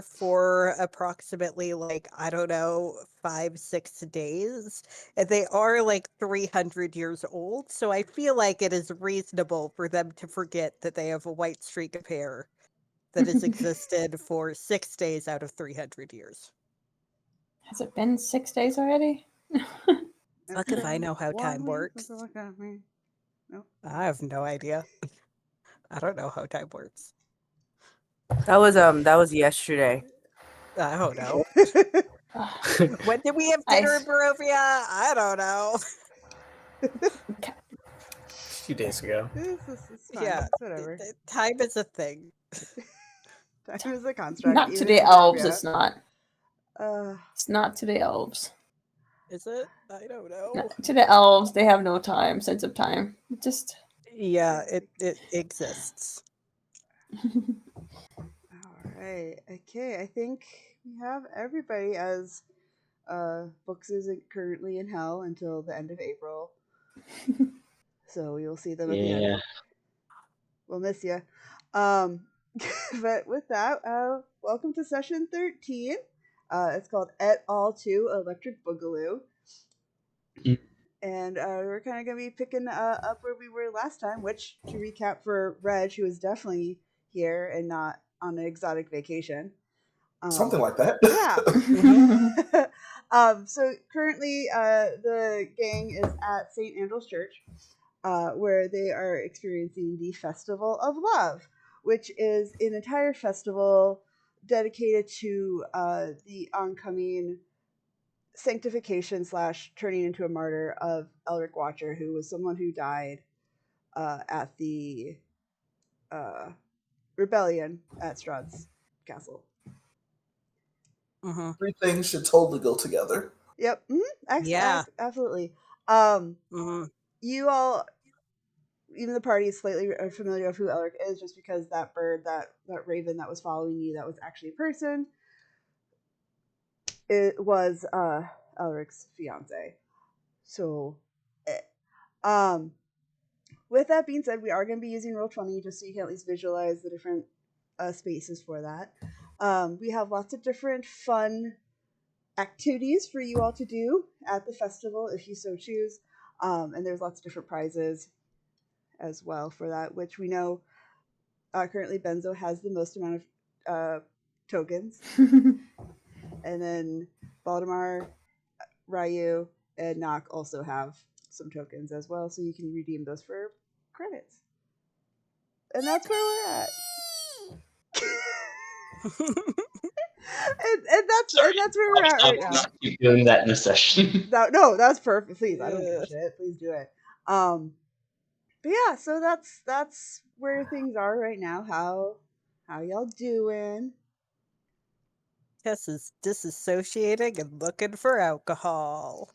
for approximately, like, I don't know, 5, 6 days. And they are like 300 years old. So I feel like it is reasonable for them to forget that they have a white streak of hair that has existed for 6 days out of 300 years. Has it been 6 days already? Fuck if I know how time works. Look at me. Nope. I have no idea. I don't know how time works. That was yesterday. I don't know. When did we have dinner in Barovia? I don't know. A few days ago. This is fine. Yeah, It's whatever. time is a thing. Time is a construct. Not even today, in elves. Barovia. It's not. Uh, It's not today, elves. Is it? I don't know. No, to the elves, they have no sense of time. Just Yeah, it exists. all right. Okay, I think we have everybody as Books is currently in hell until the end of April. So you'll see them at the end. We'll miss you. But with that, welcome to session 13. It's called Et al. 2 Electric Boogaloo. And we're kind of going to be picking up where we were last time, which, to recap for Reg, who is definitely here and not on an exotic vacation. Something like that. Yeah. So currently, the gang is at St. Andrew's Church, where they are experiencing the Festival of Love, which is an entire festival dedicated to the oncoming sanctification / turning into a martyr of Elric Watcher, who was someone who died at the rebellion at Strahd's castle. Mm-hmm. Three things should totally go together. Yep. Mm-hmm. Yeah. Absolutely. Mm-hmm. You all, even the party, is slightly familiar with who Elric is, just because that bird, that raven that was following you, that was actually a person. It was Elric's fiance. So, with that being said, we are going to be using Roll20 just so you can at least visualize the different spaces for that. We have lots of different fun activities for you all to do at the festival if you so choose. And there's lots of different prizes as well for that, which we know currently Benzo has the most amount of tokens. And then Valdemar, Ryu, and Nock also have some tokens as well, so you can redeem those for credits. And that's where we're at. and that's where we're at right now. Not keep doing that in a session. No, that's perfect. Please, I don't give a shit. Please do it. But yeah, so that's where things are right now. How y'all doing? Tess is disassociating and looking for alcohol.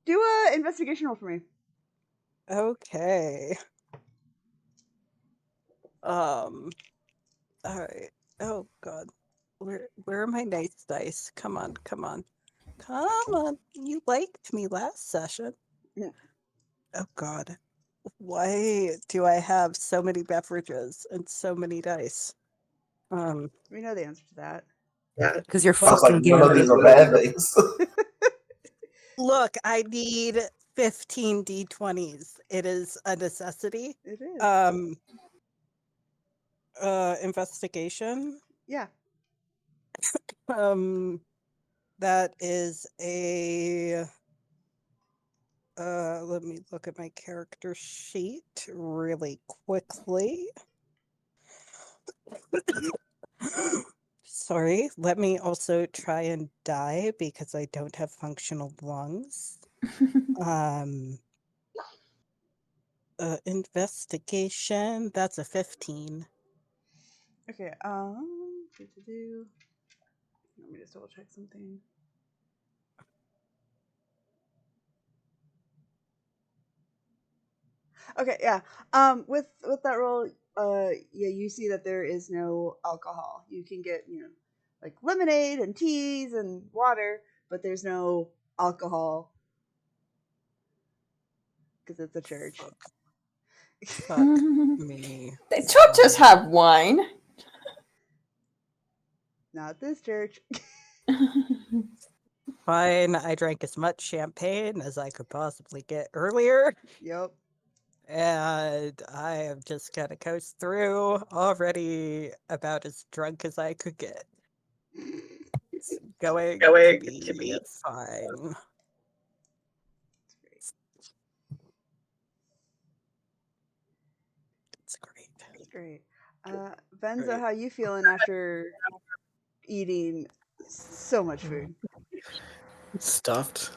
Do a investigation roll for me. Okay. All right. Oh God, where are my nice dice? Come on. You liked me last session. Yeah. Oh God, why do I have so many beverages and so many dice? We know the answer to that. Because you're I was fucking like, none of these are bad things. Look, I need 15 d20s. It is a necessity. It is. Investigation. Yeah. That is a let me look at my character sheet really quickly. Sorry, let me also try and die because I don't have functional lungs. Investigation, that's a 15. Okay, let me just double check something. Okay, yeah. With that roll, yeah, you see that there is no alcohol. You can get, like lemonade and teas and water, but there's no alcohol because it's a church. Fuck me. The churches have wine. Not this church. Fine, I drank as much champagne as I could possibly get earlier, Yep. and I am just gonna coast through already about as drunk as I could get. It's going to be fine. It's great. That's great. Benzo, how you feeling after eating so much food? Stuffed.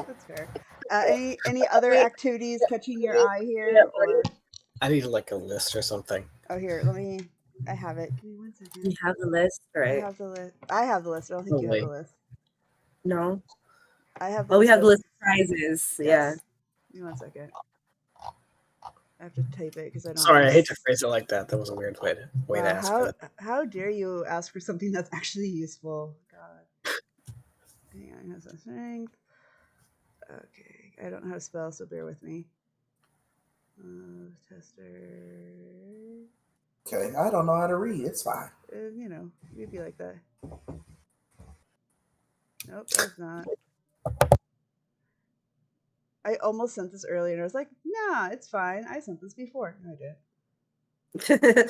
That's fair. Any other activities catching your eye here, or I need like a list or something. oh here, let me. I have it. Give me 1 You second. have the list, I right? have the list. I have the list. I don't think Oh, you have wait. the list. No. I have the Oh, we list. have the of- list of prizes. Yeah. Yes. Give me 1 second. I have to type it because I don't. Sorry, I hate to phrase it like that. That was a weird way to Wow, ask for that. how dare you ask for something that's actually useful? God. Hang on, has a strength. Okay, I don't know how to spell, so bear with me. Tester. Okay, I don't know how to read. It's fine. You know, you'd be like that. Nope, that's not. I almost sent this earlier, and I was like, nah, it's fine. I sent this before. No, I did.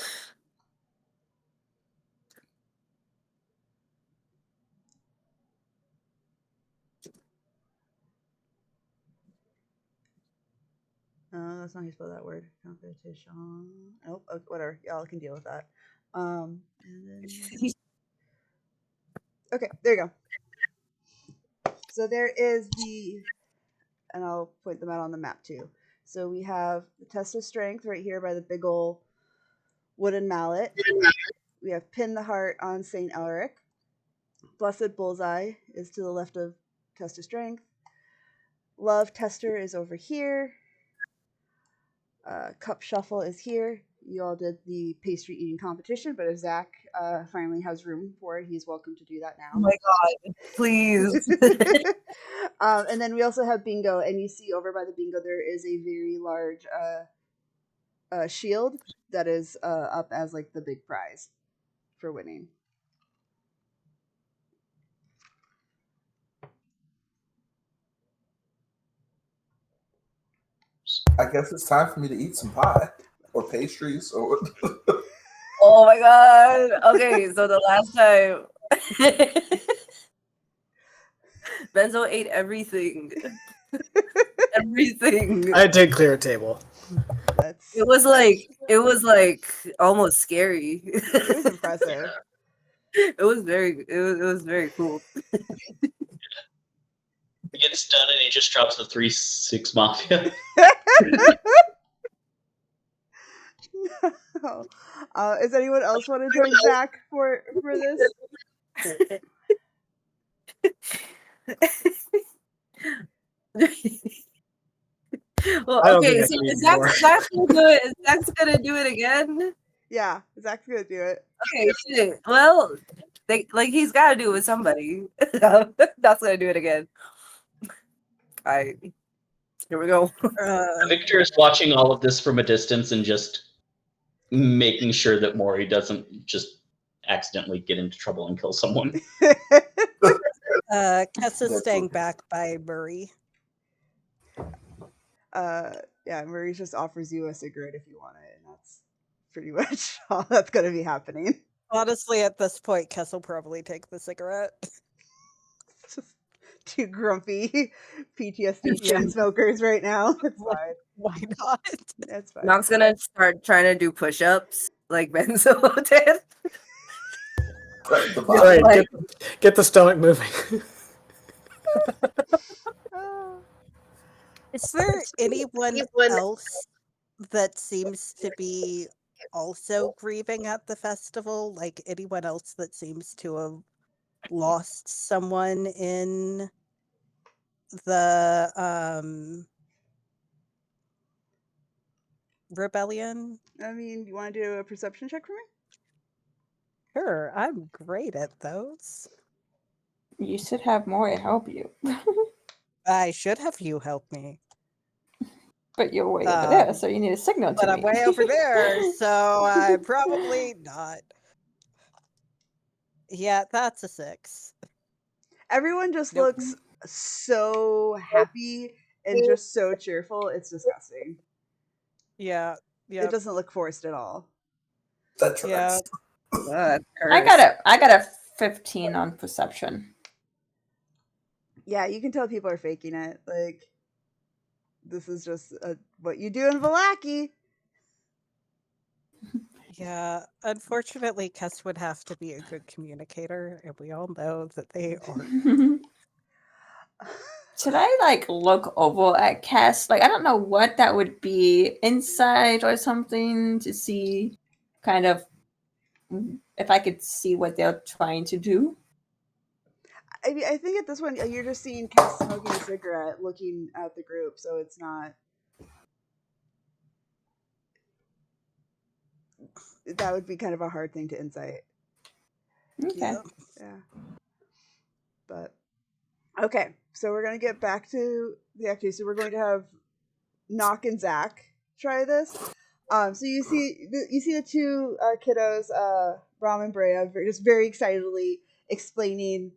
That's not how you spell that word. Competition. Nope. Okay, whatever. Y'all can deal with that. And then. Okay, there you go. So there is the, and I'll point them out on the map too. So we have the test of strength right here by the big ol' wooden mallet. We have pin the heart on Saint Elric. Blessed bullseye is to the left of test of strength. Love tester is over here. Cup shuffle is here. You all did the pastry eating competition, but if Zach finally has room for it, he's welcome to do that now. Oh my god, please. And then we also have bingo, and you see over by the bingo there is a very large shield that is up as like the big prize for winning. I guess it's time for me to eat some pie or pastries or. Oh my god. Okay, so the last time Benzo ate everything. Everything. I did clear a table. That's It was like almost scary. it was impressive. It was very cool. He gets done and he just drops the 3-6 mafia. Is anyone else want to join Zach for this? Well, I don't okay, think I so can eat Zach's gonna do it. Zach's gonna do it again. Yeah, Zach's gonna do it. Okay, shit. Well, he's got to do it with somebody. That's gonna do it again. All right, here we go. Victor is watching all of this from a distance and just making sure that Maury doesn't just accidentally get into trouble and kill someone. Kessa's That's staying okay. back by Murray. Yeah, Marie just offers you a cigarette if you want it, and that's pretty much all that's gonna be happening. Honestly, at this point, Kess will probably take the cigarette. Just two grumpy PTSD chain smokers right now. It's fine. Why not? That's fine. Knox gonna start trying to do push-ups like Benzo did. The All right, Like- get the stomach moving. Is there anyone else that seems to be also grieving at the festival? Like anyone else that seems to have lost someone in the rebellion? I mean, you want to do a perception check for me? Sure, I'm great at those. You should have more to help you. I should have you help me. But you're way over there, so you need a signal to But me. I'm way over there, so I'm probably not. Yeah, that's a 6. Everyone just Nope. looks so happy and just so cheerful. It's disgusting. Yeah, It yeah, doesn't look forced at all. That tracks. yeah. I got a 15 on perception. Yeah, you can tell people are faking it. Like, this is just what you do in Valaki. Yeah, unfortunately, Kess would have to be a good communicator, and we all know that they aren't. Should I like look over at Cass? Like I don't know what that would be, insight or something, to see kind of if I could see what they're trying to do. I mean, I think at this one you're just seeing Cass smoking a cigarette, looking at the group, so it's not. That would be kind of a hard thing to insight. Okay. Yeah. Yeah. But okay, so we're gonna get back to the activity. So we're going to have Nock and Zach try this. So you see the two kiddos, Ram and Brea, just very excitedly explaining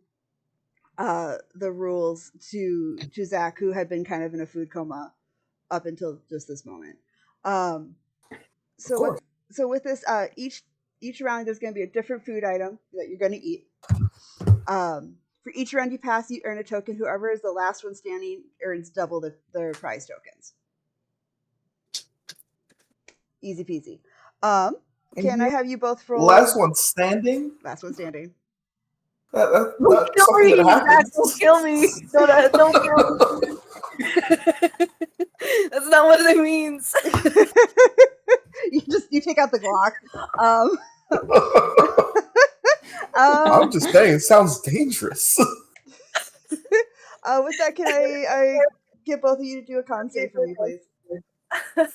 the rules to Zach, who had been kind of in a food coma up until just this moment. So with this, each round there's going to be a different food item that you're going to eat. For each round you pass, you earn a token. Whoever is the last one standing earns double their prize tokens. Easy peasy. Can I have you both roll? Last one standing. Last one standing. That's Don't kill something me, that Zach, happens. don't kill me. Don't kill me. That's not what it means. you take out the Glock. I'm just saying, it sounds dangerous. With that, can I get both of you to do a con save for me, please?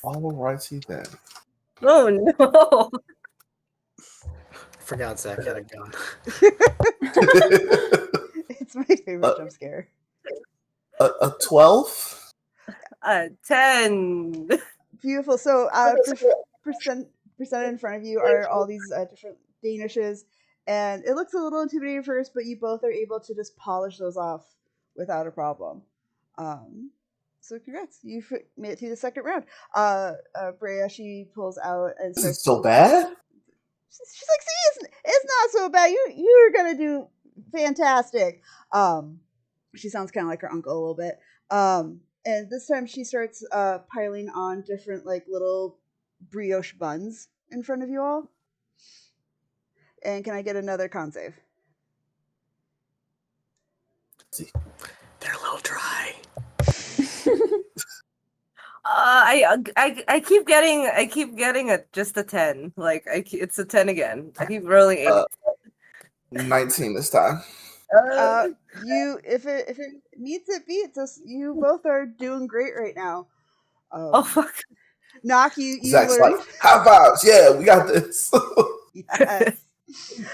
Alrighty then. Oh no. Forgot Zach had a gun. It's my favorite jump scare. A 12? 10. Beautiful. So, presented in front of you are all these different danishes, and it looks a little intimidating first, but you both are able to just polish those off without a problem. So congrats, you made it through the second round. Brea, she pulls out and Is it starts. so bad? She's like, "See, it's not so bad. You're gonna do fantastic." She sounds kind of like her uncle a little bit. And this time she starts piling on different like little brioche buns in front of you all. And can I get another con save? They're a little dry. I keep getting just a 10. Like it's a 10 again. I keep rolling 8. 19 this time. If it meets, it beats us. You both are doing great right now. Oh fuck. Knock, you Zach's learned. like, high fives, yeah, we got this. Yes.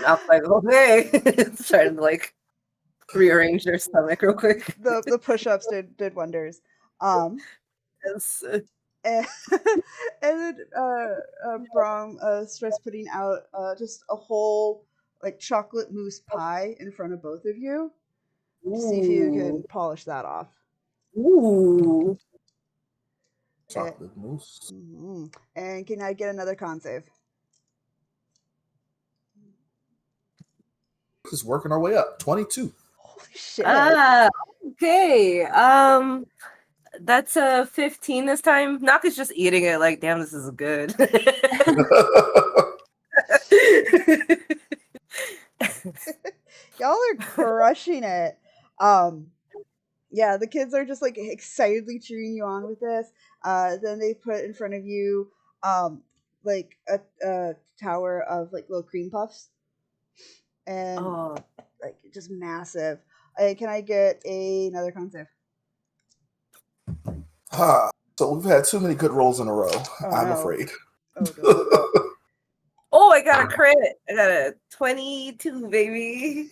I'm like, okay. It's trying to like rearrange their stomach real quick. The push-ups did wonders. Yes. And then Brom starts putting out just a whole like chocolate mousse pie in front of both of you. See if you can polish that off. Ooh. Chocolate mousse. Mm-hmm. And can I get another con save? Just working our way up. 22. Holy shit. Okay. That's a 15 this time. Knock is just eating it like, damn, this is good. Y'all are crushing it. Yeah, the kids are just like excitedly cheering you on with this. Then they put in front of you like a tower of like little cream puffs. And like just massive. Can I get another con save? So we've had too many good rolls in a row. I'm afraid. Oh, no. Oh, I got a crit. I got a 22, baby.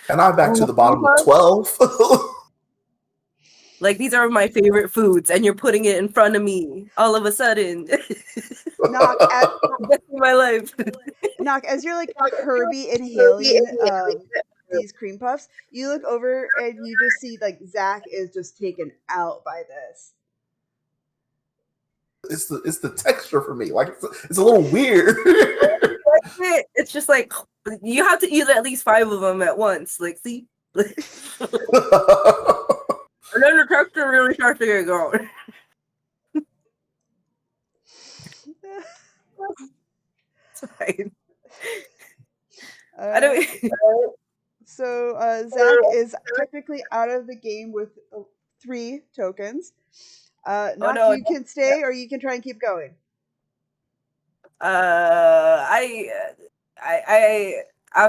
And I'm back to the bottom of 12. Like these are my favorite foods, and you're putting it in front of me all of a sudden. Knock at That's my life. Knock as you're like Kirby inhaling these cream puffs. You look over and you just see like Zach is just taken out by this. It's the texture for me. Like it's a little weird. It's just like you have to eat at least 5 of them at once. Like, see, and then the texture really starts to get going. It's fine. I don't. So Zach is technically out of the game with 3 tokens. Knock, no, you can stay or you can try and keep going. I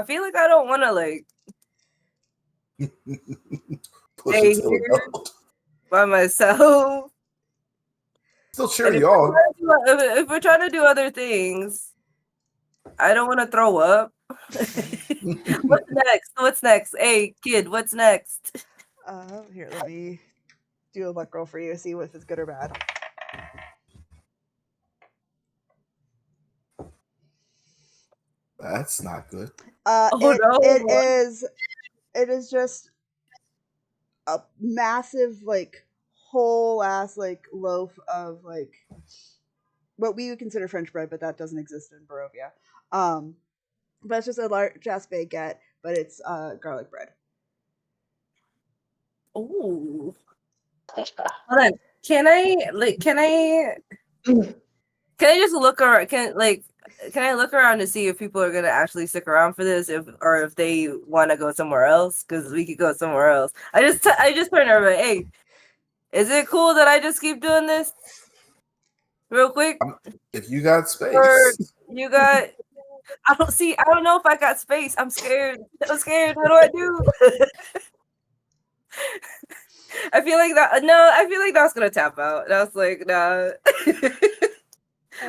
feel like I don't want to like Push stay it till it here don't. by myself. Still And cheering you on. if we're trying to do other things, I don't want to throw up. What's next? What's next? Hey, kid, what's next? Here, let me do a luck roll for you, see if it's good or bad. That's not good. It is just a massive like whole ass like loaf of like what we would consider French bread, but that doesn't exist in Barovia. But it's just a large ass baguette, but it's garlic bread. Ooh. Hold on. Can I just look around? Can I look around to see if people are gonna actually stick around for this, if they want to go somewhere else? Because we could go somewhere else. I just turned over. Hey, is it cool that I just keep doing this real quick? If you got space, Or you got? I don't know if I got space. I'm scared. What do I do? I feel like that's gonna tap out. That's like, nah.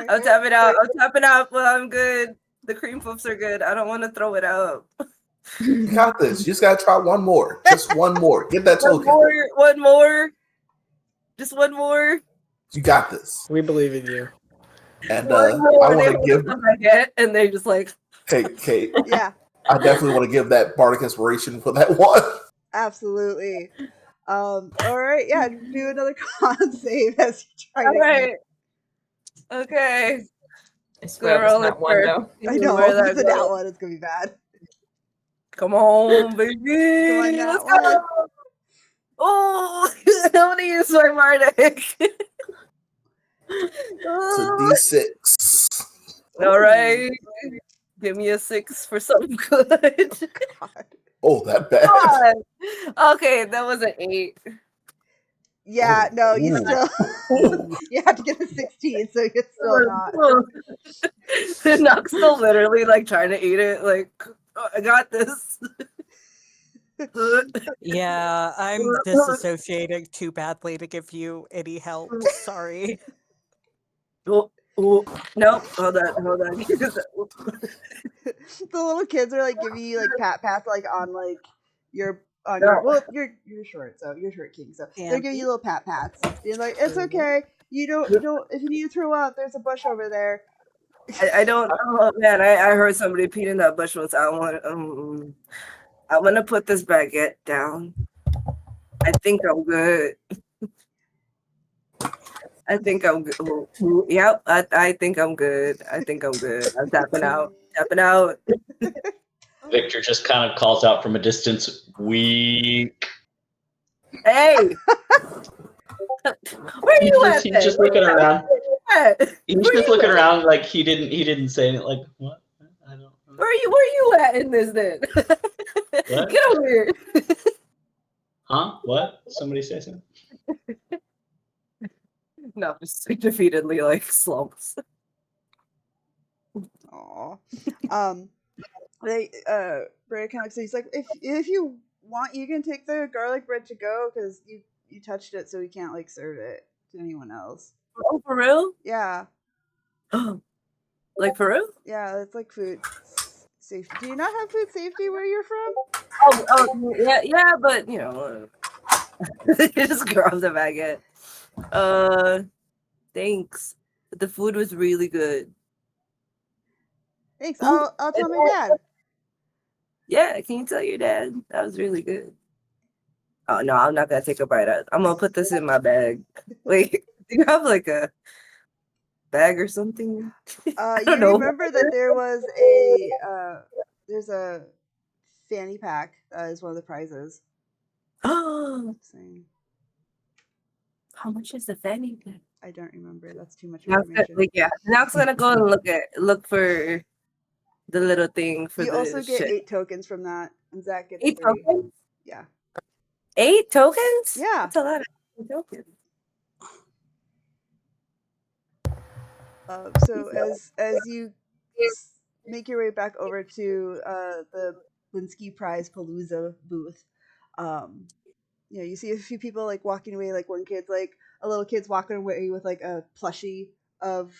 I'm tapping out, but I'm good. The cream puffs are good. I don't want to throw it out. you got this. You just gotta try one more. Just one more. Get that token. One more. Just one more. You got this. We believe in you. And I want to give. And they're just like, Hey, Kate. Yeah. I definitely want to give that bardic inspiration for that one. Absolutely. All right, yeah, do another con save as you try all to right. eat. I Okay. swear it's not one though. I know, Where if that it's a go? that one, it's gonna be bad. Come on, baby. Come on, that Let's one. go. Oh, I want to use my Mardic. It's a D6. All right. Give me a 6 for something good. God. Oh, that bad. Okay, that was an 8. Yeah, no, you Ooh. still you have to get a 16, so you're still not. Nock's still literally like trying to eat it. Like, oh, I got this. Yeah, I'm disassociating too badly to give you any help. Sorry. Oh, no, hold on. The little kids are like giving you like pats like on like your you're short, so you're short king, so they're giving you little pats. Being like, it's okay. You don't if you need to throw up, there's a bush over there. I don't. Oh man, I heard somebody peed in that bush once. I want to put this baguette down. I think I'm good. I think I'm good. Yep, I think I'm good. I'm tapping out. Victor just kind of calls out from a distance, weak. Hey! Where are you at? He's just looking around. He's just looking around like he didn't say anything. Like, what? I don't know. Where are you at in this then? What? Get over here. Huh? What? Somebody say something? No, just defeatedly like slumps. Aw. They Bray kind of says like, if you want, you can take the garlic bread to go because you touched it, so we can't like serve it to anyone else. Oh, for real? Yeah. Like for real? Yeah, it's like food safety. Do you not have food safety where you're from? Oh, yeah, but you know. You just grab the baguette. Thanks. The food was really good. Thanks. Ooh. I'll tell my dad. Yeah, can you tell your dad? That was really good. Oh no, I'm not gonna take a bite out. I'm gonna put this in my bag. Wait, do you have like a bag or something? I You don't know. remember that there's a fanny pack is one of the prizes. Oh, Saying. how much is the fanny pack? I don't remember. That's too much Now information. now it's gonna go and look for the little thing for You the also get shit. 8 tokens from that, and Zach gets 8 3. tokens? Yeah. 8 tokens? Yeah. That's a lot of tokens. So as you make your way back over to the Blinsky Prize Palooza booth, you see a few people like walking away. Like one kid's like a little kid's walking away with like a plushie of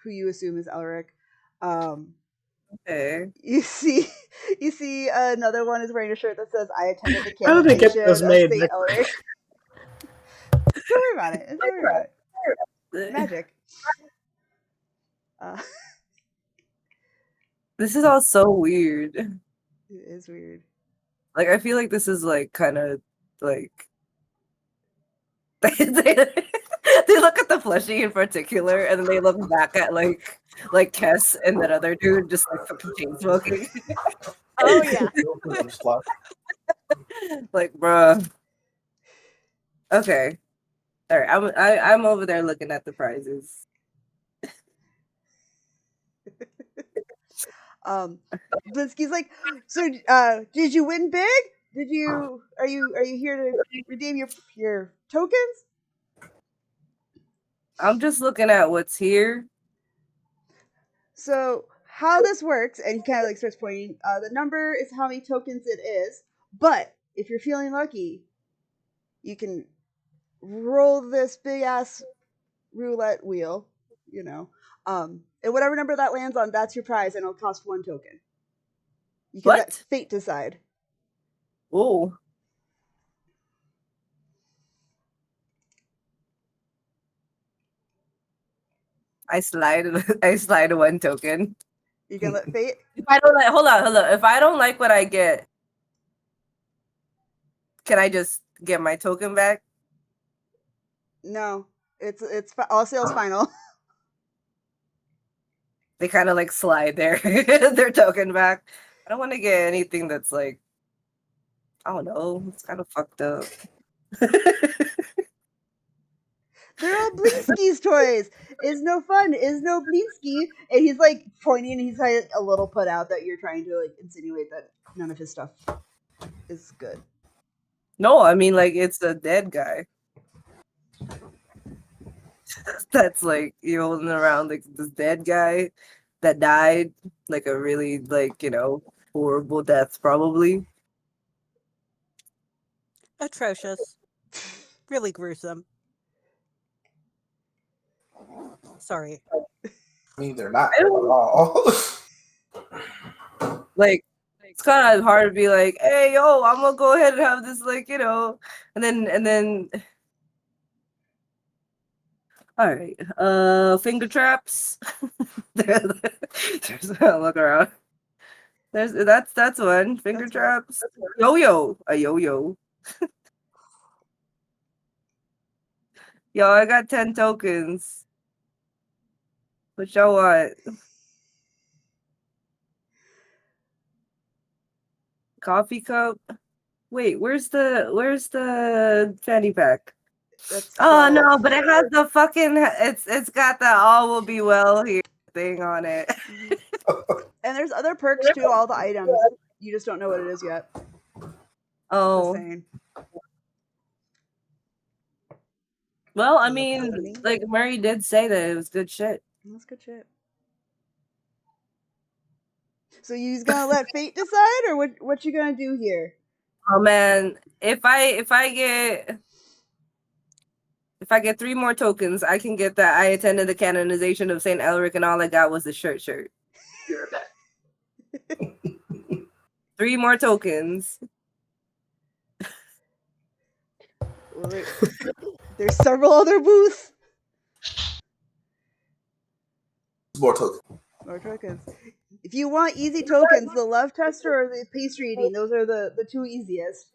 who you assume is Elric. Okay. You see another one is wearing a shirt that says "I attended the How do they get canonization those of made? Saint Elric." Don't worry about it. Don't worry about it. Magic. This is all so weird. It is weird. Like I feel like this is like kind of like they look at the plushie in particular, and then they look back at like Kess and that other dude just like fucking chain smoking. Oh yeah. Like, bruh. Okay. All right. I'm over there looking at the prizes. Blinsky's like, so did you win big? Are you here to redeem your tokens? I'm just looking at what's here. So how this works, and he kind of like starts pointing. The number is how many tokens it is, but if you're feeling lucky, you can roll this big ass roulette wheel, and whatever number that lands on, that's your prize, and it'll cost 1 token. You can let What? fate decide. Oh. I slide 1 token. You can let fate. If I don't like, hold on. If I don't like what I get, can I just get my token back? No, it's all sales final. They kind of like slide their token back. I don't want to get anything that's like, I don't know, it's kind of fucked up. They're all Blinsky's toys. Is no fun. Is no Blinsky. And he's like pointing. And he's like a little put out that you're trying to like insinuate that none of his stuff is good. No, I mean like it's a dead guy. That's like you're holding around like this dead guy that died like a really like horrible death probably. Atrocious. Really gruesome. Sorry. I mean, they're not at all. Like it's kind of hard to be like, hey yo, I'm gonna go ahead and have this like and then all right, finger traps. There's look around. That's one. Finger traps. Yo-yo. A yo-yo. Yo, I got 10 tokens. What y'all want? Coffee cup? Wait, where's the fanny pack? That's Oh no, but it has the fucking it's got the all will be well here thing on it. And there's other perks to all the items. You just don't know what it is yet. Oh. Just saying. Well, I mean, like Murray did say that it was good shit. That's good shit. So you's gonna let fate decide, or what you gonna do here? Oh man, if I get 3 more tokens, I can get that I attended the canonization of Saint Elric, and all I got was the shirt. You're a bet. 3 more tokens. Wait. There's several other booths. More tokens. More tokens. If you want easy tokens, the love tester or the pastry eating, those are the two easiest.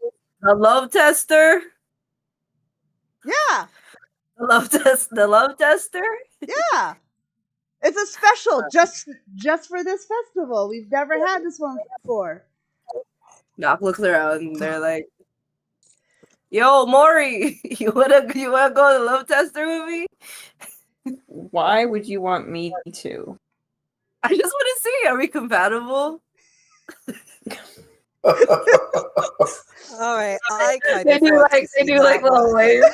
The love tester. Yeah, The love tester. yeah. It's a special just for this festival. We've never had this one before. Doc looks around and they're like, "Yo, Maury, you wanna go to the love tester with me? Why would you want me to? I just want to see, are we compatible?" All right, I kind They of do want to like see that little one. waves.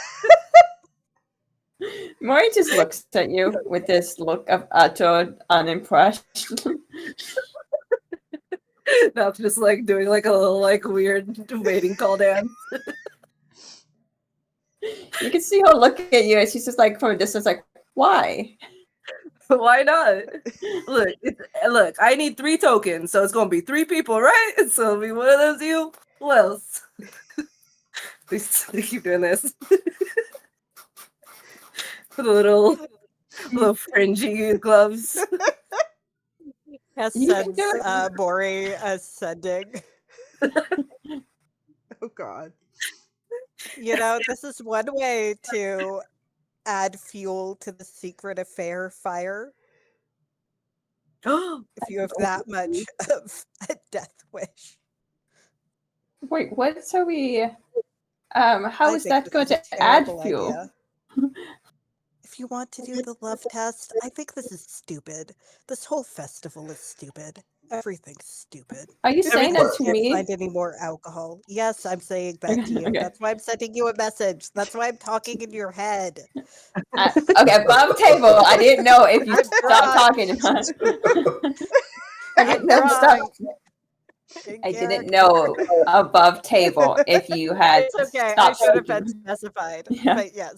Maury just looks at you with this look of utter unimpressed. Doc's just like doing like a little like weird waiting call dance. You can see her look at you, and she's just like from a distance, like, "Why?" Why not? Look, I need 3 tokens, so it's gonna be 3 people, right? So it'll be one of those you. Who else? Please keep doing this. With little fringy gloves. Has You can sense do it. Maury ascending. Oh God. You know, this is one way to add fuel to the secret affair fire. If you have that much of a death wish. Wait, what? So we, how I is think that this going is a to add terrible fuel? idea. If you want to do the love test, I think this is stupid. This whole festival is stupid. Everything's stupid. Are you saying that to Can't me? find any more alcohol. Yes, I'm saying that to you. Okay. That's why I'm sending you a message. That's why I'm talking in your head. Okay, above table. I didn't know if you I'm stopped drunk. talking. I didn't know. I'm Stop. drunk. I didn't know above table if you had It's okay. I stopped should have been speaking. specified. Yeah. But yes.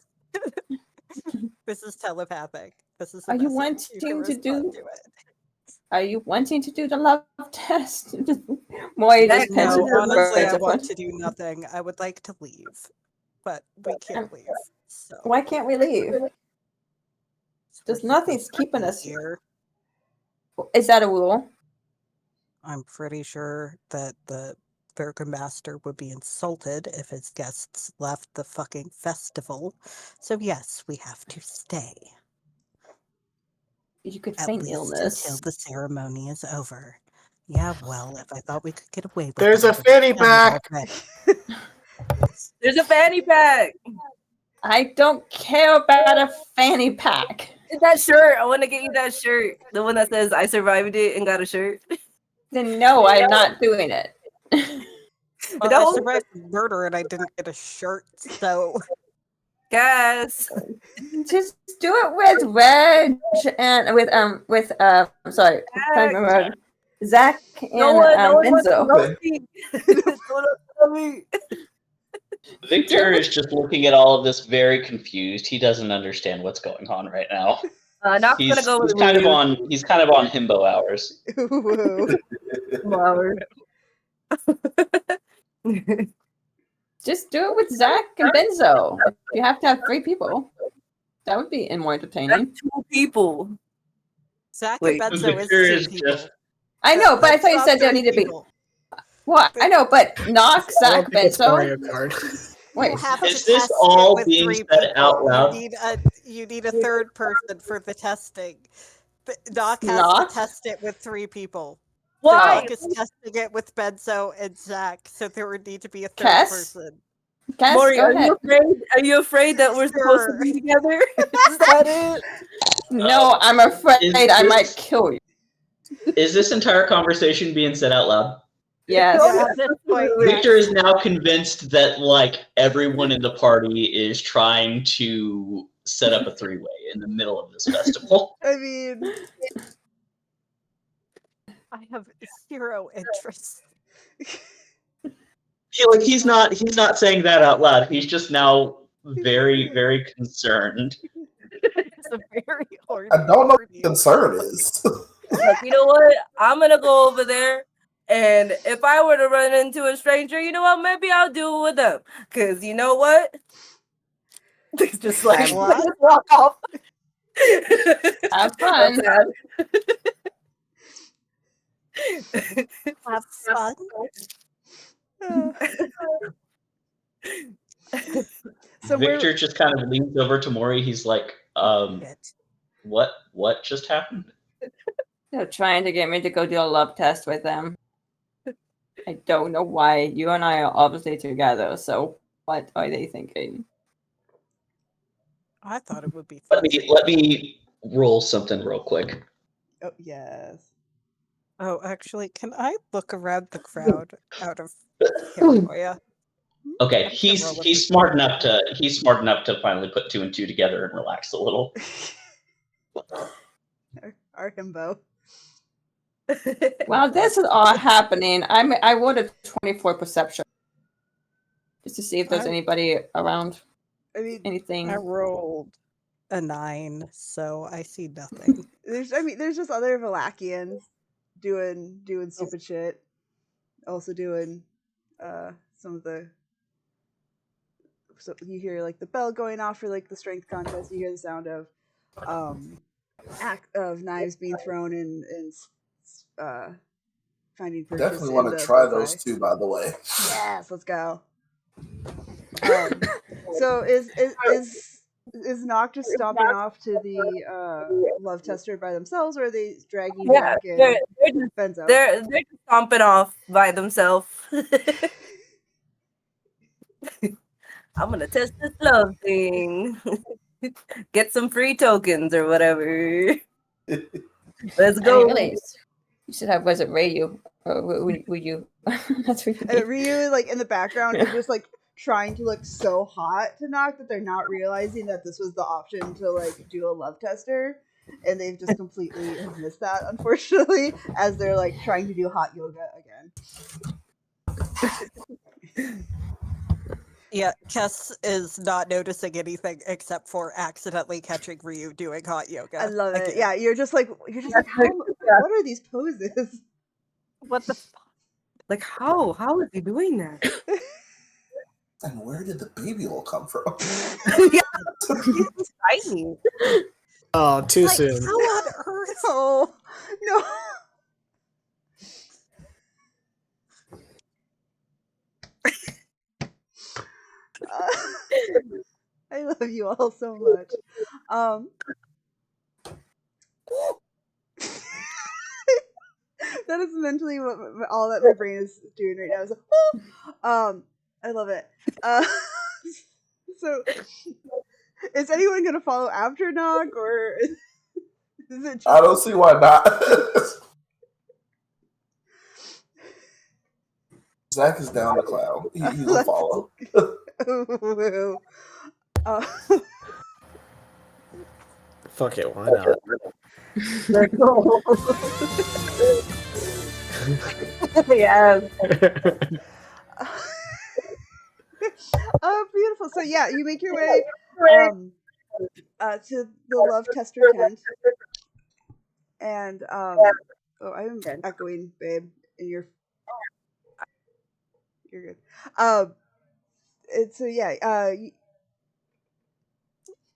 This is telepathic. This is a Are you message. wanting can to do? respond to it. Are you wanting to do the love test? Moy just Next. pinches No, her honestly, words I at want once. to do nothing. I would like to leave, but we can't leave. So Why can't we leave? we're There's supposed nothing's to keeping be us here. Is that a rule? I'm pretty sure that the Burgomaster would be insulted if his guests left the fucking festival. So yes, we have to stay. You could At feign least illness. until the ceremony is over. Yeah, well, if I thought we could get away with There's it, a I would've fanny done it pack. already. There's a fanny pack. I don't care about a fanny pack. That shirt. I want to get you that shirt. The one that says I survived it and got a shirt. Then no, I'm not doing it. Well, That I was- survived murder and I didn't get a shirt, so Guys. Just do it with Reg and with I'm sorry, I'm trying to remember Zach and No one wants to Benzo. know me. No one wants to know me. Victor is just looking at all of this very confused. He doesn't understand what's going on right now. Not He's, gonna go with he's kind of you. on he's kind of on himbo hours. Whoa. Flower. Just do it with Zach and Benzo. You have to have 3 people. That would be more entertaining. 2 people. Zach Wait, and Benzo Victor is is 2 people. just I know, but I That's thought you not said there 3 needed to be. people. Well, I know, but knock I Zach don't think it's Benzo. Mario Kart. Wait, You have Is to this test it all with being 3 said people. out loud? You need a third person for the testing. Doc has Knock? to test it with 3 people. Why? Doc is testing it with Benzo and Zach, so there would need to be a third Cass? person. Cass, Maury, go are ahead. you afraid? Are you afraid that we're supposed to be together? Is that it? No, I'm afraid Is I might this- kill you. Is this entire conversation being said out loud? Yes. Yeah, at this point, Victor yes. is now convinced that like everyone in the party is trying to set up a 3-way in the middle of this festival. I mean, I have 0 interest. He's not saying that out loud. He's just now very, very concerned. It's a very hard. I don't know what the concern is. Like, you know what? I'm gonna go over there, and if I were to run into a stranger, you know what? Maybe I'll do it with them. Cause you know what? Just like What? just walk off. Have fun. Have fun. Uh, somewhere, Victor just kind of leans over to Maury. He's like, Shit. what just happened? They're trying to get me to go do a love test with them. I don't know why. You and I are obviously together, so what are they thinking? I thought it would be Let fun. me roll something real quick. oh yes. Oh, actually, can I look around the crowd out of paranoia? Okay, I can't he's roll with he's this smart thing. enough to finally put 2 and 2 together and relax a little. Our himbo. While this is all happening, I would have 24 perception just to see if there's I- anybody around. I mean, Anything. I rolled a 9, so I see nothing. there's just other Valakians doing stupid shit. Also doing some of the. So you hear like the bell going off for like the strength contest. You hear the sound of knives being thrown and finding I purchase definitely in want the to try bullseye. those two, by the way. Yes, let's go. So is Nock just stomping off to the love tester by themselves, or are they dragging Yeah, Jack and Benzo? they're just stomping off by themselves. I'm gonna test this love thing. Get some free tokens or whatever. Let's I go. mean, really, you should have was it Rayu or would you? That's what you And need. Ryu, like in the background, is just like trying to look so hot to Nock that they're not realizing that this was the option to like do a love tester, and they've just completely have missed that, unfortunately, as they're like trying to do hot yoga again. Yeah, Kess is not noticing anything except for accidentally catching Ryu doing hot yoga. I love it. again. Yeah, you're just like how, what are these poses? What the fuck? Like how is he doing that? And where did the baby oil come from? Yeah, he's tiny. Oh, too Like, soon. how on earth? Oh no. I love you all so much. That is mentally what all that my brain is doing right now. Is like, oh! I love it. So, is anyone gonna follow after Nog, or is it just... I don't see why not. Zach is down to clown. He'll follow. Fuck it, why not? Let's go. Yes. Oh, beautiful. So yeah, you make your way to the love tester tent, and oh, I'm echoing, babe, and you're good. And so yeah, you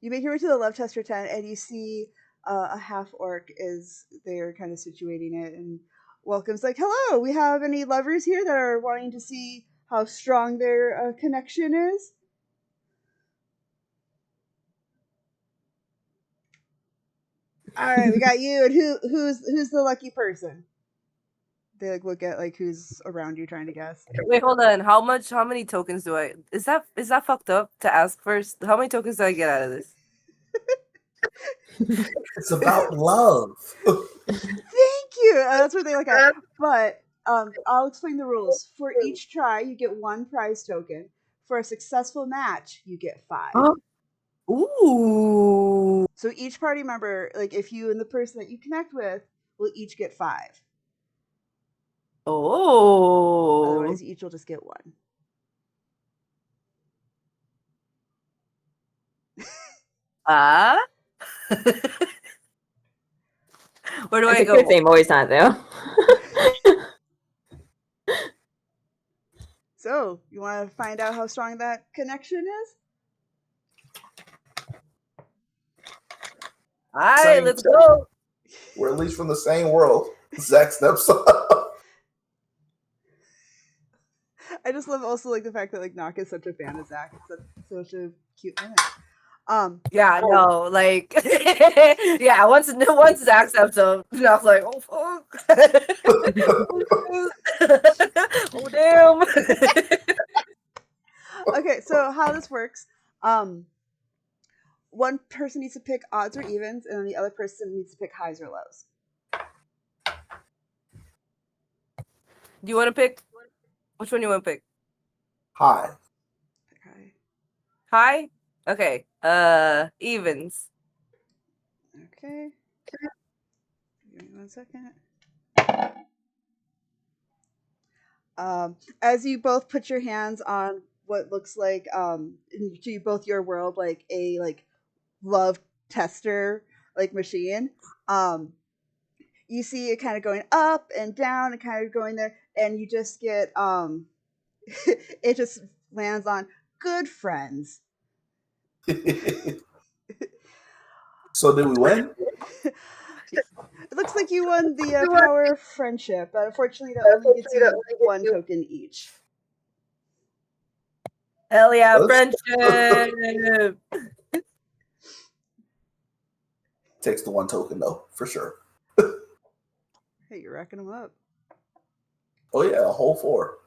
make your way to the love tester tent, and you see a half orc is there, kind of situating it, and welcomes like, "Hello, we have any lovers here that are wanting to see how strong their connection is?" All right, we got you, and who's the lucky person? They like look at like who's around you, trying to guess. Wait, hold on. How many tokens do I is that fucked up to ask first? How many tokens do I get out of this? It's about love. Thank you. That's what they look at. But I'll explain the rules. For each try, you get 1 prize token. For a successful match, you get 5. Ooh. So each party member, like if you and the person that you connect with, will each get 5. Oh. Otherwise, you each will just get 1. Ah. Where do It's I a go? good thing Moe's not there. So, you want to find out how strong that connection is? All right, Same let's time. go. We're at least from the same world. Zach steps up. I just love also like the fact that like Knock is such a fan of Zach. It's such a cute moment. Yeah, no, like, yeah. Once Zach steps up, I was like, oh fuck, oh damn. Okay, so how this works, one person needs to pick odds or evens, and then the other person needs to pick highs or lows. Do you want to pick? Which one you want to pick? Hi. Okay. High? Okay. Evens. Okay. Give me 1 second. As you both put your hands on what looks like to both your world like a like love tester like machine, you see it kind of going up and down and kind of going there, and you just get it just lands on good friends. So did we win? It looks like you won the power of friendship, but unfortunately that only gets you 1 token each. Hell yeah, Us? friendship. Takes the 1 token though, for sure. Hey, you're racking them up. Oh yeah, a whole 4.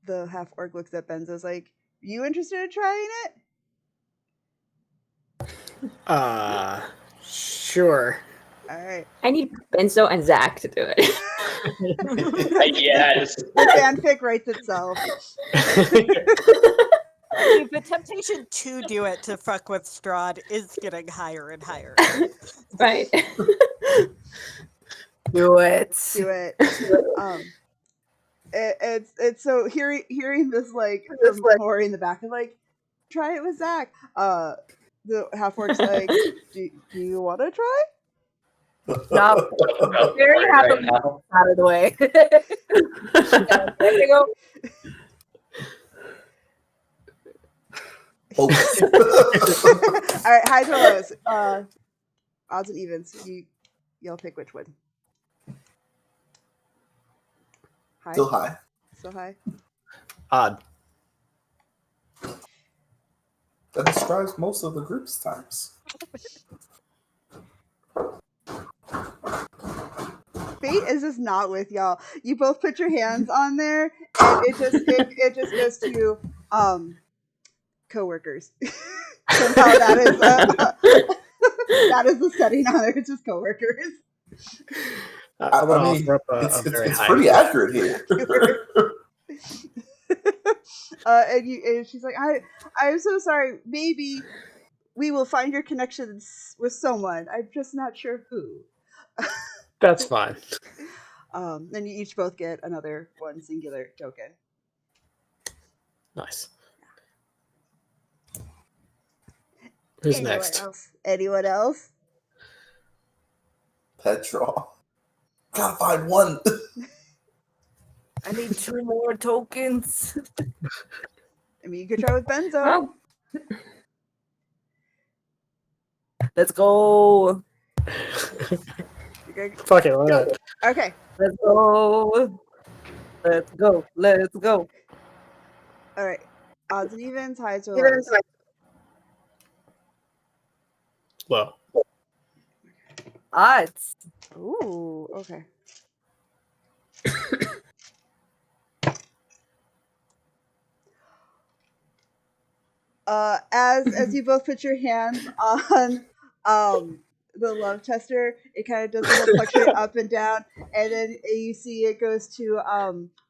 The half orc looks at Benzo's like, "You interested in trying it?" Sure. All right. I need Benzo and Zach to do it. Yes. The fanfic writes itself. The temptation to do it to fuck with Strahd is getting higher and higher. Right. Do it. Do it. It's so hearing this like from Maury in the back of like, try it with Zach. The half orc's like, do you want to try? No, very happy Right now. out of the way. Yeah, there you go. All right, highs or lows. Odds and evens. You'll pick which one. High. Still high. Still high. Odd. That describes most of the group's times. Fate is just not with y'all. You both put your hands on there, and it just goes to coworkers. Somehow that is that is the setting on there. It's just coworkers. I'm gonna I mean, offer up a it's very high. pretty accurate here. And she's like, I'm so sorry. Maybe we will find your connections with someone. I'm just not sure who. That's fine. Then you each both get another 1 singular token. Nice. Who's Anyone next? else? Anyone else? Petra. Gotta find 1. I need 2 more tokens. I mean, you could try with Benzo. Oh, Let's go. Okay. Fuck it, why not? Okay. Let's go. Let's go. Let's go. All right. Odds and evens, highs or lows. Low. Odds. Ooh, okay. As you both put your hands on the love tester, it kind of does a little fluctuate up and down, and then you see it goes to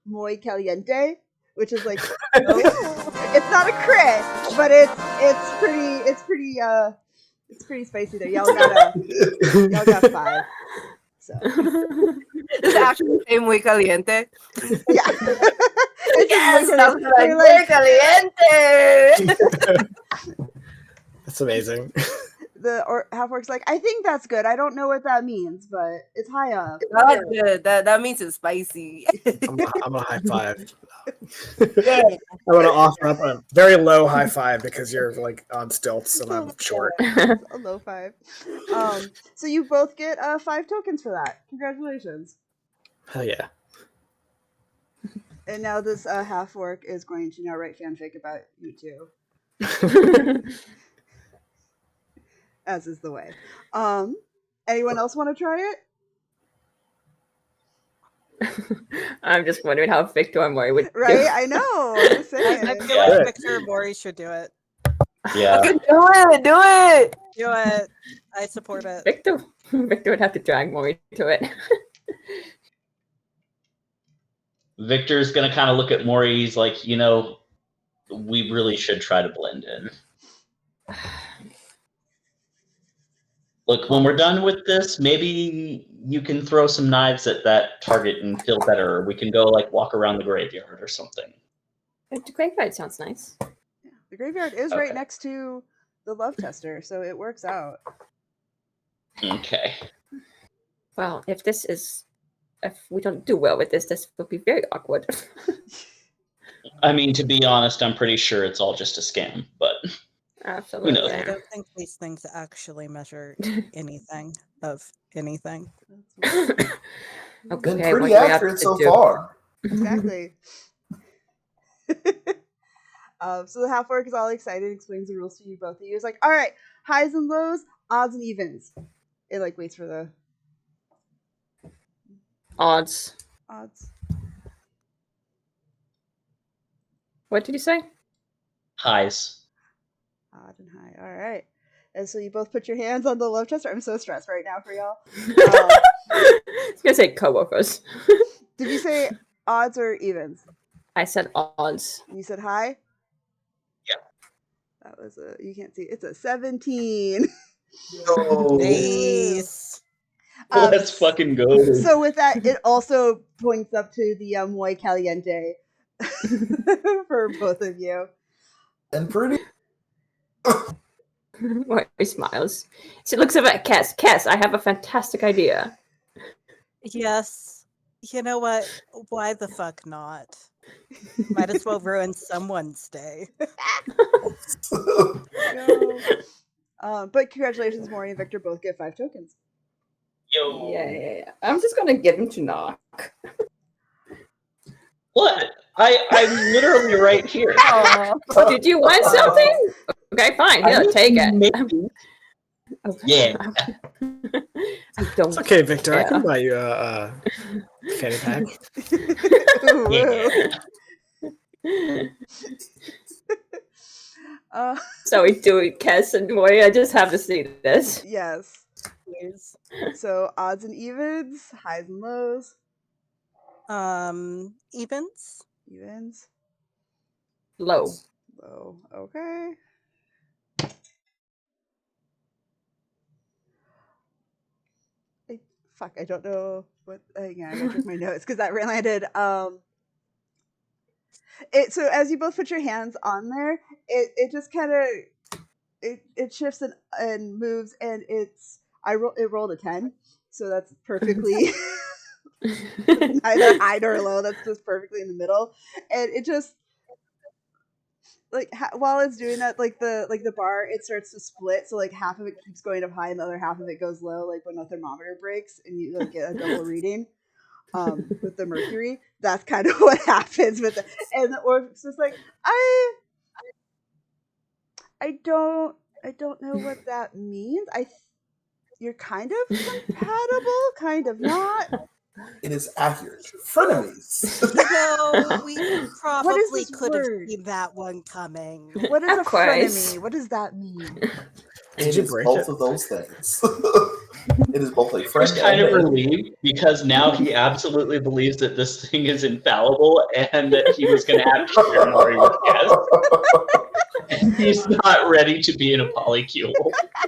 muy caliente, which is like it's not a crit, but it's pretty spicy there. Y'all got 5. So It's actually say muy caliente. yeah. It's Yes, just I was like, you're muy caliente. That's amazing. the half orc's like, I think that's good. I don't know what that means, but it's high up. Not good. That means it's spicy. I'm gonna high five. Yeah. I want to offer up a very low high five because you're like on stilts and I'm short. A low 5. So you both get 5 tokens for that. Congratulations. Hell yeah. And now this half orc is going to now write fanfic about you two, as is the way. Anyone else want to try it? I'm just wondering how Victor and Mori would Right? do. I know. I'm just saying. I feel Yeah. like Victor and Mori should do it. Yeah. Do it. Do it. Do it. I support it. Victor would have to drag Mori to it. Victor's gonna kind of look at Maury. He's like, we really should try to blend in. Look, when we're done with this, maybe you can throw some knives at that target and feel better. Or we can go like walk around the graveyard or something. The graveyard sounds nice. Yeah. The graveyard is Okay. right next to the love tester, so it works out. Okay. Well, if we don't do well with this will be very awkward. I mean, to be honest, I'm pretty sure it's all just a scam, but Absolutely. knows? I don't think these things actually measure anything of anything. Okay, Been what pretty do I have accurate to so do? far. Exactly. So the half orc is all excited, explains the rules to you both of you. It's like, all right, highs and lows, odds and evens. It like waits for the Odds. odds. What did you say? highs. Odd and high. All right. And so you both put your hands on the love tester. I'm so stressed right now for y'all. I was gonna say coworkers. Did you say odds or evens? I said odds. You said high? Yeah. That was you can't see. It's a 17. Oh, Nice. let's fucking go. So with that, it also points up to the muy caliente for both of you. And pretty. He smiles. She looks up at Cass. Cass, I have a fantastic idea. Yes. You know what? Why the fuck not? Might as well ruin someone's day. But congratulations, Maury and Victor both get 5 tokens. Yo. Yeah. I'm just gonna give him to Knock. What? I'm literally right here. Oh, did you want something? Okay, fine. Here, take it. Maybe. Okay. Yeah. I don't. It's okay, Victor. I Yeah. can buy you a fanny pack. So we do it, Cass and Moy. I just have to see this. Yes. Please. So odds and evens, highs and lows, Evens? evens, Low. low. Okay. Fuck, I don't know what. Hang on, I gotta check my notes because that landed. So as you both put your hands on there, it just kind of it shifts and moves, and it rolled a 10, so that's perfectly neither high nor low. That's just perfectly in the middle, and it just like while it's doing that, like the bar, it starts to split, so like half of it keeps going up high and the other half of it goes low, like when a thermometer breaks and you like get a double reading with the mercury. That's kind of what happens with it. And the orc's just like, I don't know what that means. You're kind of compatible, kind of not. It is accurate. Frenemies. We What probably is this could have word? seen that one coming. What is Of a course. frenemy? What does that mean? It Did you is break both it? of those things. It is both a I was friend kind and of a relieved because now he absolutely believes that this thing is infallible and that he was going to have to share Maury with Cass. And he's not ready to be in a polycule.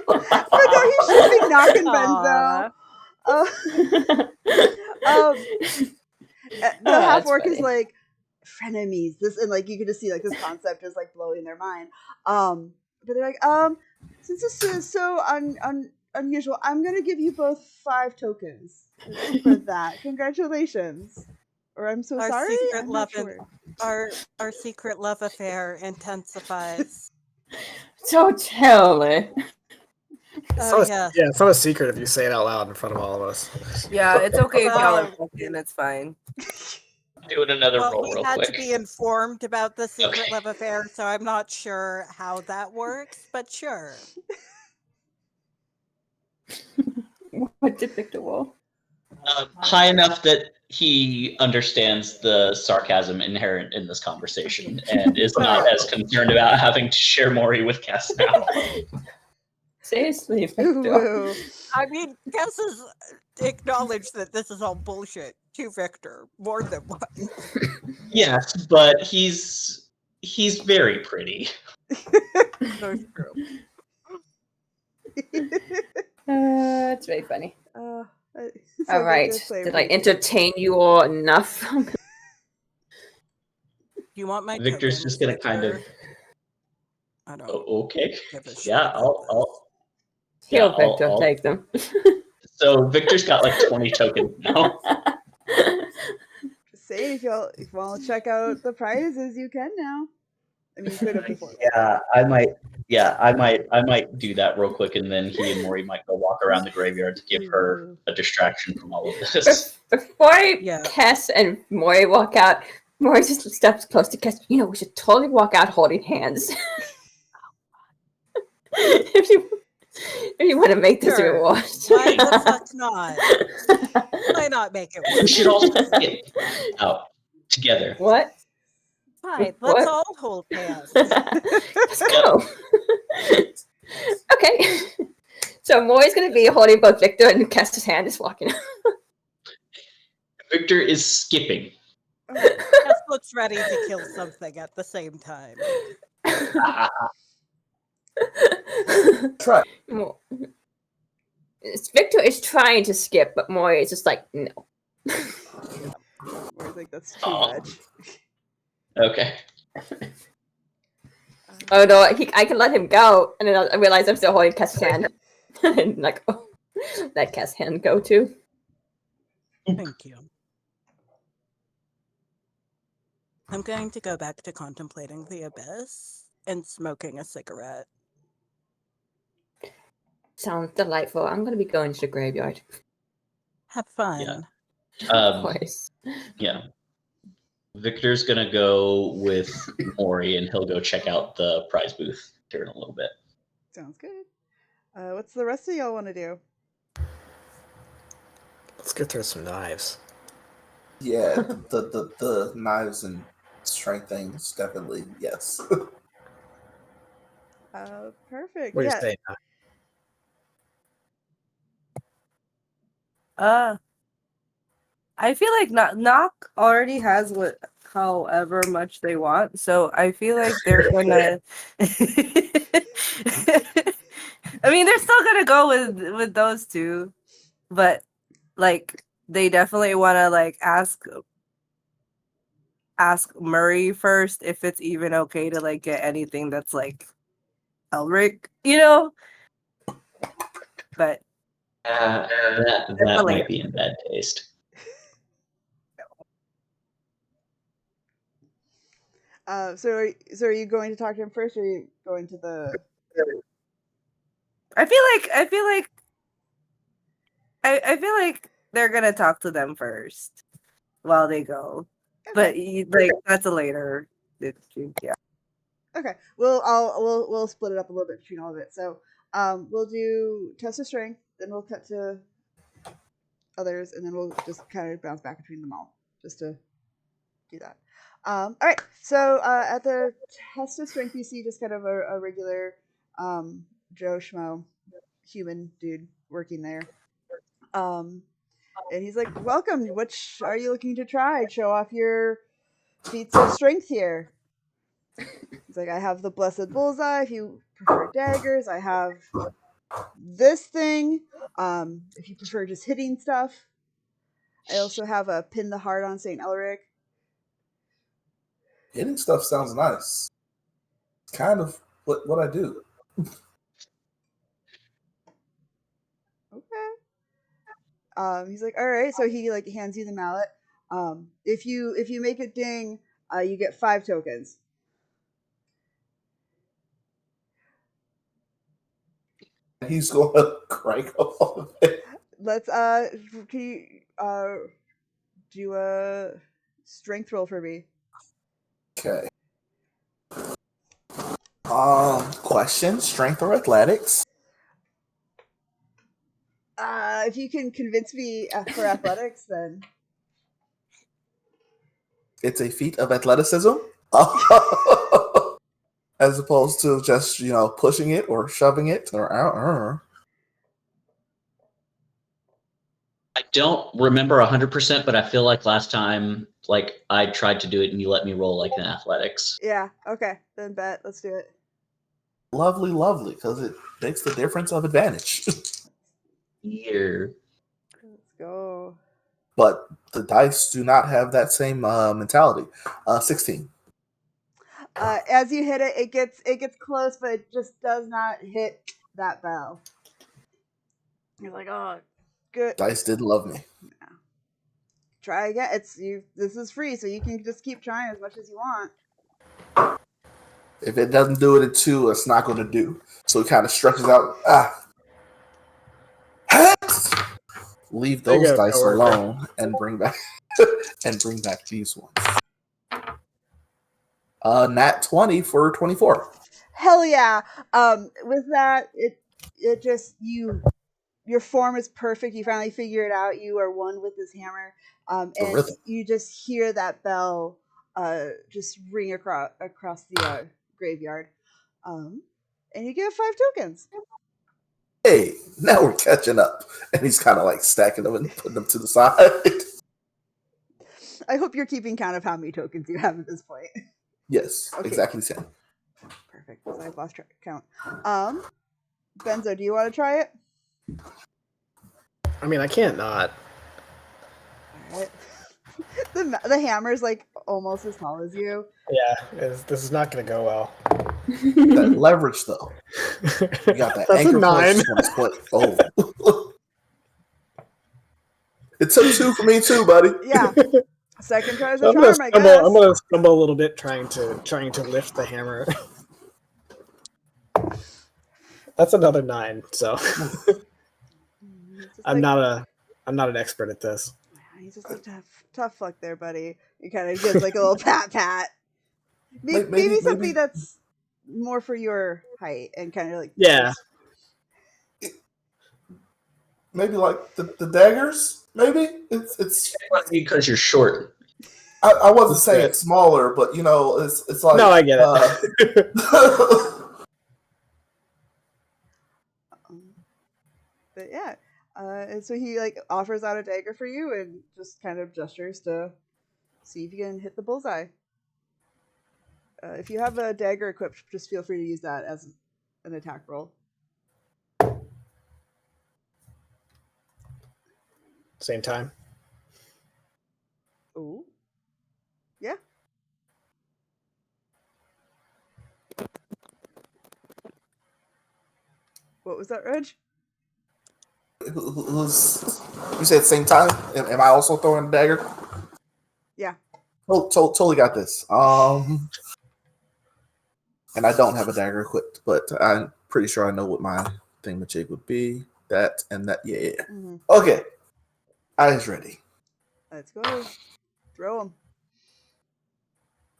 Oh no, he should be knocking Benzo. Aw. The half that's orc is funny. like frenemies. This and like you can just see like this concept is like blowing their mind. But they're like, Since this is so unusual, I'm gonna give you both 5 tokens for that. Congratulations. Or I'm so Our sorry. secret I'm love not sure. our secret love affair intensifies. Totally. Oh yeah. Yeah, it's not a secret if you say it out loud in front of all of us. Yeah, it's okay if y'all are Well, fucking. It's fine. Doing another well, roll we real had quick. to be informed about the secret Okay. love affair, so I'm not sure how that works, but sure. What did Victor roll? High enough that he understands the sarcasm inherent in this conversation and is not as concerned about having to share Maury with Cass now. Seriously, Victor. Ooh. I mean, Cass has acknowledged that this is all bullshit to Victor more than once. Yes, but he's very pretty. That's true. It's very funny. So All right. Victor's playing Did I pretty good. entertain you all enough? Do you want my Victor's tokens, just gonna kind of Victor? I don't okay. give a shit Yeah, about this. I'll Heal Yeah, Victor, I'll- take them. So Victor's got like 20 tokens now. Just saying, if you want to check out the prizes, you can now. I mean, you could have before. Yeah, I might do that real quick, and then he and Maury might go walk around the graveyard to give her a distraction from all of this. Before Yeah. Cass and Maury walk out, Maury just steps close to Cass. You know, we should totally walk out holding hands. if you want to make this Sure. even worse. Why the fuck not? Why not make it We work? should also get out together. What? Fine, What? let's all hold hands. Let's go. Okay. So Maury's gonna be holding both Victor and Cass's hand, just walking. Victor is skipping. Cass looks ready to kill something at the same time. Try. Victor is trying to skip, but Maury is just like, no. Or I think that's too Aw. much. Okay. Oh no, I can let him go, and then I realize I'm still holding Cass's hand. And like, oh, let Cass's hand go too. Thank you. I'm going to go back to contemplating the abyss and smoking a cigarette. Sounds delightful. I'm gonna be going to the graveyard. Have fun. Yeah. Of course. Yeah. Victor's gonna go with Maury, and he'll go check out the prize booth here in a little bit. Sounds good. What's the rest of y'all want to do? Let's get through some knives. Yeah, the knives and strength things definitely yes. Perfect. What do you Yeah. say? I feel like Knock already has however much they want, so I feel like they're gonna. I mean, they're still gonna go with those two, but like they definitely want to like ask Murray first if it's even okay to like get anything that's like Elric, you know. But that might be in bad taste. So are you going to talk to him first, or are you going to the? I feel like they're gonna talk to them first while they go, but like that's a later. Yeah. Okay. We'll split it up a little bit between all of it. So we'll do test of strength, then we'll cut to others, and then we'll just kind of bounce back between them all, just to do that. All right. So at the test of strength, you see just kind of a regular Joe Schmo human dude working there. And he's like, "Welcome. Which are you looking to try? Show off your feats of strength here." He's like, "I have the blessed bullseye. If you prefer daggers, I have this thing. If you prefer just hitting stuff, I also have a pin the heart on Saint Elric." Hitting stuff sounds nice. It's kind of what I do. He's like, all right. So he like hands you the mallet. If you make it ding, you get 5 tokens. He's going to crank all of it. Let's can you do a strength roll for me? Okay. Question: strength or athletics? If you can convince me for athletics, then It's a feat of athleticism, as opposed to just pushing it or shoving it or. I don't remember 100%, but I feel like last time, like I tried to do it and you let me roll like an athletics. yeah, okay, then bet. Let's do it. Lovely, lovely, because it makes the difference of advantage. Here. Let's go. But the dice do not have that same mentality. 16. As you hit it, it gets close, but it just does not hit that bell. You're like, oh, good. Dice didn't love me. Yeah. Try again. This is free, so you can just keep trying as much as you want. If it doesn't do it at 2, it's not going to do. So it kind of stretches out. Leave those dice alone and bring back these ones. Nat 20 for 24. Hell yeah. With that, it just your form is perfect. You finally figure it out. You are one with this hammer. And you just hear that bell just ring across the graveyard. And you get 5 tokens. Hey, now we're catching up. And he's kind of like stacking them and putting them to the side. I hope you're keeping count of how many tokens you have at this point. Yes, okay. Exactly the same. Perfect. So I've lost track count. Benzo, do you want to try it? I mean, I can't not. All right. The hammer's like almost as tall as you. Yeah, this is not going to go well. That leverage, though. You got that That's anchor a 9. Oh. It took 2 for me too, buddy. Yeah. Second try's a charm, I guess. I'm gonna stumble a little bit trying to lift the hammer. That's another 9. So I'm not an expert at this. He's just a tough fuck there, buddy. He kind of gives like a little pat. Maybe something that's more for your height and kind of like maybe like the daggers. Maybe it's because you're short. I wasn't saying it's smaller, but it's like no, I get it. But yeah, and so he like offers out a dagger for you and just kind of gestures to see if you can hit the bullseye. If you have a dagger equipped, just feel free to use that as an attack roll. Same time. Ooh. Yeah. What was that, Reg? You said same time? Am I also throwing a dagger? Yeah. Oh, totally got this. And I don't have a dagger equipped, but I'm pretty sure I know what my thingamajig would be. That and that, yeah. Mm-hmm. Okay. Eyes ready. Let's go. Throw them.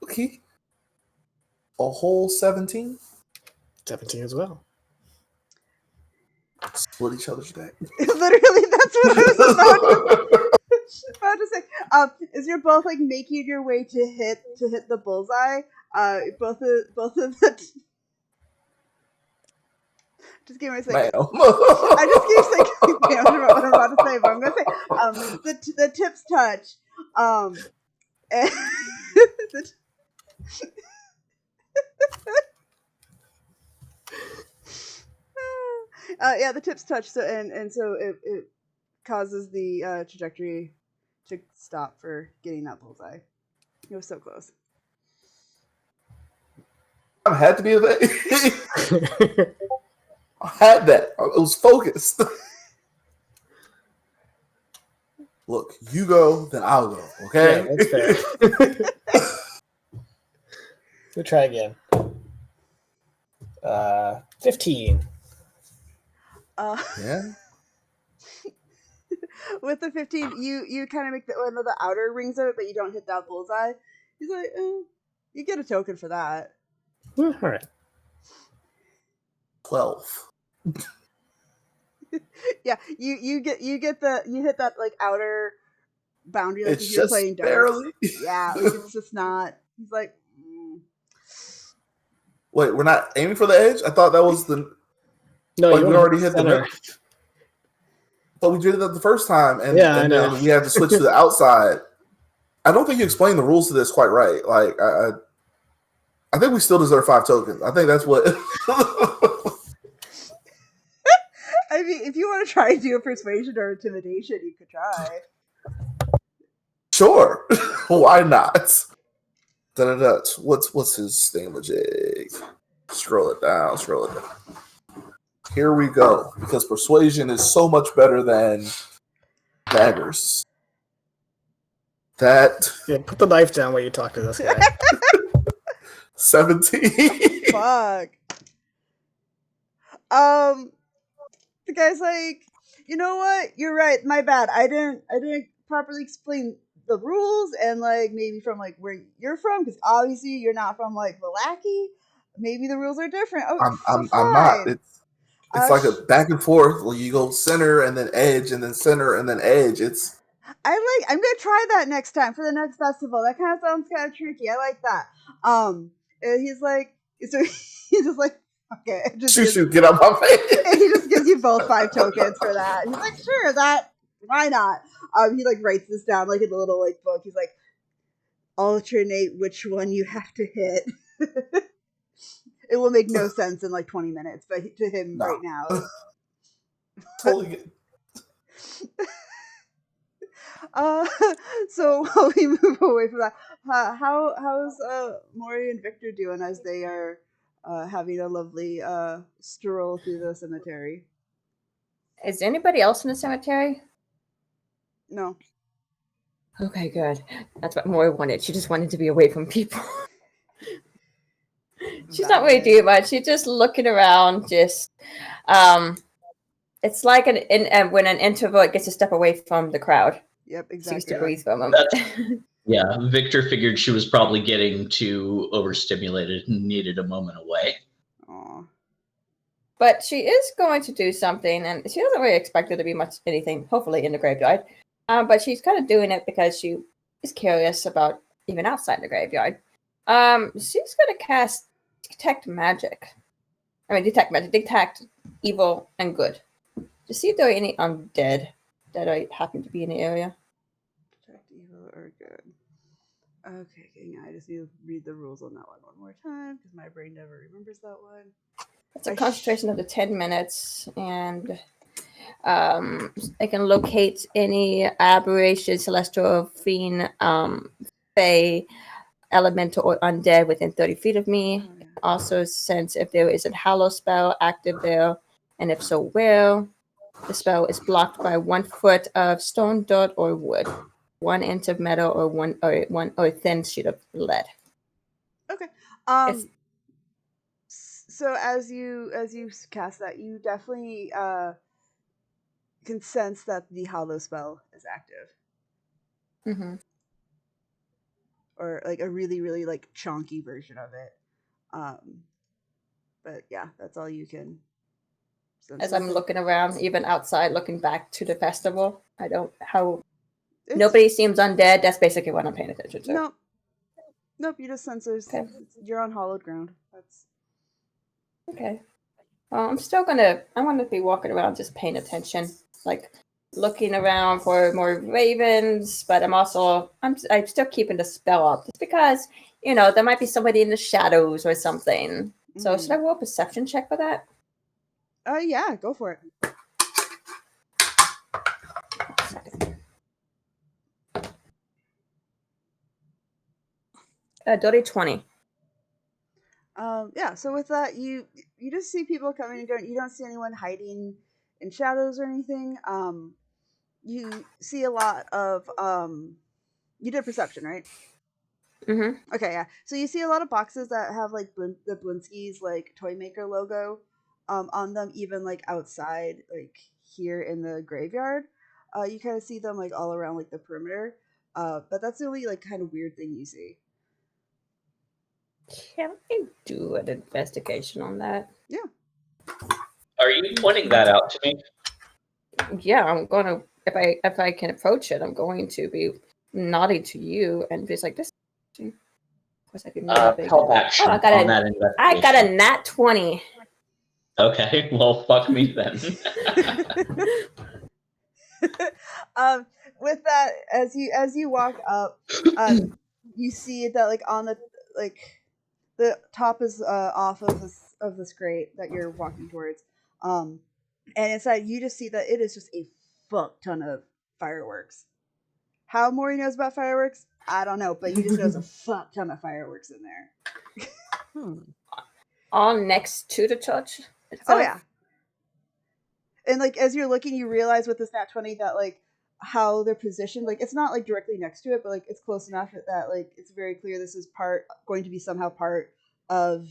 Okay. A whole 17? 17 as well. Split each other's deck. Literally, that's what I was about to say. As you're both like making your way to hit the bullseye, both of the. Just give me a second. I just keep thinking what I'm about to say, but I'm gonna say the tips touch. And the tips touch, so and so it causes the trajectory to stop for getting that bullseye. It was so close. I had to be a I had that. It was focused. Look, you go, then I'll go. Okay. Yeah, that's fair. We'll try again. 15. Yeah. With the 15, you kind of make one of the outer rings of it, but you don't hit that bullseye. He's like, you get a token for that. All right. 12. Yeah, you hit that like outer boundary, like It's if you're just playing darts. barely. Yeah, like it's just not. He's like, Wait, we're not aiming for the edge? I thought that was the. No, Like you we already hit the center. middle. But we did it the first time, and, Yeah, I and know. then we had to switch to the outside. I don't think you explained the rules to this quite right. Like I think we still deserve 5 tokens. I think that's what. I mean, if you want to try and do a persuasion or intimidation, you could try. Sure, why not? What's his thingamajig? Scroll it down. Here we go. Because persuasion is so much better than daggers. That Yeah, put the knife down while you talk to this guy. 17. Fuck. The guy's like, you know what? You're right. My bad. I didn't properly explain the rules and like maybe from like where you're from, because obviously you're not from like Valaki. Maybe the rules are different. Oh, I'm not. It's like a back and forth. Well, you go center and then edge and then center and then edge. I'm gonna try that next time for the next festival. That kind of sounds kind of tricky. I like that. And he's like, so he's just like, okay, shoot, get out my face. And he just gives you both 5 tokens for that. He's like, sure, why not? He like writes this down like in the little like book. He's like, alternate which one you have to hit. It will make no sense in like 20 minutes, but to him right now. Totally good. So while we move away from that, how's Maury and Victor doing as they are having a lovely stroll through the cemetery? Is anybody else in the cemetery? No. Okay, good. That's what Maury wanted. She just wanted to be away from people. She's not really doing much. She's just looking around. Just, it's like when an introvert gets a step away from the crowd. Yep, She exactly. used to breathe from them. Yeah, Victor figured she was probably getting too overstimulated and needed a moment away. Aww. But she is going to do something, and she doesn't really expect there to be much anything, hopefully, in the graveyard. But she's kind of doing it because she is curious about even outside the graveyard. She's going to cast detect evil and good. To see if there are any undead that happen to be in the area. Detect evil or good. Okay, hang on. I just need to read the rules on that one more time because my brain never remembers that one. It's a concentration of the 10 minutes, and I can locate any aberration, celestial, or fiend, fey, elemental, or undead within 30 feet of me. Oh, yeah. Also sense if there is a hallow spell active there, and if so, where. The spell is blocked by 1 foot of stone, dirt, or wood, 1 inch of metal, or one thin sheet of lead. Okay. It's- So as you cast that, you definitely can sense that the hollow spell is active, Mm-hmm. or like a really really like chunky version of it. But yeah, that's all you can. As I'm looking around, even outside, looking back to the festival, nobody seems undead. That's basically what I'm paying attention to. Nope. You just sense you're on hollowed ground. That's okay. Well, I'm gonna be walking around just paying attention, like looking around for more ravens. But I'm still keeping the spell up, just because there might be somebody in the shadows or something. So should I roll a perception check for that? Yeah, go for it. Dirty 20. Yeah, so with that, you just see people coming and going. You don't see anyone hiding in shadows or anything. you see a lot of you did perception, right? Mm-hmm. Okay, yeah. So you see a lot of boxes that have like the Blinsky's like toy maker logo on them, even like outside, like here in the graveyard. You kind of see them like all around like the perimeter. But that's the only like kind of weird thing you see. Can I do an investigation on that? Yeah. Are you pointing that out to me? Yeah, I'm gonna if I can approach it, I'm going to be nodding to you and be like this. Of course, I can Help action Oh, on that I got a investigation. nat 20. Okay, well, fuck me then. With that, as you walk up, you see that like on the top is off of this grate that you're walking towards. And inside you just see that it is just a fuck ton of fireworks. How Maury knows about fireworks, I don't know, but you just know there's a fuck ton of fireworks in there. All next to the church itself? Oh yeah. And like as you're looking, you realize with this nat 20 that like how they're positioned, like it's not like directly next to it, but like it's close enough that like it's very clear this is going to be somehow part of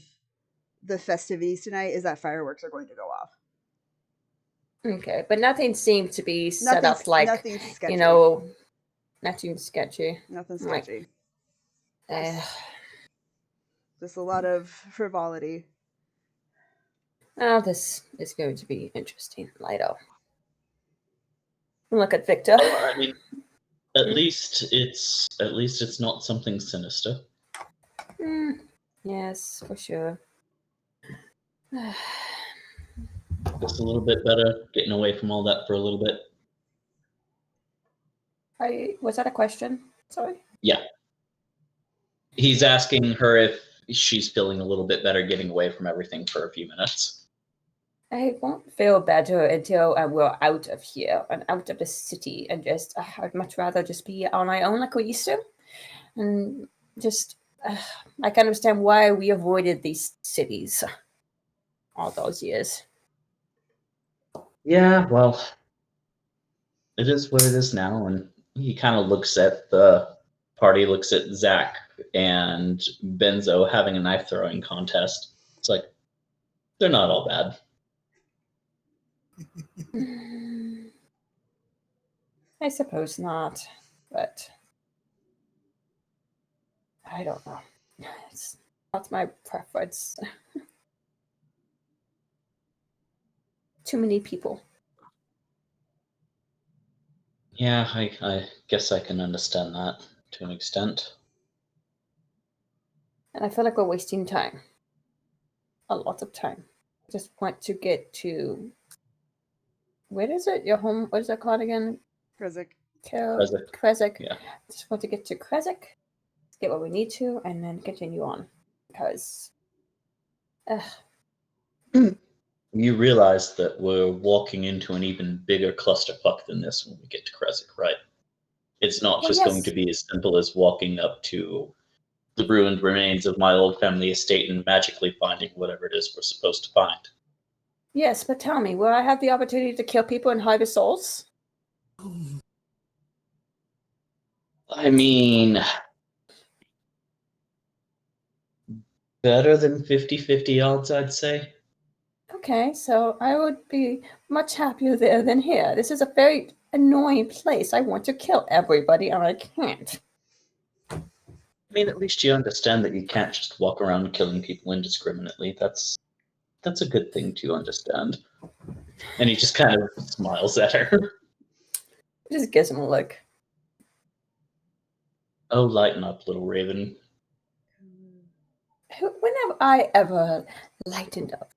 the festivities tonight, is that fireworks are going to go off. Okay, but nothing seems to be set up like nothing sketchy. You know, nothing sketchy. Nothing sketchy. Like, just a lot of frivolity. Oh, this is going to be interesting. Lido. Look at Victor. Well, I mean, at least it's not something sinister. Yes, for sure. Just a little bit better getting away from all that for a little bit. Was that a question? Sorry. Yeah. He's asking her if she's feeling a little bit better getting away from everything for a few minutes. I won't feel better until we're out of here and out of the city, and just I'd much rather just be on my own like we used to, and just I can understand why we avoided these cities all those years. Yeah, well, it is what it is now, and he kind of looks at the party, looks at Zach and Benzo having a knife throwing contest. It's like, they're not all bad. I suppose not, but I don't know. It's not my preference. Too many people. Yeah, I guess I can understand that to an extent. And I feel like we're wasting time. A lot of time. I just want to get to... Where is it? Your home? What is it called again? Krezk. Krezk. Yeah. Just want to get to Krezk, get what we need to, and then continue on. Because... You realize that we're walking into an even bigger clusterfuck than this when we get to Krezk, right? It's not just going to be as simple as walking up to the ruined remains of my old family estate and magically finding whatever it is we're supposed to find. Yes, but tell me, will I have the opportunity to kill people and harvest souls? I mean, better than 50-50 odds, I'd say. Okay, so I would be much happier there than here. This is a very annoying place. I want to kill everybody, and I can't. I mean, at least you understand that you can't just walk around killing people indiscriminately. That's a good thing to understand. And he just kind of smiles at her. Just gives him a look. Oh, lighten up, little raven. When have I ever lightened up?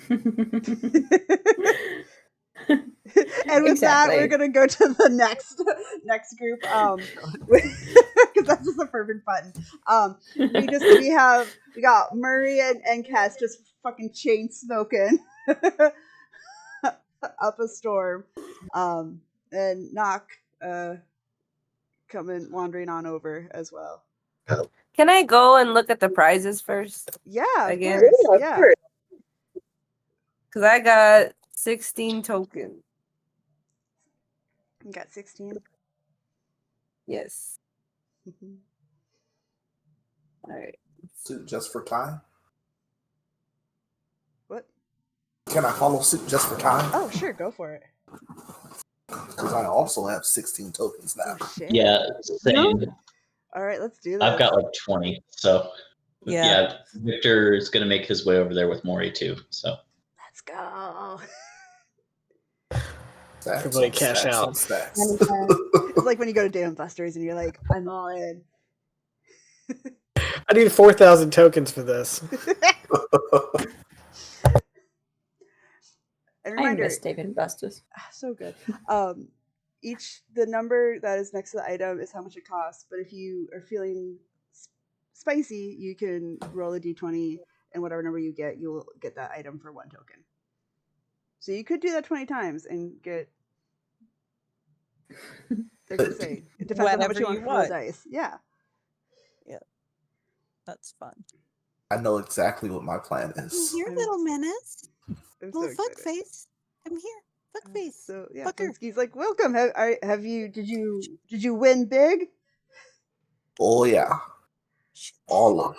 And with that, we're gonna go to the next group, because that's just a perfect button. We got Murray and Cass just fucking chain smoking up a storm, and Knock coming wandering on over as well. Can I go and look at the prizes first? Yeah, of Again? course. Yeah. Because I got 16 tokens. You got 16. Yes. All right. Suit just for time. What? Can I follow suit just for time? Oh, sure, go for it. Because I also have 16 tokens now. Oh, shit. Yeah, same. All right, let's do this. I've got like 20, so Yeah. Victor is gonna make his way over there with Maury too. So Let's go. Stacks Everybody on cash stacks out. on stacks. It's like when you go to Dam Busters and you're like, I'm all in. I need 4,000 tokens for this. And I reminder, miss David Bustus. so good. The number that is next to the item is how much it costs. But if you are feeling spicy, you can roll a d20, and whatever number you get, you'll get that item for 1 token. So you could do that 20 times and get. They're gonna say it depends on how much Whatever you want you to roll want. dice. Yeah. That's fun. I know exactly what my plan I'm is. here, I'm- little menace. I'm so Little fuck excited. face. I'm here. Fuck face. So yeah, Fucker. Blinsky's like, welcome. Have you? Did you win big? Oh yeah, all of.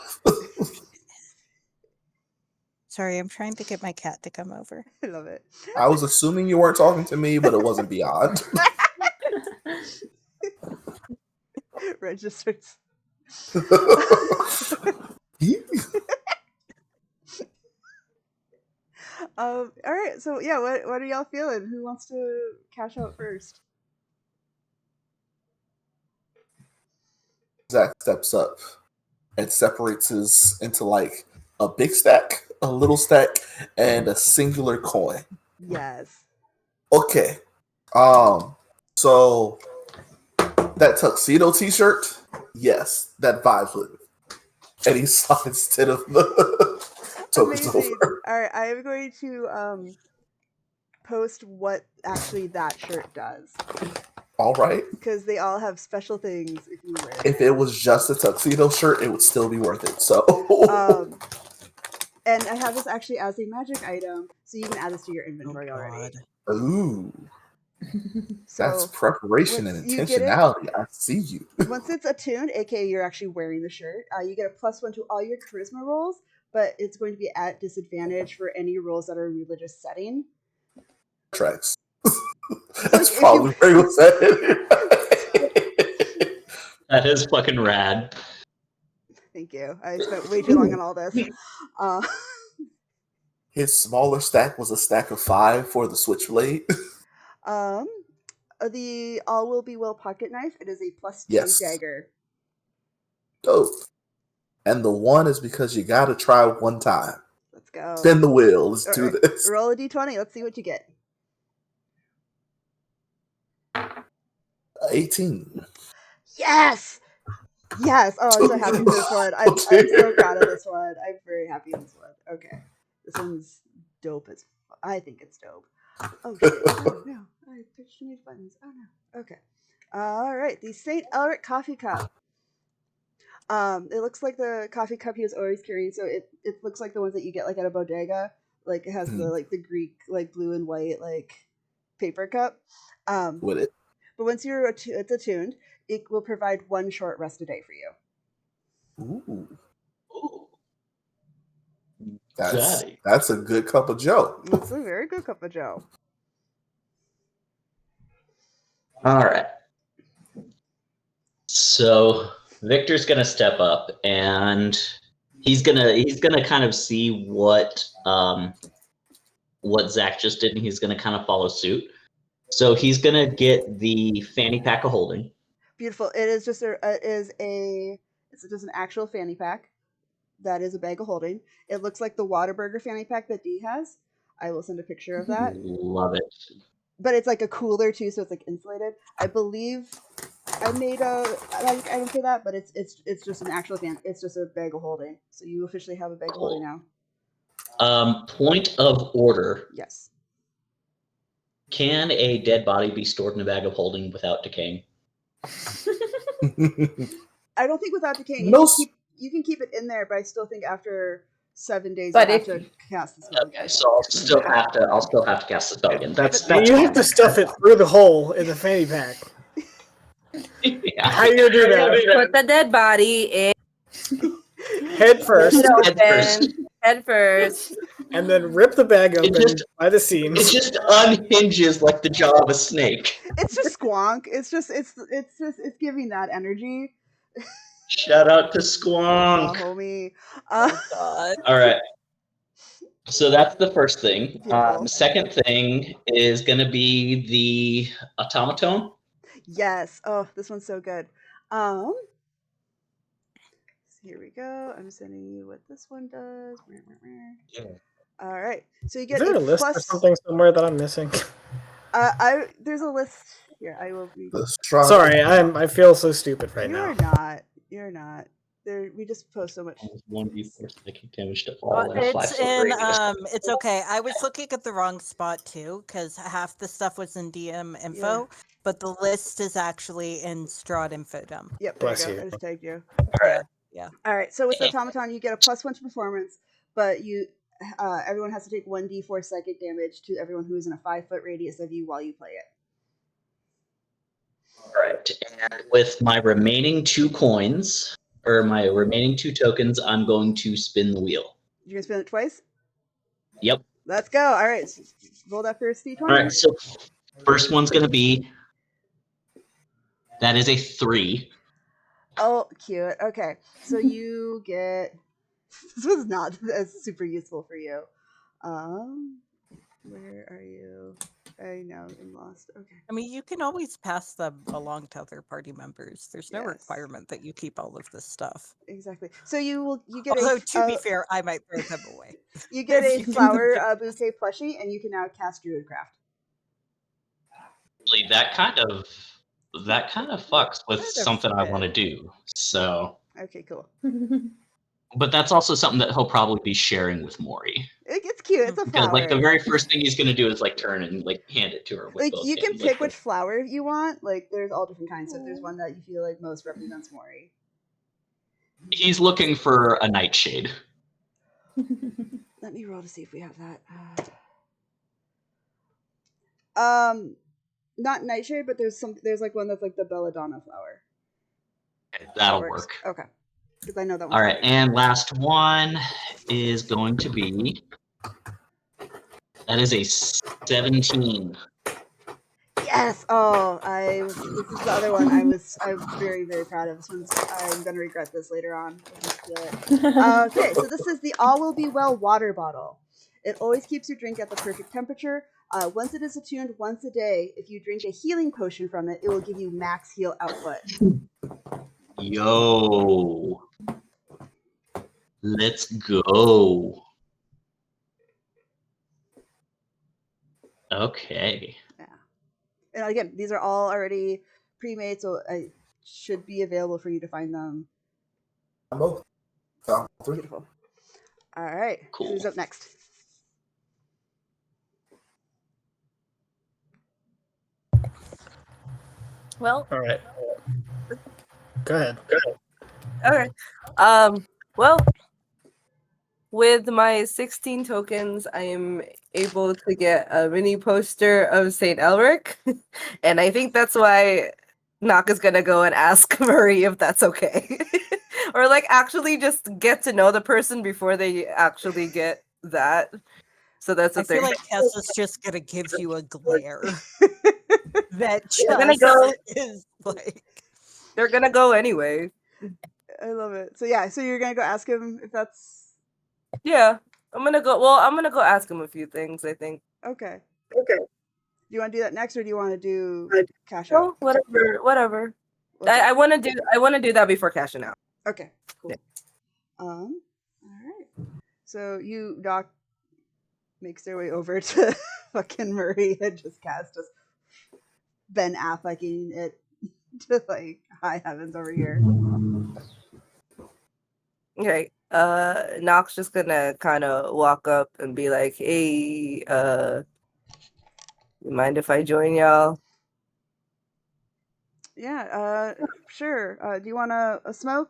Sorry, I'm trying to get my cat to come over. I love it. I was assuming you weren't talking to me, but it wasn't beyond. Registers. All right. So yeah, what are y'all feeling? Who wants to cash out first? Zach steps up and separates his into like a big stack, a little stack, and a singular coin. Yes. Okay. So that tuxedo t-shirt, yes, that vibes with me. And he slides 10 of the tokens Amazing. over. All right, I am going to post what actually that shirt does, All right. because they all have special things if you wear If it was just a tuxedo shirt, it would still be worth it. So and I have this actually as a magic item, so you can add this to your inventory already. ooh, So that's preparation and once you get it- intentionality. I see you. once it's attuned, aka you're actually wearing the shirt, you get a +1 to all your charisma rolls, but it's going to be at disadvantage for any rolls that are in religious setting. Tracks. So That's if probably where he was at. that is fucking rad. Thank you. I spent way too long on all this. His smaller stack was a stack of 5 for the switchblade. The All Will Be Well pocket knife. It is a +2 Yes. dagger. Dope. And the 1 is because you gotta try one time. Let's go. Spin the wheel. Let's do Alright, this. Roll a d20. Let's see what you get. 18. Yes. Yes. Oh, I'm so happy for this one. I'm so proud of this one. I'm very happy with this one. Okay. This one's dope as I think it's dope. Oh shit. Oh no. I touched too many buttons. Oh no. Okay. All right. The St. Elric coffee cup. It looks like the coffee cup he was always carrying. So it looks like the ones that you get like at a bodega. Like it has the Greek like blue and white like paper cup. With it. But once it's attuned, it will provide 1 short rest a day for you. Ooh. Ooh. That's a good cup of joe. It's a very good cup of joe. All right. So Victor's gonna step up and he's gonna kind of see what Zach just did, and he's gonna kind of follow suit. So he's gonna get the fanny pack of holding. Beautiful. It is just it's just an actual fanny pack. That is a bag of holding. It looks like the Whataburger fanny pack that Dee has. I will send a picture of that. Love it. But it's like a cooler too, so it's like insulated. I believe I made a magic item for that, but it's just an actual fan. It's just a bag of holding. So you officially have a bag of holding now. Point of order. Yes. Can a dead body be stored in a bag of holding without decaying? I don't think without decaying. No. you can keep it in there, but I still think after 7 days But you have if to cast the spell Okay, again. so I'll still have to cast the spell again. That's And you have to fine. stuff it through the hole in the fanny pack. Yeah. How you gonna do that? Put the dead body in. Head first, Head first. and then rip the bag open by the seams. It just unhinges like the jaw of a snake. It's just squonk. It's giving that energy. Shout out to Aw, Squonk. homie. God. All right. So that's the first thing. Beautiful. The second thing is going to be the automaton. Yes. Oh, this one's so good. Here we go. I'm sending you what this one does. Yeah. All right. So you Is get there a list or plus. something somewhere that I'm missing? There's a list here. I will read. The Strahd. Sorry, I feel so stupid right now. You're not. You're not. There. We just post so much. 1d4 psychic damage to all in a It's 5-foot in radius. it's okay. I was looking at the wrong spot too, because half the stuff was in DM info, but the list is actually in Strahd info dump. Yep. Bless There you you. go. I just tagged you. Alright. Yeah. All right. So with the automaton, you get a +1 to performance, but everyone has to take 1d4 psychic damage to everyone who is in a 5-foot radius of you while you play it. Alright, and with my remaining 2 coins, or my remaining 2 tokens, I'm going to spin the wheel. You're gonna spin it twice. Yep. Let's go. All right. So roll that first d20. Alright, so first one's going to be, that is a 3. Oh, cute. Okay. So you get. This was not as super useful for you. Where are you? I know I'm lost. Okay. I mean, you can always pass them along to other party members. There's no Yes. requirement that you keep all of this stuff. Exactly. So you get Although, a. to be fair, I might throw them away. You get if a you can flower get- bouquet plushie, and you can now cast Druidcraft. Really, that kind of fucks with Kind of something I want to fit. do. So, Okay, cool. but that's also something that he'll probably be sharing with Maury. It's cute. It's a Because flower. like the very first thing he's gonna do is like turn and like hand it to her. With Like both you can hands. pick Like, which flower you want. Like there's all different kinds. So if there's one that you feel like most represents Maury. he's looking for a nightshade. Let me roll to see if we have that. Not nightshade, but there's like one that's like the belladonna flower. That'll That work. Okay. Because I know that one. All right, and last one is going to be. That is a 17. Yes. Oh, this is the other one. I'm very, very proud of. This one's. I'm gonna regret this later on. I can feel it. Okay, so this is the All Will Be Well water bottle. It always keeps your drink at the perfect temperature. Once it is attuned once a day, if you drink a healing potion from it, it will give you max heal output. Yo. Let's go. Okay. Yeah. And again, these are all already pre-made, so it should be available for you to find them. Both. Beautiful. All right. Cool. Who's up next? Well, All right. Go ahead. okay. Well, with my 16 tokens, I am able to get a mini poster of St. Elric. And I think that's why Nock is gonna go and ask Murray if that's okay. Or like actually just get to know the person before they actually get that. So that's the I thing. feel like Tess is just gonna give you a glare that They're gonna just go. is like. They're gonna go anyway. I love it. So yeah, so you're gonna go ask him if that's Yeah, I'm gonna go. Well, I'm gonna go ask him a few things. I think. okay. Do you want to do that next, or do you want to do cash Oh, out? whatever. Okay. I want to do that before cashing out. Okay, cool. Yeah. All right. So Doc makes their way over to fucking Murray and just cast us Ben Afflecking it to like high heavens over here. Okay. Nock's just gonna kind of walk up and be like, "Hey, you mind if I join y'all?" Yeah. Sure. Do you want a smoke?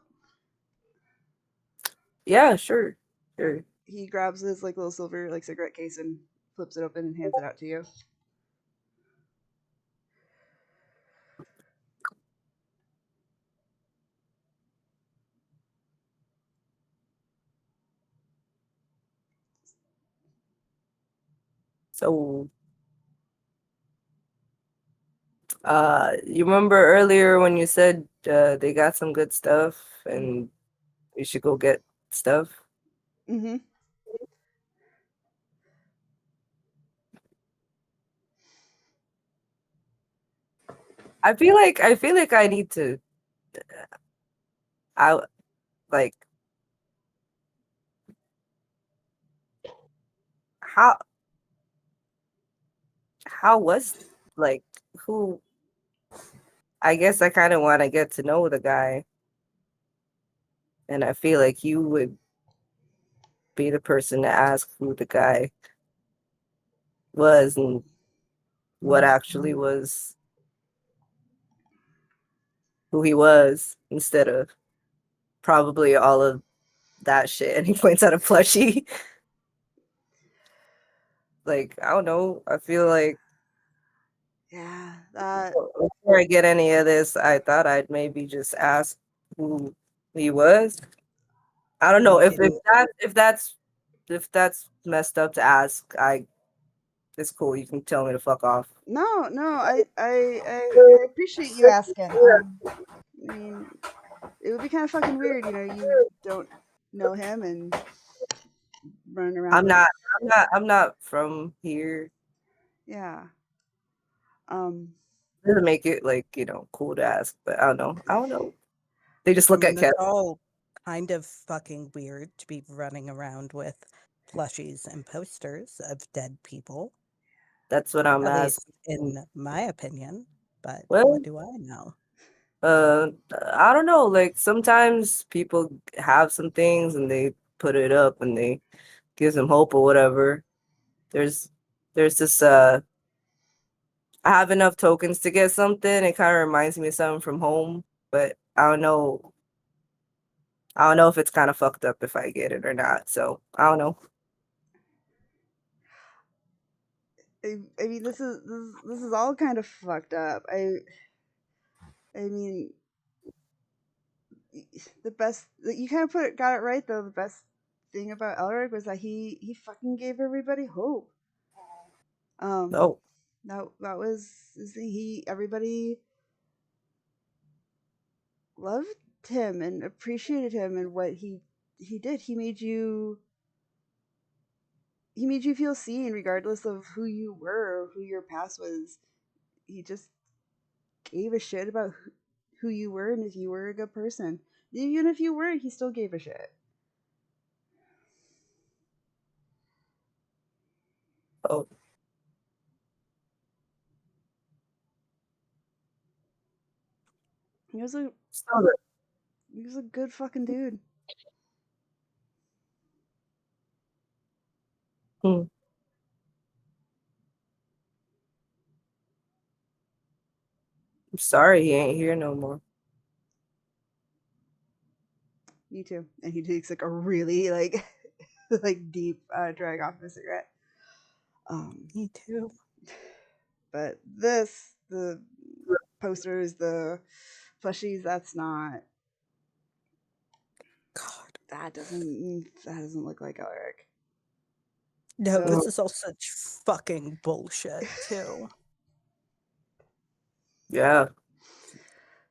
Yeah, sure. Sure. He grabs his like little silver like cigarette case and flips it open and hands it out to you. So you remember earlier when you said they got some good stuff and we should go get stuff? Mm-hmm. I feel like I need to I like how was like who I guess I kind of want to get to know the guy, and I feel like you would be the person to ask who the guy was and what actually was who he was instead of probably all of that shit. And he points at a plushie. Like, I don't know. I feel like Yeah, that. before I get any of this, I thought I'd maybe just ask who he was. I don't know Me if too. if that's messed up to ask. It's cool. You can tell me to fuck off. No, no, I appreciate you asking. I mean, it would be kind of fucking weird, you know, you don't know him and running around I'm with. not. I'm not from here. Yeah. Um. Doesn't make it like cool to ask, but I don't know. I don't know. They just I look at mean, it's Kev. all kind of fucking weird to be running around with plushies and posters of dead people, That's what I'm at least asking. in my opinion. But Well, what do I know? I don't know. Like sometimes people have some things and they put it up and they gives them hope or whatever. There's this I have enough tokens to get something. It kind of reminds me of something from home, but I don't know. I don't know if it's kind of fucked up if I get it or not. So I don't know. I mean, this is all kind of fucked up. I mean, the best you kind of got it right though. The best thing about Elric was that he fucking gave everybody hope. Um, No. that was his thing. Everybody loved him and appreciated him and what he did. He made you feel seen regardless of who you were or who your past was. He just gave a shit about who you were and if you were a good person. Even if you weren't, he still gave a shit. Oh. He was a So he was a good fucking dude. hmm. I'm sorry he ain't here no more. Me too. And he takes like a really like like deep drag off of a cigarette. Me too. But the posters, the plushies, that's not. God. That doesn't look like Elric. No, So this is all such fucking bullshit too. Yeah.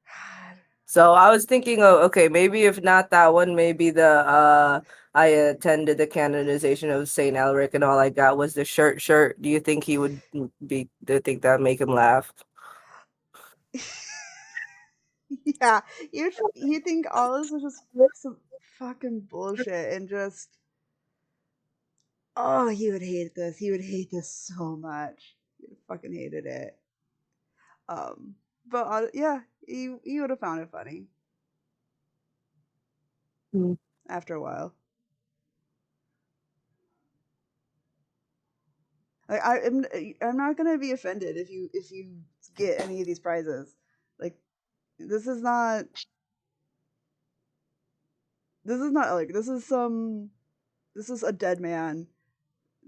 God. So I was thinking of okay, maybe if not that one, maybe the I attended the canonization of Saint Elric and all I got was the shirt. Do you think he would be? Do you think that would make him laugh? Yeah, you think all this was just some fucking bullshit and just oh he would hate this. He would hate this so much. He would fucking hated it. But yeah, he would have found it funny Hmm. after a while. Like I'm not gonna be offended if you get any of these prizes. Like this is not This is not Elric. This is a dead man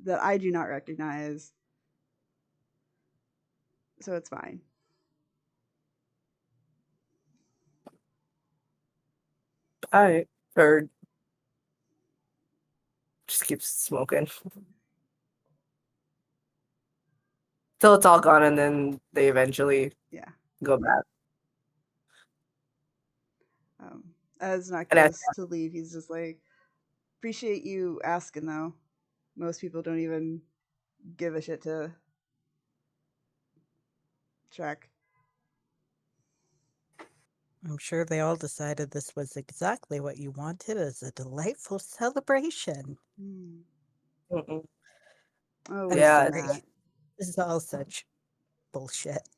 that I do not recognize. So it's fine. Alright. Or just keeps smoking. Till it's all gone and then they eventually go back. As Knock And goes to leave, he's just like, appreciate you asking though. Most people don't even give a shit to check. I'm sure they all decided this was exactly what you wanted as a delightful celebration. Mm-mm. Oh, I'm Yeah, sorry. This is all such bullshit.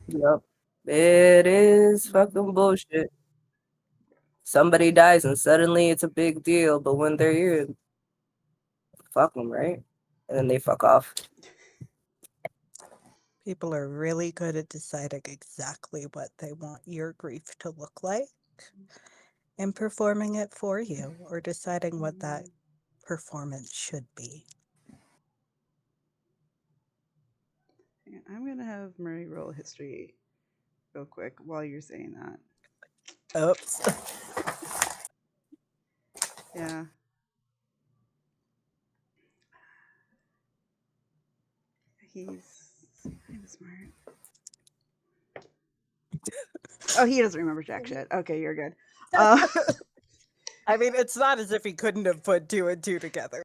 Yep. It is fucking bullshit. Somebody dies and suddenly it's a big deal, but when they're here, fuck them, right? And then they fuck off. People are really good at deciding exactly what they want your grief to look like and performing it for you or deciding what that performance should be. I'm going to have Murray roll history real quick while you're saying that. Oops. Yeah. He's kind of smart. Oh, he doesn't remember jack shit. Okay, you're good. I mean, it's not as if he couldn't have put 2 and 2 together.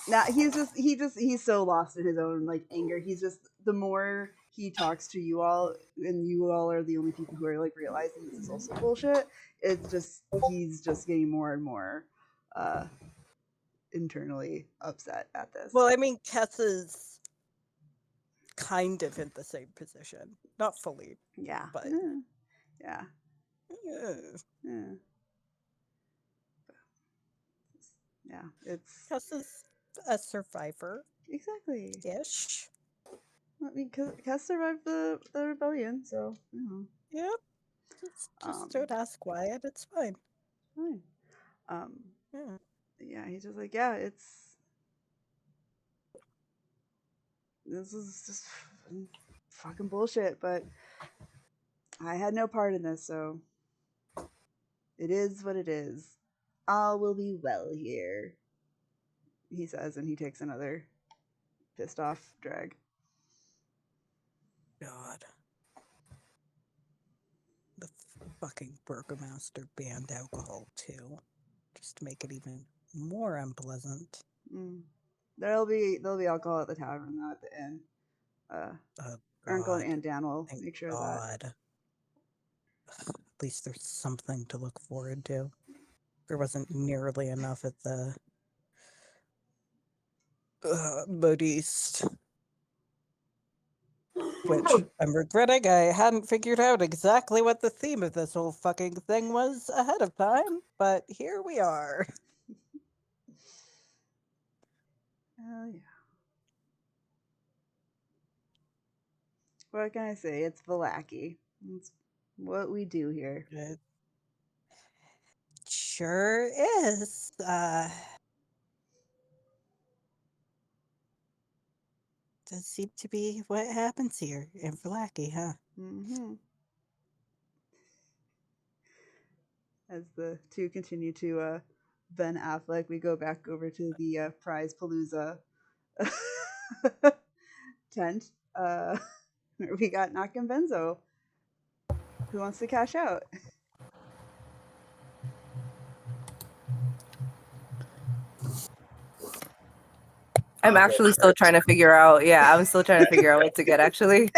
Nah, he's so lost in his own like anger. He's just, the more he talks to you all, and you all are the only people who are like realizing this is also bullshit. It's just, he's just getting more and more internally upset at this. Well, I mean, Kess is kind of in the same position. Not fully. Yeah. But yeah. Yeah. It's Kess is a survivor. Exactly. Ish. I mean, Cass survived the rebellion, so Yep. Just don't ask why, and it's fine. Fine. Yeah, he's just like, yeah, this is just fucking bullshit, but I had no part in this, so it is what it is. All will be well here, he says, and he takes another pissed off drag. God. The fucking burgomaster banned alcohol, too. Just to make it even more unpleasant. There'll be alcohol at the tavern, though, at the inn. Uncle and Aunt Dan will make sure of that. At least there's something to look forward to. There wasn't nearly enough at the Modiste. Which I'm regretting I hadn't figured out exactly what the theme of this whole fucking thing was ahead of time, but here we are. Hell yeah. What can I say? It's Vallaki. It's what we do here. It sure is. Does seem to be what happens here in Vallaki, huh? As the two continue to Ben Affleck, we go back over to the Prize Palooza tent. We got Knock and Benzo. Who wants to cash out? I'm actually still trying to figure out. Yeah, I'm still trying to figure out what to get, actually.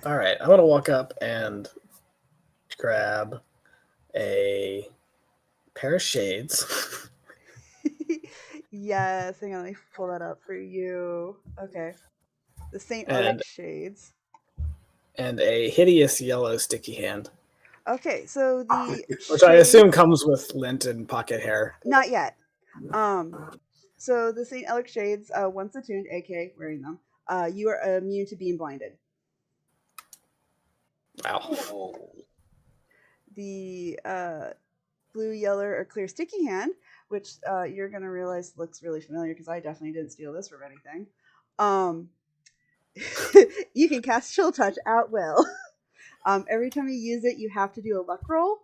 All right, I'm gonna walk up and grab a pair of shades. Yes, hang on, let me pull that up for you. Okay. The St. Alex shades. And a hideous yellow sticky hand. Okay, so the which I assume comes with lint and pocket hair. Not yet. So the St. Alex shades, once attuned, aka wearing them, you are immune to being blinded. Wow. the blue, yellow, or clear sticky hand, which you're going to realize looks really familiar because I definitely didn't steal this from anything. You can cast Chill Touch at will. Every time you use it, you have to do a luck roll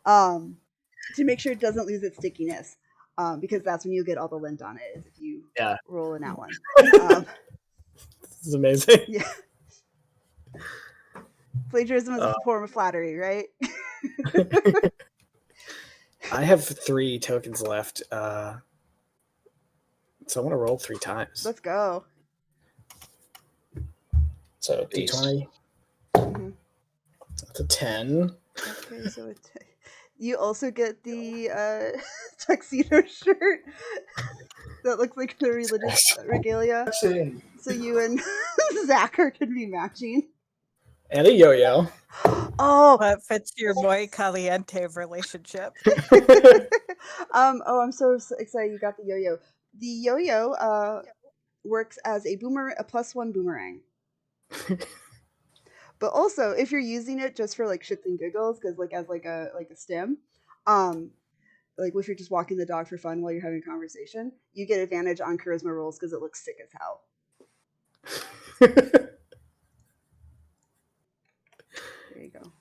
to make sure it doesn't lose its stickiness, because that's when you get all the lint on it, is if you roll in that one. This is amazing. Yeah. Plagiarism is a form of flattery, right? I have 3 tokens left, so I want to roll 3 times. Let's go. So D20. Mhm. That's a 10. Okay, so you also get the tuxedo shirt that looks like the religious regalia. So you and Zach are going to be matching. And a yo-yo. Oh, What fits your Muy Caliente relationship? I'm so excited you got the yo-yo. The yo-yo works as a +1 boomerang. But also, if you're using it just for like shits and giggles, because like as like a stim, like if you're just walking the dog for fun while you're having a conversation, you get advantage on charisma rolls because it looks sick as hell. There you go.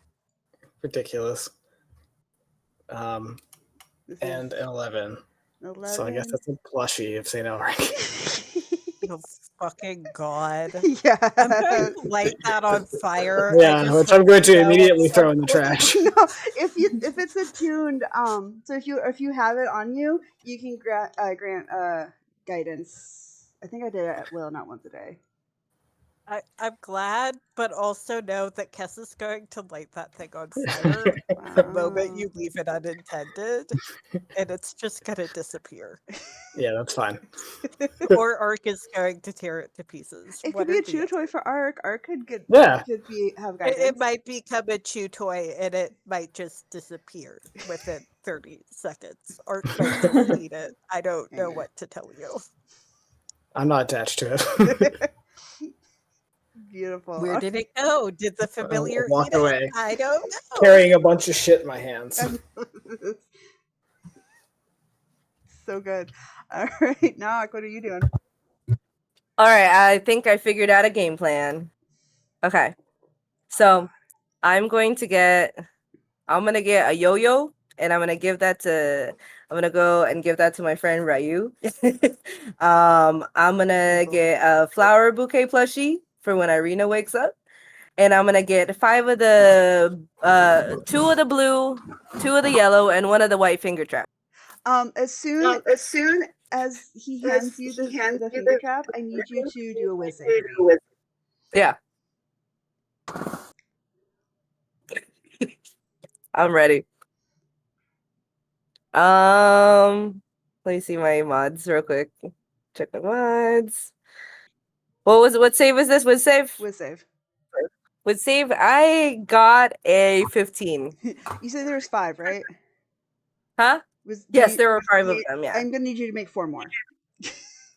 Ridiculous. And an 11. 11. So I guess that's a plushie of St. Elric. Oh, fucking God. Yeah. I'm going to light that on fire. Yeah, which I'm going to immediately throw in the trash. No, if it's attuned, so if you have it on you, you can grant guidance. I think I did it at will, not once a day. I'm glad, but also know that Kess is going to light that thing on fire the moment you leave it unintended, and it's just going to disappear. Yeah, that's fine. Or Ark is going to tear it to pieces. It could be a chew toy for Ark. Ark could have guidance. It might become a chew toy, and it might just disappear within 30 seconds. Ark might just eat it. I don't know what to tell you. I'm not attached to it. Beautiful. Where did it go? Did the familiar walk eat away. it? I don't know. Carrying a bunch of shit in my hands. So good. All right, Nok, what are you doing? All right, I think I figured out a game plan. Okay, so I'm gonna get a yo-yo, and I'm gonna go and give that to my friend Ryu. I'm gonna get a flower bouquet plushie for when Irina wakes up, and I'm gonna get 5 of the 2 of the blue, 2 of the yellow, and 1 of the white finger trap. As soon as he hands you the finger trap, I need you to do a whiz save for me. Yeah. I'm ready. Let me see my mods real quick. Check my mods. What save is this? Whiz save? Whiz save. Whiz save, I got a 15. You said there was 5, right? Huh? Yes, there were 5 of them, yeah. I'm gonna need you to make 4 more.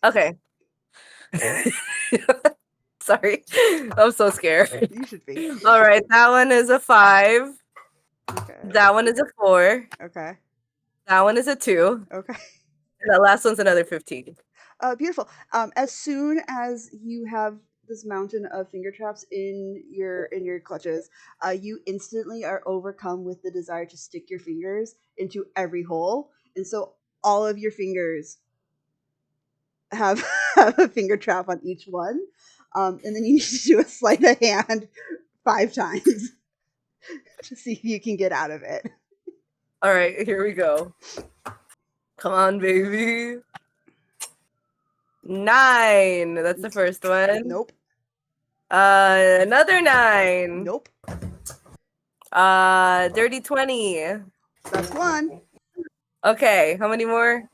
Okay. Sorry. I'm so scared. You should be. All right, that one is a 5. Okay. That one is a 4. Okay. That one is a 2. Okay. And that last one's another 15. Beautiful. As soon as you have this mountain of finger traps in your clutches, you instantly are overcome with the desire to stick your fingers into every hole, and so all of your fingers have a finger trap on each one, and then you need to do a sleight of hand 5 times to see if you can get out of it. All right, here we go. Come on, baby. 9. That's the first one. Nope. Another 9. Nope. Dirty 20. That's 1. Okay, how many more?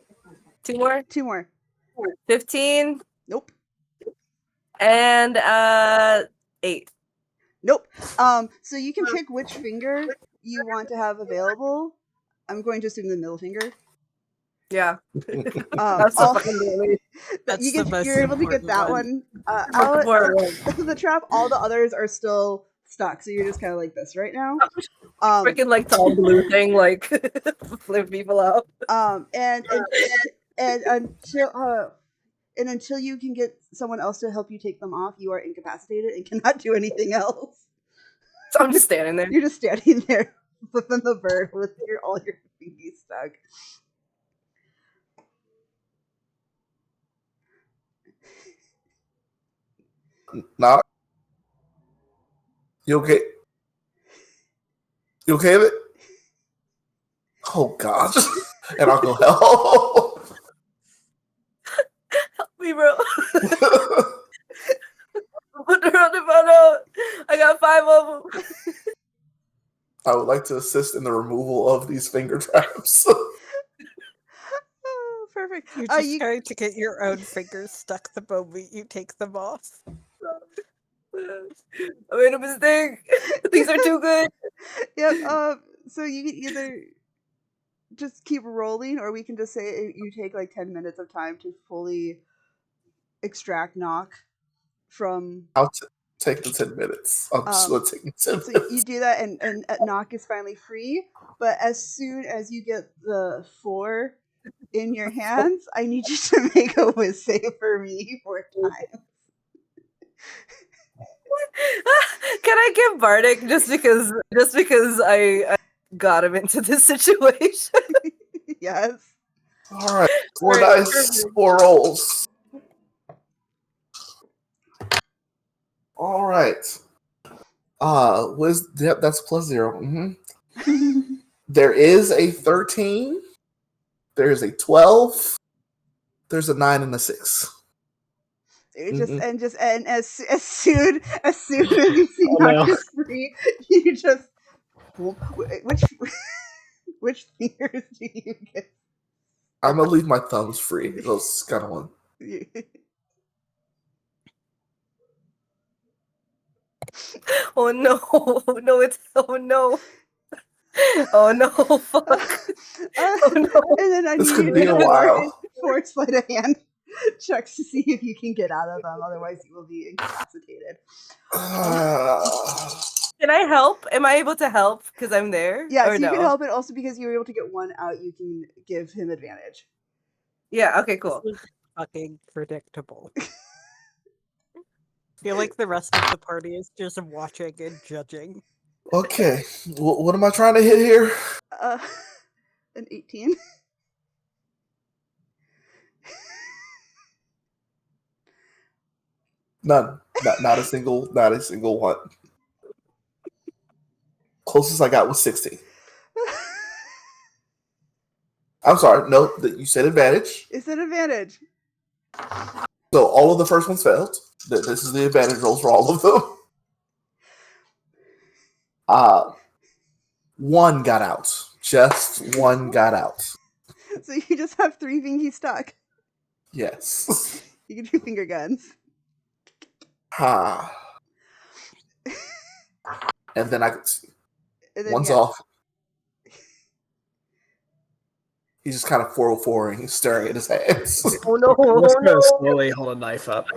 2 more? 2 more. 15. Nope. And 8. Nope. So you can pick which finger you want to have available. I'm going to assume the middle finger. Yeah. That's the fucking daily. You're able to get that one. The trap, all the others are still stuck, so you're just kind of like this right now. Freaking like tall blue thing, like flip people out. And until you can get someone else to help you take them off, you are incapacitated and cannot do anything else. So I'm just standing there. You're just standing there flipping the bird with all your fingers stuck. Nah. You okay? You okay with it? Oh gosh. And I'll go help. Help me, bro. Put her on the photo. I got 5 of them. I would like to assist in the removal of these finger traps. Oh, perfect. You're just trying to get your own fingers stuck the moment you take them off. I made a mistake. These are too good. Yep. So you can either just keep rolling, or we can just say you take like 10 minutes of time to fully extract Knock from. I'll take the 10 minutes. I'm just going to take the 10 So minutes. you do that, and Knock is finally free. But as soon as you get the 4 in your hands, I need you to make a whiz save for me 4 times. Can I give Bardic just because I got him into this situation? Yes. All right. 4 Alright, dice, perfect. 4 rolls. All right. Yep, that's +0. Mm-hmm. There is a 13. There is a 12. There's a 9 and a 6. And as soon as you see Knock is free, you just which fingers do you get? I'm gonna leave my thumbs free. Those kind of one. Oh no! No, it's oh no! Oh no! Fuck! Oh no! And then I This need could you be to a while. forward sleight of hand checks to see if you can get out of them. Otherwise, you will be incapacitated. Can I help? Am I able to help because I'm there? Yes, or you no? can help it. Also, because you were able to get 1 out, you can give him advantage. Yeah. Okay. Cool. This is fucking predictable. I feel like the rest of the party is just watching and judging. Okay, what am I trying to hit here? An 18. None. Not a single one. Closest I got was 16. I'm sorry. No, you said advantage. It's an advantage. So all of the first ones failed. This is the advantage rolls for all of them. 1 got out. Just 1 got out. So you just have 3 fingies stuck. Yes. You can do finger guns. Ha. And then I could see. And then, One's off. He's just kind of 404ing. He's staring at his hands. Oh no! I'm just Oh gonna no! slowly hold a knife up.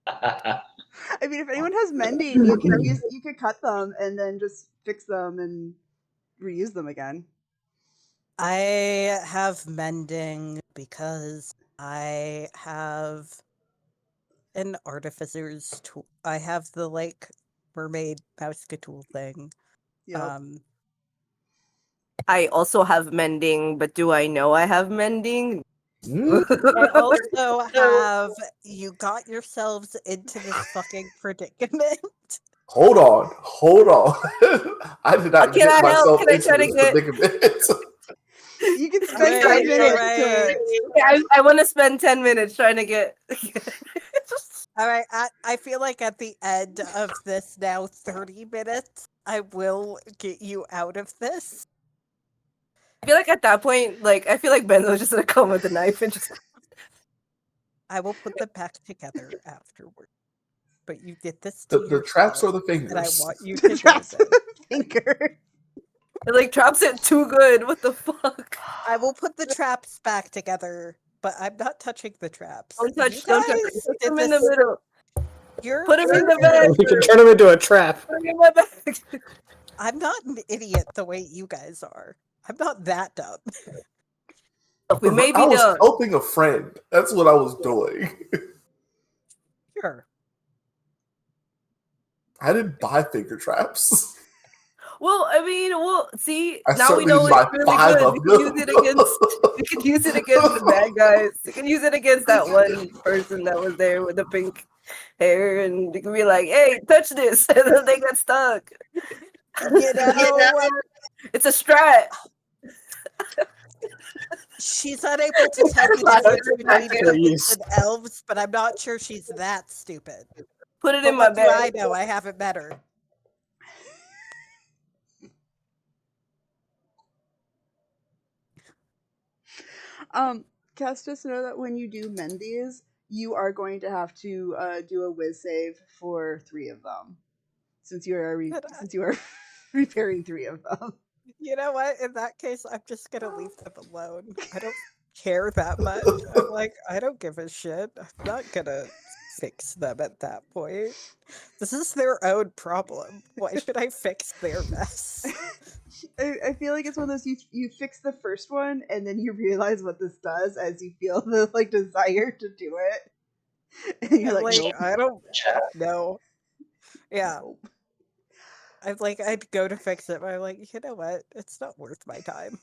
I mean, if anyone has mending, you could cut them and then just fix them and reuse them again. I have mending because I have an artificer's tool. I have the mermaid mouse tool thing. Yep. I also have mending, but do I know I have mending? I also have. You got yourselves into this fucking predicament. Hold on. I did not Can get I help? myself Can I into try to this get- predicament. You can spend Alright, 10 minutes alright. to. I want to spend 10 minutes trying to get. All right, I feel like at the end of this now 30 minutes, I will get you out of this. I feel like at that point, I feel like Benzo's just gonna come with a knife and just. I will put them back together afterward. But you did this to The traps or yourself, the and I fingers? want you The to traps know that. finger. It drops it too good. What the fuck? I will put the traps back together, but I'm not touching the traps. Don't touch. You Don't touch. guys Put did them in the this- middle. You're Put him in the very- bag. We can turn him into a trap. Put him in my bag. I'm not an idiot the way you guys are. I'm not that dumb. We may I be was done. helping a friend. That's what I was doing. Sure. I didn't buy finger traps. Well, I mean, see, I now we certainly know didn't it's buy really 5 good. of We can use them. it against. We can use it against the bad guys. We can use it against that one person that was there with the pink hair, and you can be like, "Hey, touch this," and then they get stuck. You know, It's a strat. she's unable to tell the difference between humans and elves, but I'm not sure she's that stupid. Put it But in my what do I bag. know? I haven't met her. Cass, just know that when you do mend these, you are going to have to do a whiz save for 3 of them, since you are repairing 3 of them. You know what? In that case, I'm just gonna leave them alone. I don't care that much. I'm like, I don't give a shit. I'm not gonna fix them at that point. This is their own problem. Why should I fix their mess? I feel like it's one of those you fix the first one and then you realize what this does as you feel the like desire to do it. And you're I'm like, like, nope. I don't know. Yeah. Nope. I'm like, I'd go to fix it, but I'm like, you know what? It's not worth my time.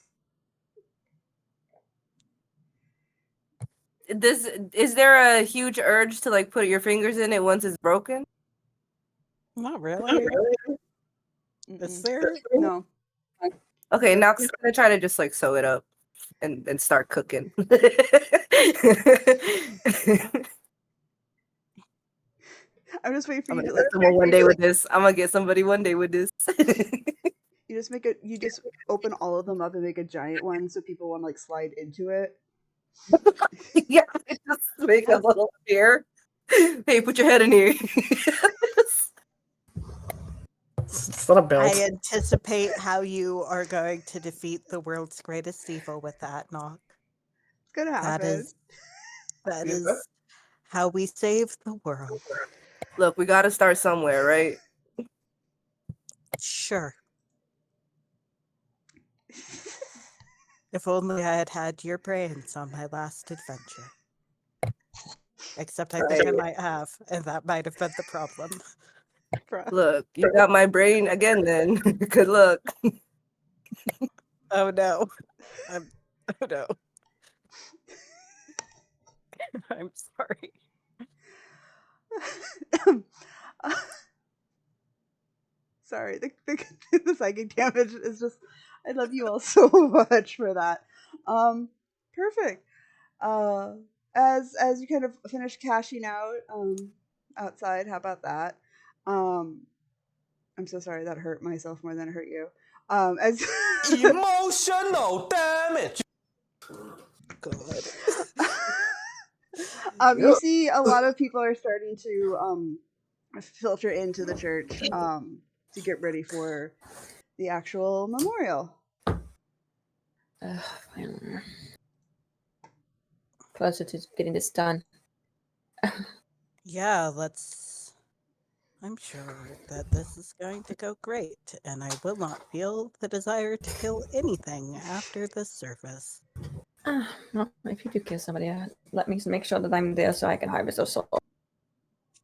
Is there a huge urge to like put your fingers in it once it's broken? Not really. Is there? No. Okay, now I'm gonna try to just like sew it up and start cooking. I'm just waiting for I'm you gonna to get someone one day with this. I'm gonna get somebody one day with this. you just open all of them up and make a giant one so people want to like slide into it. Yeah, just make a little chair. Hey, put your head in here. It's not a belt. I anticipate how you are going to defeat the world's greatest evil with that knock. It's gonna happen. That is how we save the world. Look, we gotta start somewhere, right? Sure. If only I had had your brains on my last adventure. Except I think I might have, and that might have been the problem. Look, you got my brain again then. Good luck. Oh no. Oh no. I'm sorry. Sorry, the psychic damage is just. I love you all so much for that. Perfect. As you kind of finish cashing out outside, how about that? I'm so sorry that hurt myself more than it hurt you. As Emotional damage. God. You see a lot of people are starting to filter into the church to get ready for the actual memorial. Fine. Closer to getting this done. Yeah, I'm sure that this is going to go great, and I will not feel the desire to kill anything after this service. Well, if you do kill somebody, let me make sure that I'm there so I can harvest those souls.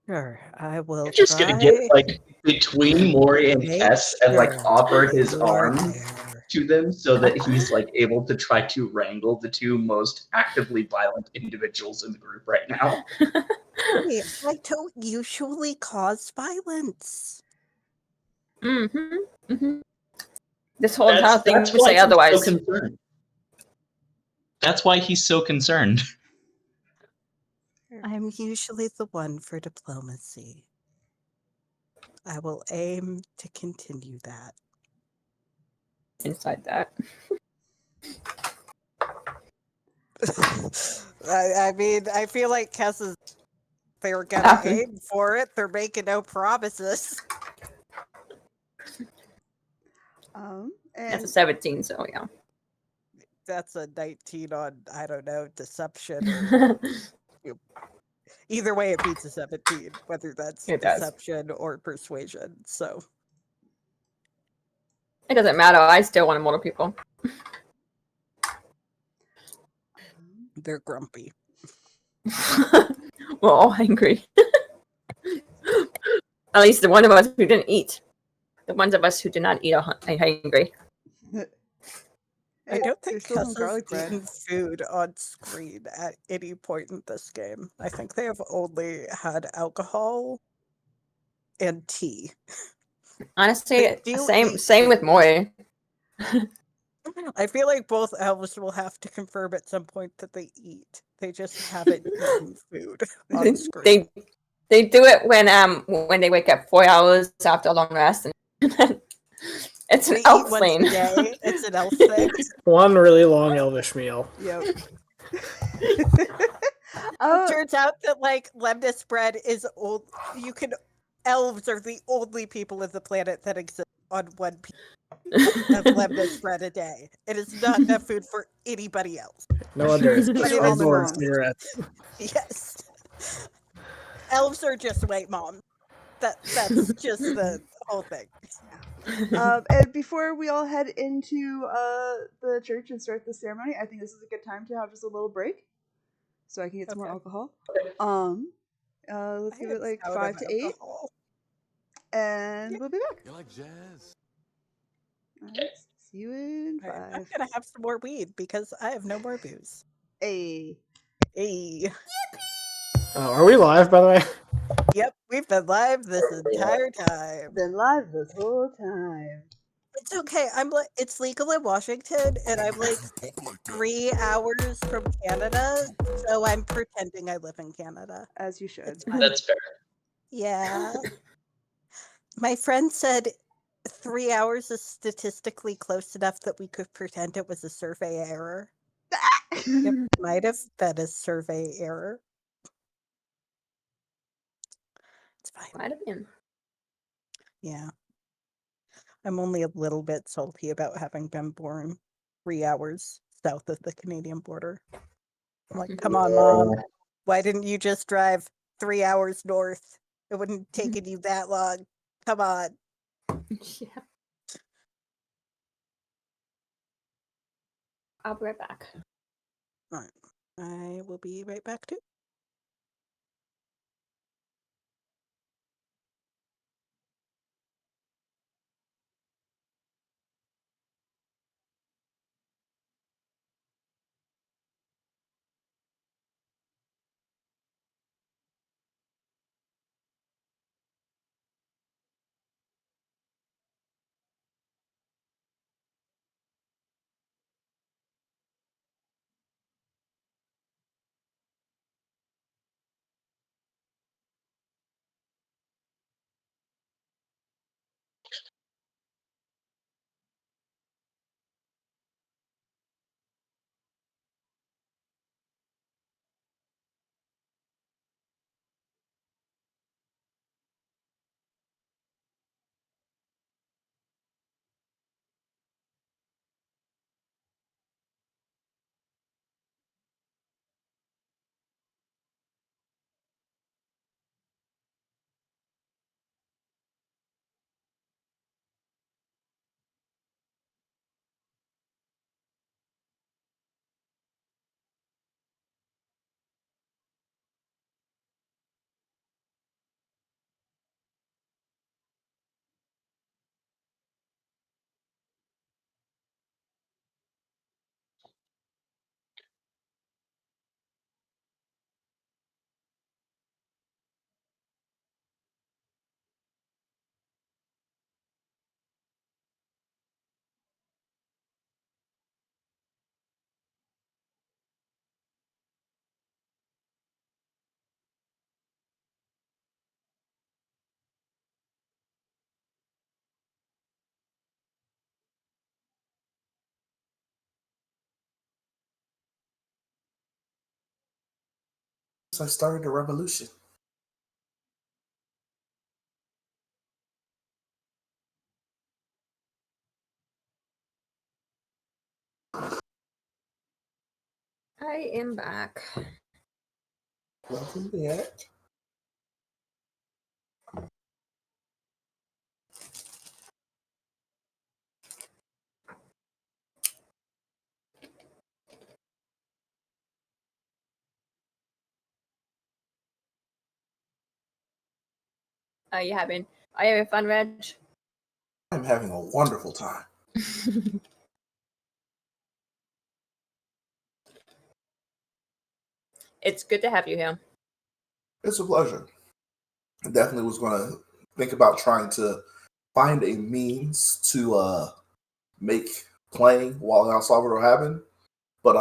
Sure, I will You're just gonna get like between Mori and Make Kess and like sure offer his you are arm there. to them so that he's like able to try to wrangle the two most actively violent individuals in the group right now. Hey, I don't usually cause violence. This whole entire thing to say otherwise. So concerned. That's why he's so concerned. I'm usually the one for diplomacy. I will aim to continue that. Inside that. I mean, I feel like Kess is. They were gonna aim for it. They're making no promises. That's a 17, so yeah. That's a 19 on, I don't know, deception. Or, Either way, it beats a 17, whether that's It does. deception or persuasion. So It doesn't matter. I still want to murder people. they're grumpy. We're all angry. At least the one of us who didn't eat. The ones of us who did not eat are hungry. I don't There's think still some Cuss has garlic bread. eaten food on screen at any point in this game. I think they have only had alcohol and tea. Honestly, They do eat same with food. Moy. I feel like both elves will have to confirm at some point that they eat. They just haven't eaten food on screen. They do it when they wake up 4 hours after a long rest. And it's an They elf eat once thing. a day. It's an elf thing. One really long elvish meal. Yep. It turns out that like lemnis bread is old. Elves are the only people of the planet that exist on one piece of lemnis bread a day. It is not enough food for anybody else. No wonder it's But just it is Marlboro wrong. cigarettes. Yes. Elves are just white moms. That's just the whole thing. And before we all head into the church and start the ceremony, I think this is a good time to have just a little break, so I can get some more Okay. alcohol. Let's I give am it like out 5 of to 8, alcohol. and we'll be back. You like jazz? Alright, see you in All right, 5. I'm gonna have some more weed because I have no more booze. Hey. Hey. Are we live, by the way? Yep, we've been live this entire time. Been live this whole time. It's okay. It's legal in Washington, and I'm like 3 hours from Canada, so I'm pretending I live in Canada. As you should. It's fine. That's fair. Yeah. My friend said 3 hours is statistically close enough that we could pretend it was a survey error. It might have been a survey error. It's fine. Might have been. Yeah. I'm only a little bit salty about having been born 3 hours south of the Canadian border. I'm like, come on, Mom. Why didn't you just drive 3 hours north? It wouldn't have taken you that long. Come on. Yeah. I'll be right back. All right. I will be right back too. I started a revolution. I am back. Welcome back. Are you having fun, Reg? I'm having a wonderful time. It's good to have you here. It's a pleasure. I definitely was going to think about trying to find a means to make playing while in El Salvador happen, but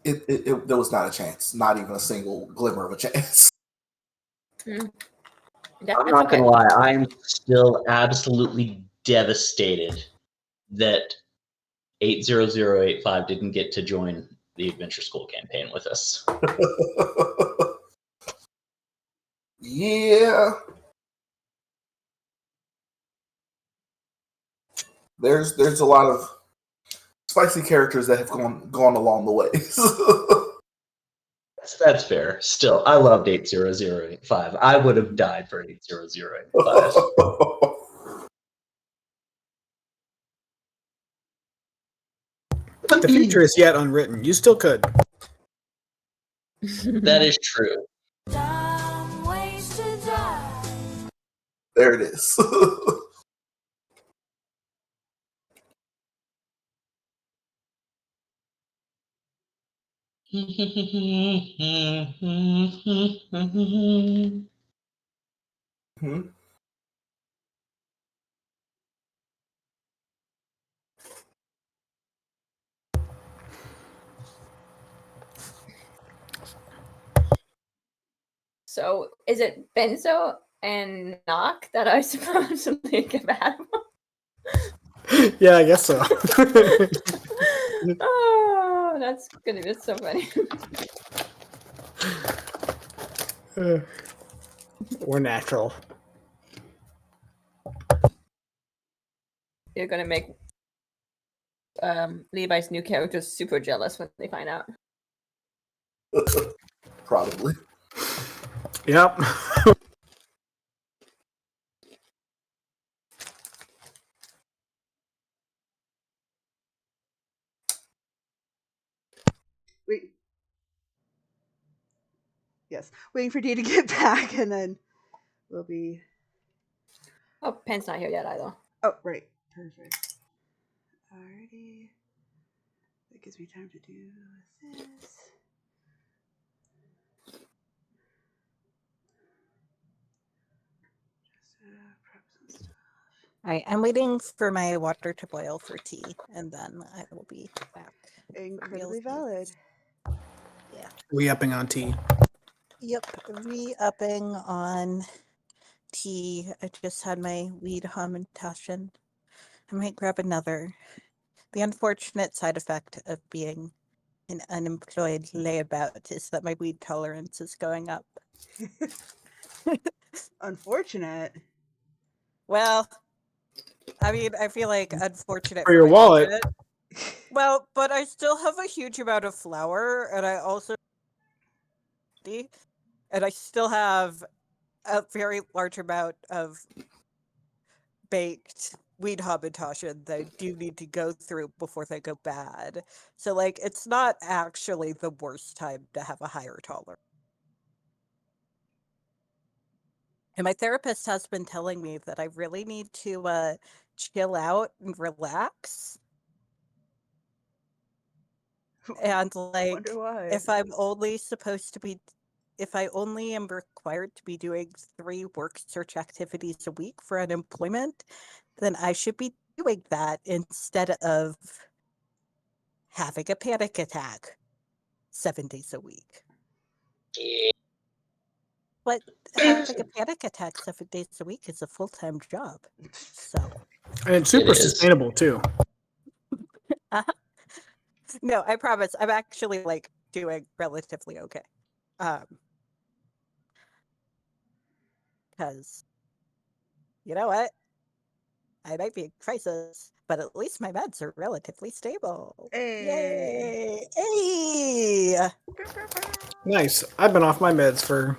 there was not a chance, not even a single glimmer of a chance. I'm not gonna lie, I'm still absolutely devastated that 80085 didn't get to join the Adventure School campaign with us. Yeah. There's a lot of spicy characters that have gone along the way. That's fair. Still, I loved 80085. I would have died for 80085. But the future is yet unwritten. You still could. That is true. There it is. Hmm? So, is it Benzo and Knock that are supposedly compatible? Yeah, I guess so. Oh, that's gonna be so funny. Or natural. You're gonna make Levi's new characters super jealous when they find out. Probably. Yep. Wait. Yes, waiting for Dee to get back, and then we'll be. Oh, Pen's not here yet either. Oh, right. Perfect. Alrighty. That gives me time to do this. Just prep some stuff. All right, I'm waiting for my water to boil for tea, and then I will be back. Incredibly valid. Yeah. Re-upping on tea. Yep, re-upping on tea. I just had my weed hamantaschen. I might grab another. The unfortunate side effect of being an unemployed layabout is that my weed tolerance is going up. Unfortunate. Well, I mean, I feel like unfortunate For your my wallet. budget. Well, but I still have a huge amount of flour, and I also still have a very large amount of baked weed hamantaschen that I do need to go through before they go bad. So, like, it's not actually the worst time to have a higher tolerance. And my therapist has been telling me that I really need to chill out and relax. And like, Wonder why. if I only am required to be doing 3 work search activities a week for unemployment, then I should be doing that instead of having a panic attack 7 days a week. But having a panic attack 7 days a week is a full-time job. So, And it's super It is. sustainable too. no, I promise I'm actually like doing relatively okay. Because you know what? I might be in crisis, but at least my meds are relatively stable. Hey. Yay! Hey! Nice. I've been off my meds for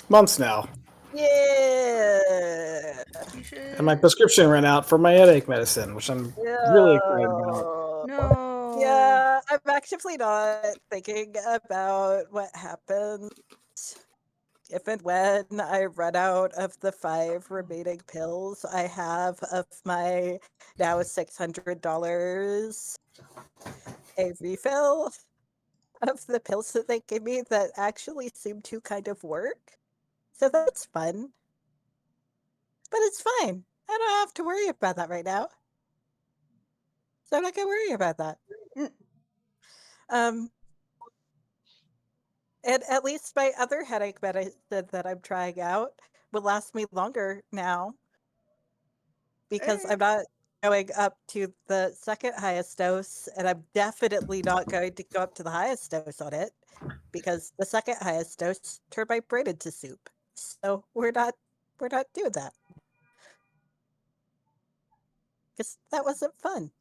months now, Yeah! You should. and my prescription ran out for my headache medicine, which I'm really excited about. No. Yeah, I'm actively not thinking about what happens if and when I run out of the 5 remaining pills I have of my now $600 a refill of the pills that they give me that actually seem to kind of work. So that's fun. But it's fine. I don't have to worry about that right now. So I'm not gonna worry about that. Mm. Um, and at least my other headache medicine that I'm trying out will last me longer now because I'm not going up to the second highest dose, and I'm definitely not going to go up to the highest dose on it because the second highest dose turned my brain into soup. So we're not doing that because that wasn't fun.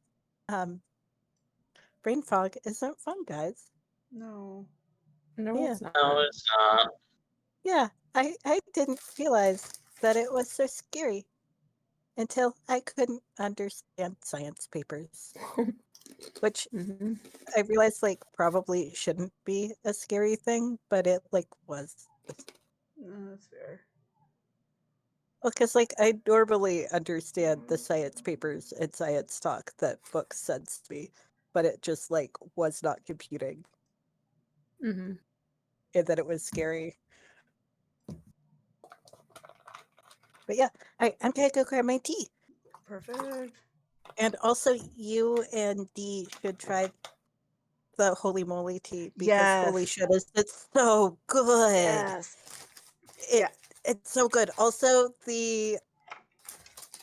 Brain fog isn't fun, guys. No. No, Yeah. it's not. No, it's not. Yeah, I didn't realize that it was so scary until I couldn't understand science papers, which Mhm. I realized like probably shouldn't be a scary thing, but it like was. No, that's fair. Well, because like I normally understand the science papers and science talk that books sends me, but it just like was not computing Mhm. and that it was scary. But yeah, I'm gonna go grab my tea. Perfect. And also, you and Dee should try the Holy Moly tea because holy Yes. shit, is it's so good. Yes. It Yeah. it's so good. Also,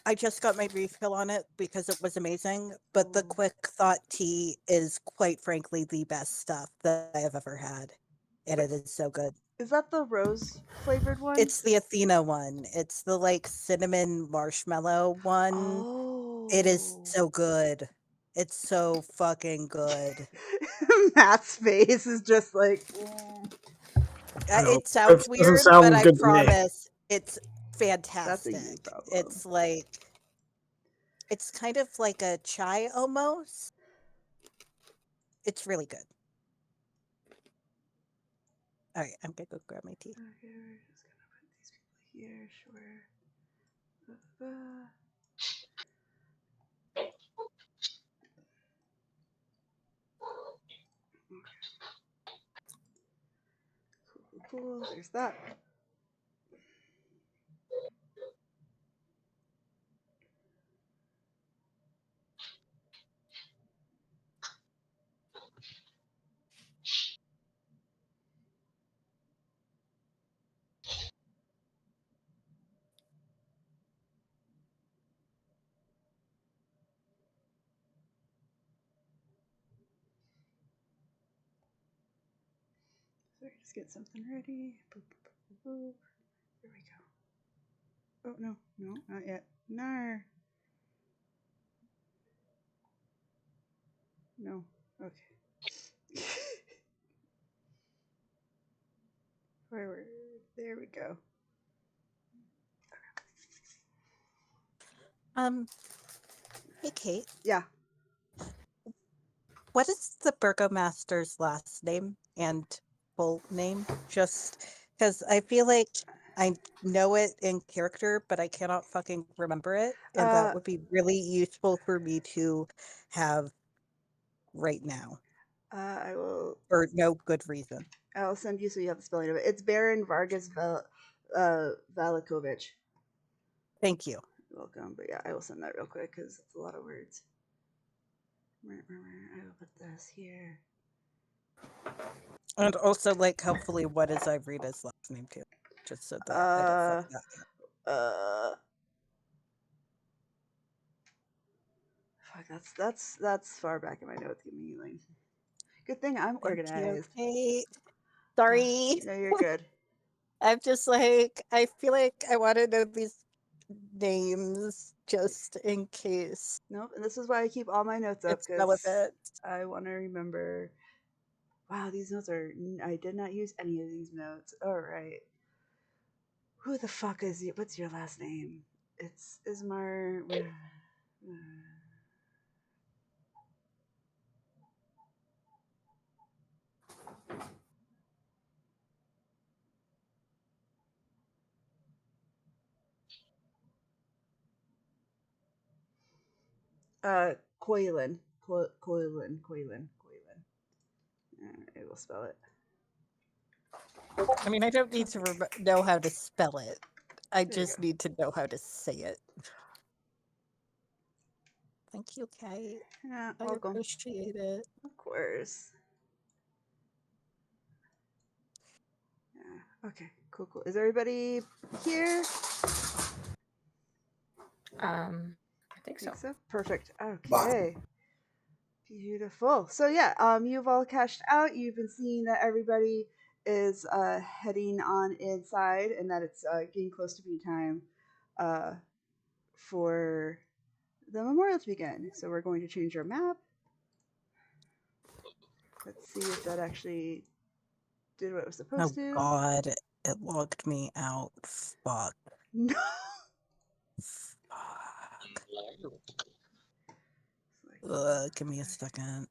I just got my refill on it because it was amazing. But the Ooh. quick thought tea is quite frankly the best stuff that I have ever had, and it is so good. Is that the rose flavored one? It's the Athena one. It's the like cinnamon marshmallow one. Oh. It is so good. It's so fucking good. Matt's face is just like. I know. It sounds That doesn't weird, but sound I good to me. promise it's That's a you fantastic. problem. It's like it's kind of like a chai almost. It's really good. All right, I'm gonna go grab my tea. Okay, we're just gonna put these people here. Sure. Cool. There's that. So just get something ready. Boop, boop, boop, boop. There we go. Oh no, not yet. No. No. Okay. Forward. There we go. Hey Kate, Yeah. what is the burgomaster's last name and full name? Just because I feel like I know it in character, but I cannot fucking remember it, and that would be really useful for me to have right now I will. for no good reason. I'll send you so you have the spelling of it. It's Baron Vargas Valakovich. Thank you. You're welcome. But yeah, I will send that real quick because it's a lot of words. I will put this here. And also, like, hopefully, what is Irina's last name too? Just so that I don't fuck that up. Fuck, that's far back in my notes. Give me like. Good thing I'm Thank you, organized. Kate. Sorry. No, you're good. I'm just like, I feel like I want to know these names just in case Nope. And this is why I keep all my notes up it's because relevant. I want to remember. Wow, these notes are. I did not use any of these notes. All right. Who the fuck is you? What's your last name? It's Ismar. Coylin. Coylin. I will spell it. I mean, I don't need to know how to spell it. I There you just go. need to know how to say it. Thank you, Kate. Yeah, I welcome. appreciate it. Of course. Yeah. Okay. Cool. Is everybody here? I think so. Perfect. Okay. Beautiful. So yeah, you've all cashed out. You've been seeing that everybody is heading on inside, and that it's getting close to being time for the memorial to begin. So we're going to change our map. Let's see if that actually did what it was supposed Oh to. God, it logged me out. Fuck. No. Give me a second.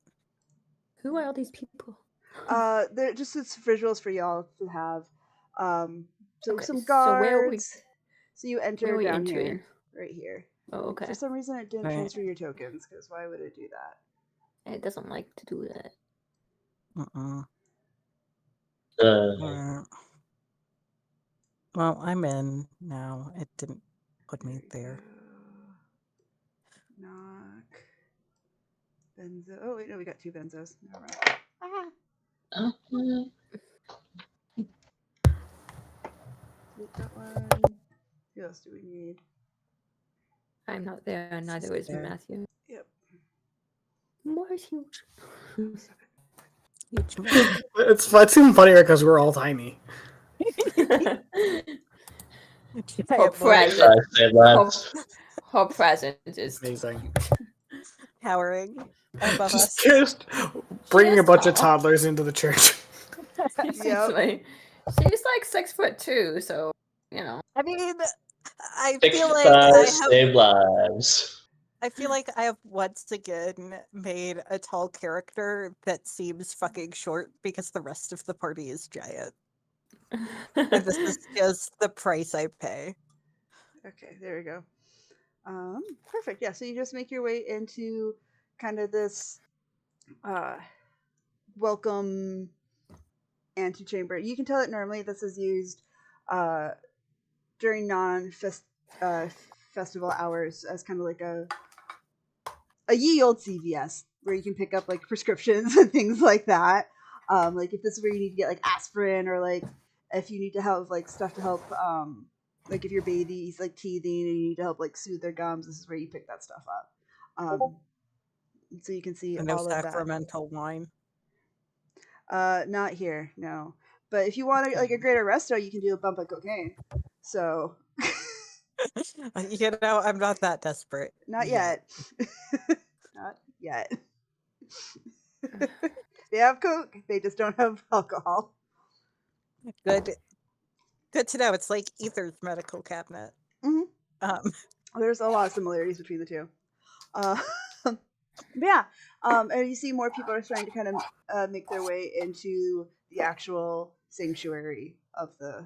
Who are all these people? They're just it's visuals for y'all to have. So Okay, some so where are we? guards. So you Where enter are we down entering? here, right here. Oh, okay. For some reason, it didn't Right. transfer your tokens. Because why would it do that? It doesn't like to do that. Well, I'm in now. It didn't put me there. Knock. Benzo. Oh wait, no, we got two benzos. Never mind. Take that one. Who else do we need? I'm not there, and neither is There. Matthew. Yep. More is huge. Huge mess. It's even funnier because we're all tiny. Her present. Her present is Amazing. Towering above us. Just bringing a Just bunch of tall. toddlers into the church. Essentially. She's like 6'2", so you know. I mean, I Fix feel the like I thighs, have. save lives. I feel like I have once again made a tall character that seems fucking short because the rest of the party is giant. And this is just the price I pay. Okay, there we go. Perfect. Yeah, so you just make your way into kind of this welcome antechamber. You can tell that normally this is used during festival hours as kind of like a ye old CVS where you can pick up like prescriptions and things like that. Like if this is where you need to get like aspirin or like if you need to have like stuff to help like if your baby's like teething and you need to help like soothe their gums, this is where you pick that stuff up. So you can see And no all of that. sacramental wine. Not here, no. But if you want like a greater resto, you can do a bump of cocaine. So You know, I'm not that desperate. not yet. Not yet. They have coke, they just don't have alcohol. Good to know. It's like Ether's medical cabinet. Mm-hmm. There's a lot of similarities between the two. Yeah, and you see more people are starting to kind of make their way into the actual sanctuary of the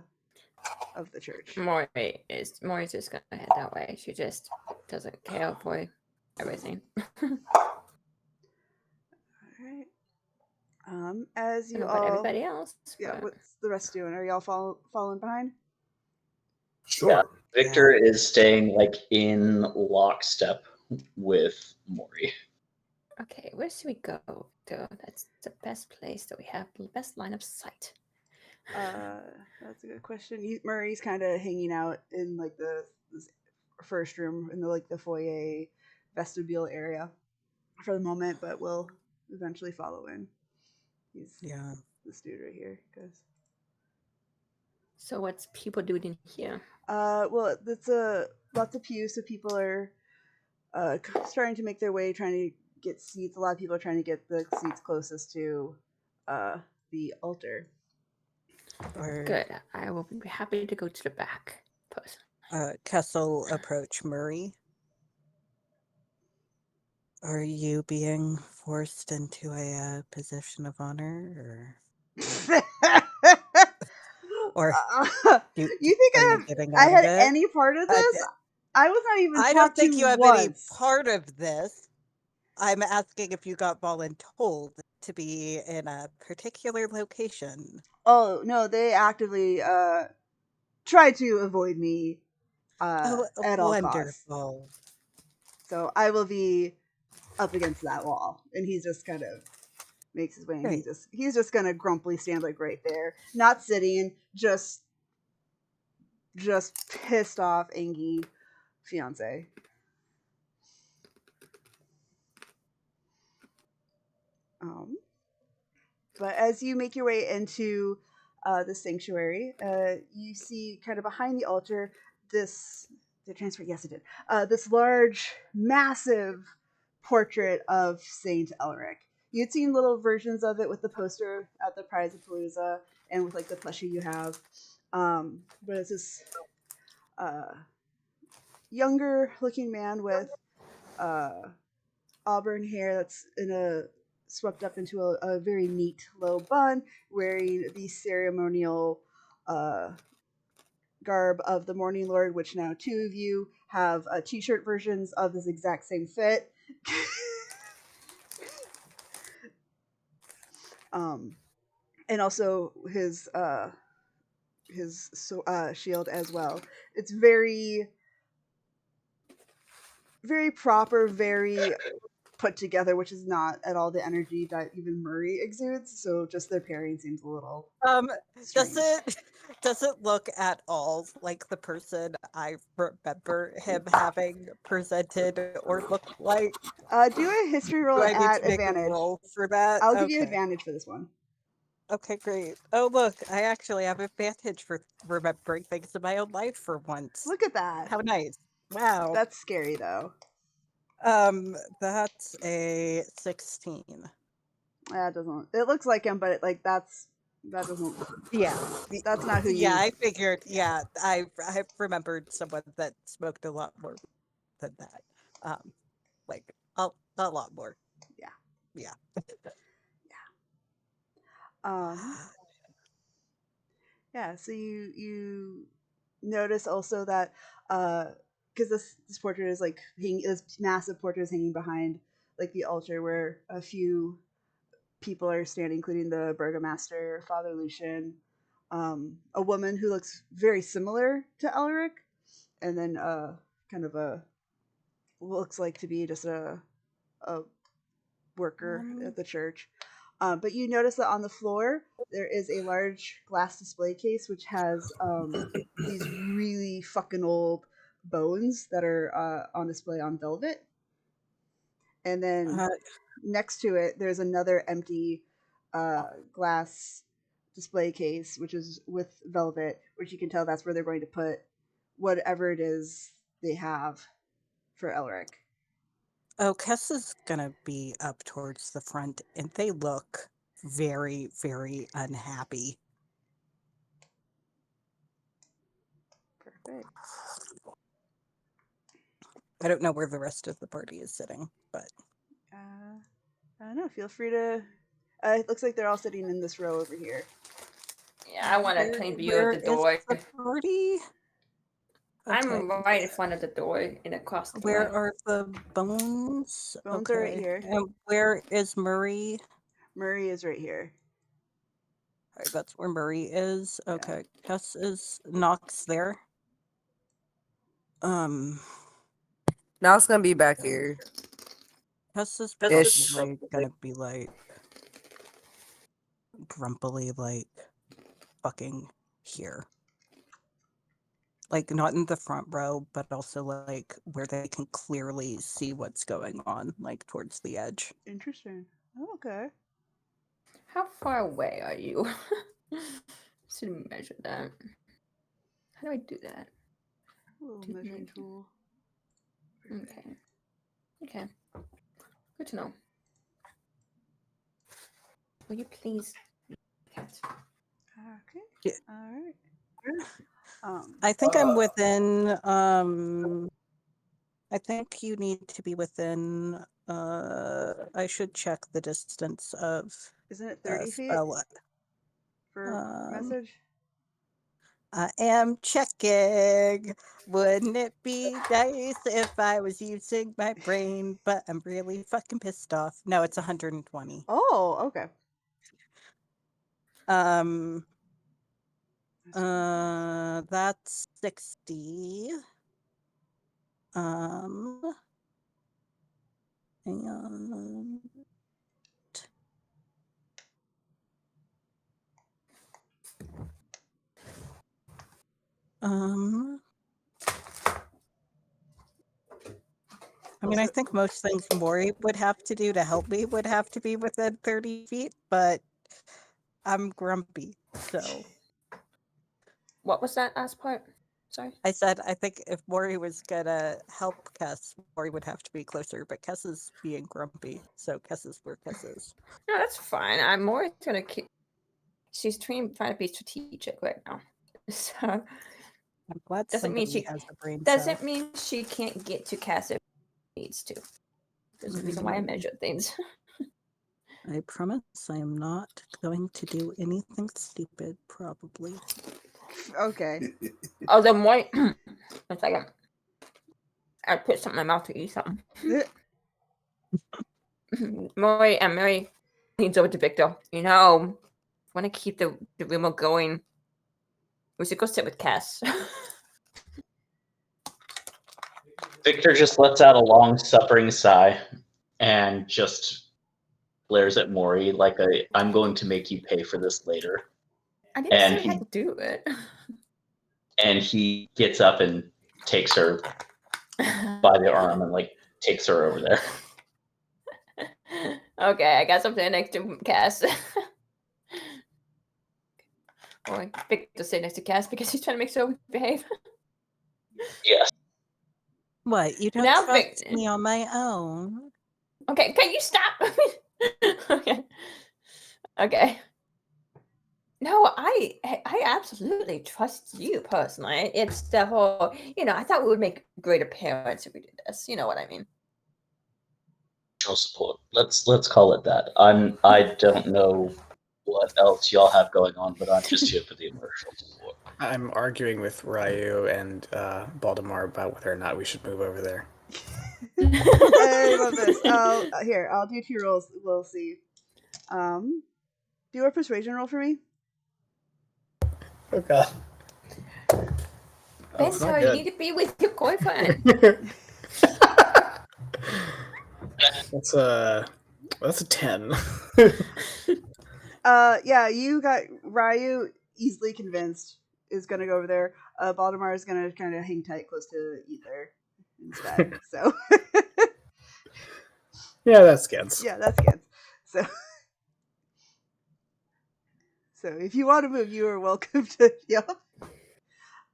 church. Maury's just gonna head that way. She just doesn't care for everything. Alright. As you about all, everybody else. Yeah, what's the rest doing? Are y'all following behind? Sure. Yeah, Victor is staying like in lockstep with Maury. Okay, where should we go, Victor? That's the best place that we have the best line of sight. That's a good question. Murray's kind of hanging out in like the first room in the like the foyer vestibule area for the moment, but we'll eventually follow in. He's this dude right here, So what's people doing in here? Well, it's a lots of pews, so people are starting to make their way, trying to get seats. A lot of people are trying to get the seats closest to the altar. Or Good. I will be happy to go to the back. Kessel approach Murray. Are you being forced into a position of honor, or You think are you getting I out of had it? any part of Uh, this? I was not even I don't talked think to you have any once. part of this. I'm asking if you got voluntold to be in a particular location. Oh no, they actively try to avoid me Oh, at all costs. wonderful. So I will be up against that wall, and he's just kind of makes his way, and Great. he's just gonna grumpily stand like right there, not sitting, just pissed off, angry fiance. But as you make your way into the sanctuary, you see kind of behind the altar this. Did it transfer? Yes, it did. This large, massive portrait of Saint Elric. You'd seen little versions of it with the poster at the Prize of Palooza and with like the plushie you have. But it's this younger looking man with auburn hair that's in a swept up into a very neat low bun, wearing the ceremonial garb of the Morning Lord, which now two of you have t-shirt versions of this exact same fit. And also his shield as well. It's very very proper, very put together, which is not at all the energy that even Murray exudes. So just their pairing seems a little strange. Does it look at all like the person I remember him having presented or looked like? Do a history roll Do I need at to make a advantage. roll for that? I'll give you Okay. advantage for this one. Okay, great. Oh, look, I actually have advantage for remembering things in my own life for once. Look at that. How nice. Wow. That's scary though. That's a 16. That doesn't. It looks like him, but that doesn't. Yeah. That's not who you. Yeah, I figured. Yeah, I remembered someone that smoked a lot more than that. Like a lot more. Yeah. Yeah. Yeah. So you notice also that because this portrait is like this massive portrait is hanging behind like the altar where a few people are standing, including the burgomaster, Father Lucian, a woman who looks very similar to Elric, and then kind of a looks like to be just a worker at the church. But you notice that on the floor there is a large glass display case which has these really fucking old bones that are on display on velvet. And then next to it, there's another empty glass display case, which is with velvet, which you can tell that's where they're going to put whatever it is they have for Elric. Oh, Kess is gonna be up towards the front, and they look very, very unhappy. Perfect. I don't know where the rest of the party is sitting, but I don't know. Feel free to. It looks like they're all sitting in this row over here. Yeah, I want a clean view of the door. The party? I'm right in front of the door and across the Where way. are the bones? Bones are right here. And where is Murray? Murray is right here. All right, that's where Murray is. Okay, yeah. Kess is Knox there. Now it's gonna be back here. Kess is Ish. probably gonna be like grumpily like fucking here. Like not in the front row, but also like where they can clearly see what's going on, like towards the edge. Interesting. Oh, okay. How far away are you? Should measure that. How do I do that? little measuring tool. Okay. Okay. Good to know. Will you please? Okay. Yeah. All right. I think I'm within. I think you need to be within. I should check the distance of Isn't it 30 feet spell. for message? I am checking. Wouldn't it be nice if I was using my brain? But I'm really fucking pissed off. No, it's 120. Oh, okay. That's 60. And I mean, I think most things Maury would have to do to help me would have to be within 30 feet, but I'm grumpy, so. What was that last part? Sorry. I said I think if Maury was gonna help Kess, Maury would have to be closer, but Kess is being grumpy, so Kess is where Kess is. No, that's fine. I'm more gonna keep. She's trying to be strategic right now, so I'm glad doesn't mean somebody she has a brain doesn't cell. mean she can't get to Cass if she needs to. There's a reason why I measure things. I promise I am not going to do anything stupid, probably. Okay. Oh, the more. One second. I put something in my mouth to eat something. Mary leans over to Victor. You know, want to keep the rumor going. We should go sit with Cass. Victor just lets out a long, suffering sigh and just glares at Maury like I'm going to make you pay for this later. I didn't And say I had to do it. And he gets up and takes her by the arm and like takes her over there. Okay, I got something next to Cass. Or Victor sit next to Cass because he's trying to make sure we behave. Yes. What? You don't Now, trust me on my own? Okay, can you stop? Okay. Okay. No, I absolutely trust you personally. It's the whole, I thought we would make greater parents if we did this. You know what I mean? Emotional support. Let's call it that. I don't know what else y'all have going on, but I'm just here for the emotional support. I'm arguing with Ryu and Baltimore about whether or not we should move over there. I love this. I'll do 2 rolls. We'll see. Do a persuasion roll for me. Oh god. Ben, so you need to be with your boyfriend. That's a 10. Yeah, you got Ryu easily convinced is gonna go over there. Baltimore is gonna kind of hang tight close to Ether instead. So Yeah, that's Gans. yeah, that's good. So if you want to move, you are welcome to. Yeah,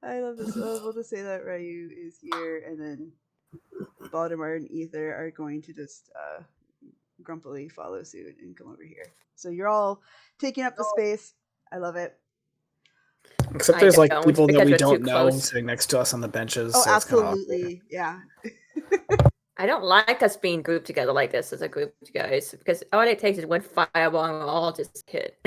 I love this. We'll just say that Ryu is here, and then Baltimore and Ether are going to just grumpily follow suit and come over here. So you're all taking up the space. I love it. Except there's like people that we don't know sitting next to us on the benches. Oh, so absolutely. Yeah. I don't like us being grouped together like this as a group, guys, because all it takes is one fireball and we'll all just hit.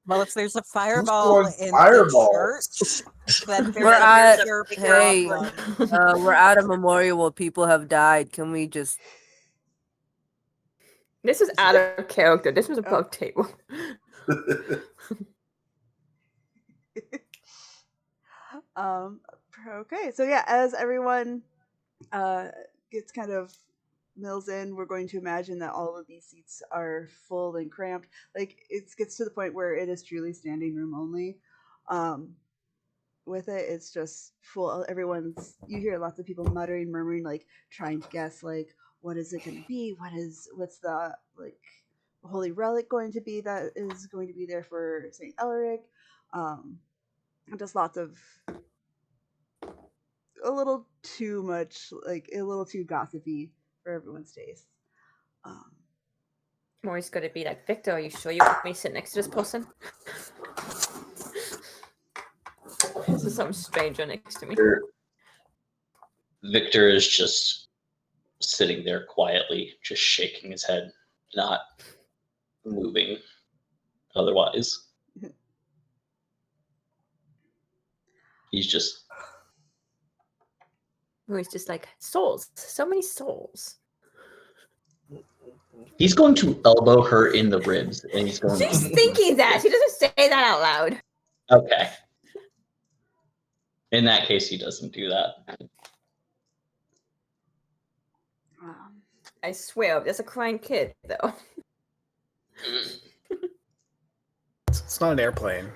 Well, if there's a fireball in the church, then we're at a memorial where people have died. Can we just? This is out of character. This was above table. Okay, so yeah, as everyone gets kind of mills in, we're going to imagine that all of these seats are full and cramped. Like it gets to the point where it is truly standing room only. With it, it's just full. You hear lots of people muttering, murmuring, like trying to guess, like what is it going to be? What's the like holy relic going to be that is going to be there for Saint Elric? Just lots of a little too much, like a little too gossipy for everyone's taste. Maury's gonna be like, Victor, are you sure you want me to sit next to this person? There's some stranger next to me. Victor is just sitting there quietly, just shaking his head, not moving otherwise. He's just... Maury's just like, souls. So many souls. He's going to elbow her in the ribs, and he's going... She's thinking that. She doesn't say that out loud. Okay. In that case, he doesn't do that. I swear, there's a crying kid, though. It's not an airplane.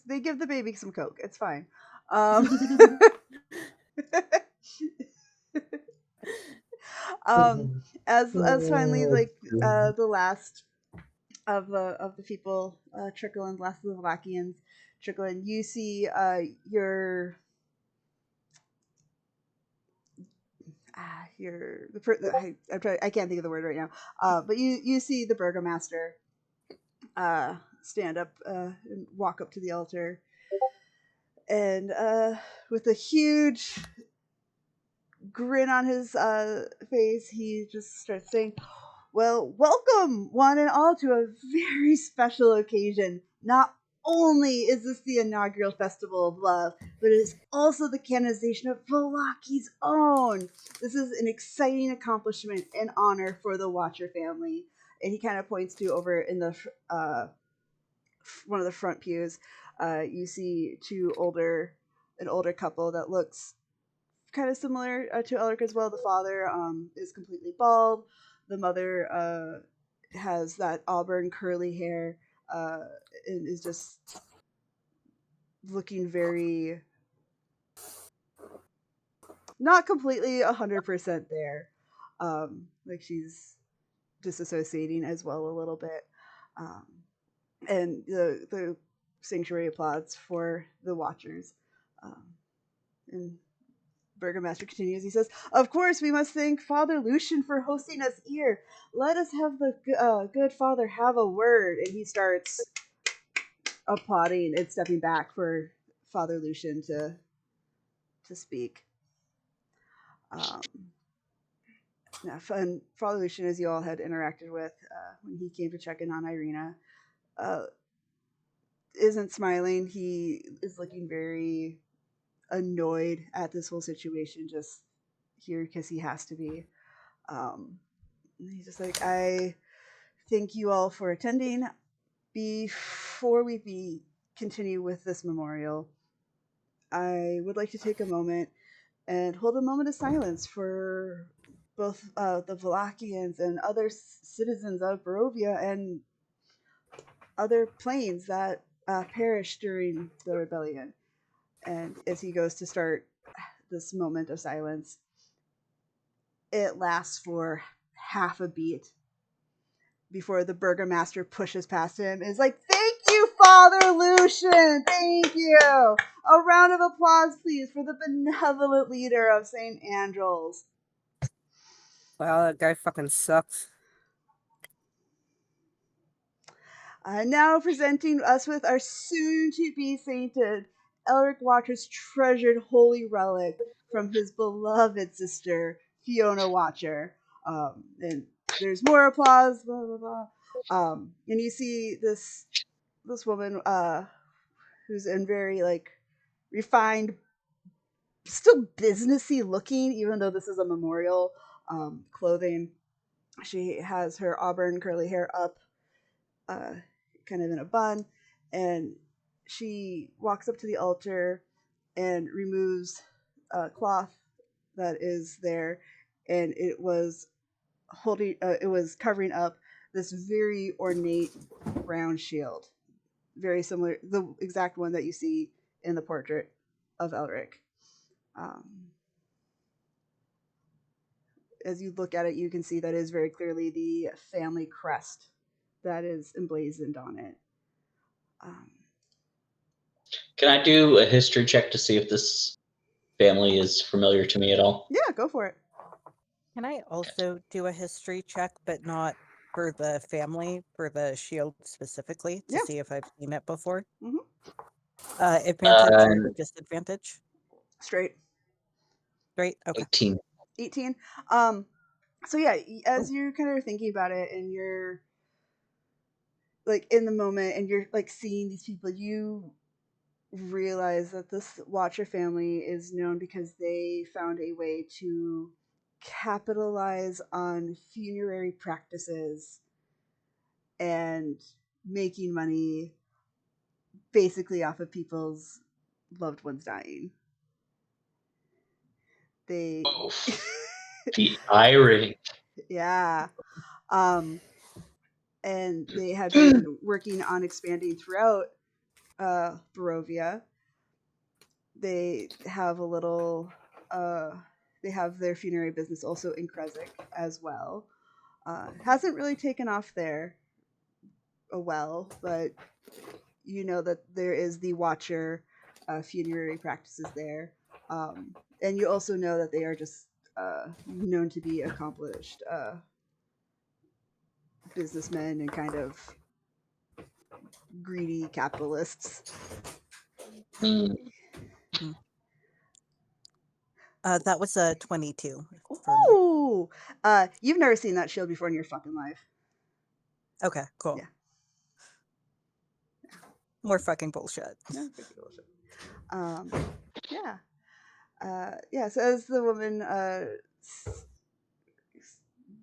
They give the baby some Coke. It's fine. As finally, like, the last of the people trickle in, last of the Valakians trickle in, you see your I can't think of the word right now, but you see the burgomaster stand up and walk up to the altar, and with a huge grin on his face, he just starts saying, well, welcome one and all to a very special occasion. Not only is this the inaugural festival of love, but it is also the canonization of Valaki's own. This is an exciting accomplishment and honor for the Watcher family. And he kind of points to over in the one of the front pews. You see an older couple that looks kind of similar to Elric as well. The father is completely bald. The mother has that auburn curly hair and is just looking very not completely 100% there. Like she's disassociating as well a little bit. And the sanctuary applauds for the Watchers. And Burgomaster continues. He says, of course, we must thank Father Lucian for hosting us here. Let us have the good father have a word. And he starts applauding and stepping back for Father Lucian to speak. And Father Lucian, as you all had interacted with when he came to check in on Irina, isn't smiling. He is looking very annoyed at this whole situation, just here because he has to be. He's just like, I thank you all for attending. Before we continue with this memorial, I would like to take a moment and hold a moment of silence for both the Valakians and other citizens of Barovia and other planes that perished during the rebellion. And as he goes to start this moment of silence, it lasts for half a beat before the burgomaster pushes past him and is like, thank you, Father Lucian! Thank you! A round of applause, please, for the benevolent leader of St. Andrew's. Wow, that guy fucking sucks. Now presenting us with our soon-to-be sainted Elric Watcher's treasured holy relic from his beloved sister, Fiona Watcher. And there's more applause, blah, blah, blah. And you see this woman who's in very, like, refined, still businessy looking, even though this is a memorial clothing. She has her auburn curly hair up, kind of in a bun, and she walks up to the altar and removes a cloth that is there, and it was covering up this very ornate brown shield, very similar, the exact one that you see in the portrait of Elric. As you look at it, you can see that is very clearly the family crest that is emblazoned on it. Can I do a history check to see if this family is familiar to me at all? Yeah, go for it. Can I also do a history check, but not for the family, for the shield specifically, to Yeah. see if I've seen it before? Mhm. Advantage or disadvantage? Straight. Straight? Okay. 18. 18. So yeah, as you're kind of thinking about it and you're like in the moment and you're like seeing these people, you realize that this Watcher family is known because they found a way to capitalize on funerary practices and making money basically off of people's loved ones dying. They The irony. yeah. And they had been working on expanding throughout Barovia. They have a little they have their funerary business also in Kresik as well. Hasn't really taken off there but you know that there is the Watcher funerary practices there. And you also know that they are just known to be accomplished businessmen and kind of greedy capitalists. That was a 22 for me. Ooh! You've never seen that shield before in your fucking life. Okay, cool. Yeah. More fucking bullshit. No, fucking bullshit. Yeah. Yeah, so as the woman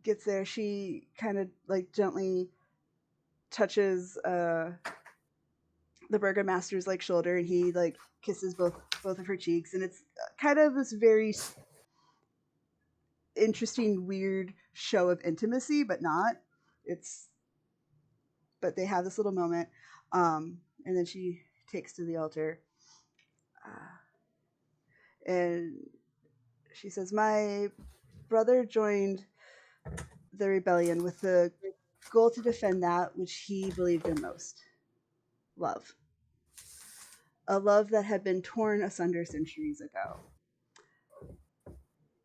gets there, she kind of like gently touches the burgomaster's like shoulder, and he like kisses both of her cheeks, and it's kind of this very interesting, weird show of intimacy, but not. But they have this little moment, and then she takes to the altar, and she says, "My brother joined the rebellion with the goal to defend that which he believed in most: love. A love that had been torn asunder centuries ago.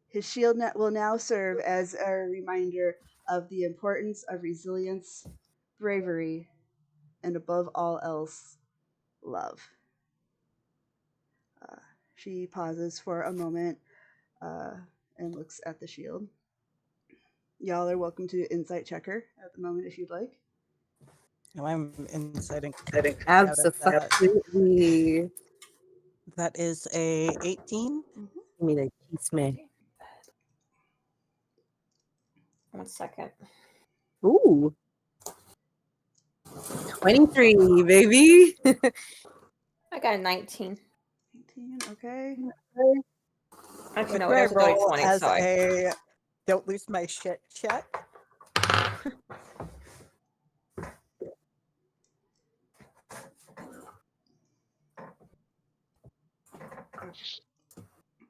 His shield net will now serve as a reminder of the importance of resilience, bravery, and above all else, love." She pauses for a moment and looks at the shield. Y'all are welcome to insight checker at the moment if you'd like. No, I'm inciting. Absolutely. That is a 18. I mean, a kiss me. 1 second. Ooh. 23, baby. I got a 19. 19, okay. Actually, no, What do it I was a dirty roll 20, as sorry. a don't lose my shit check?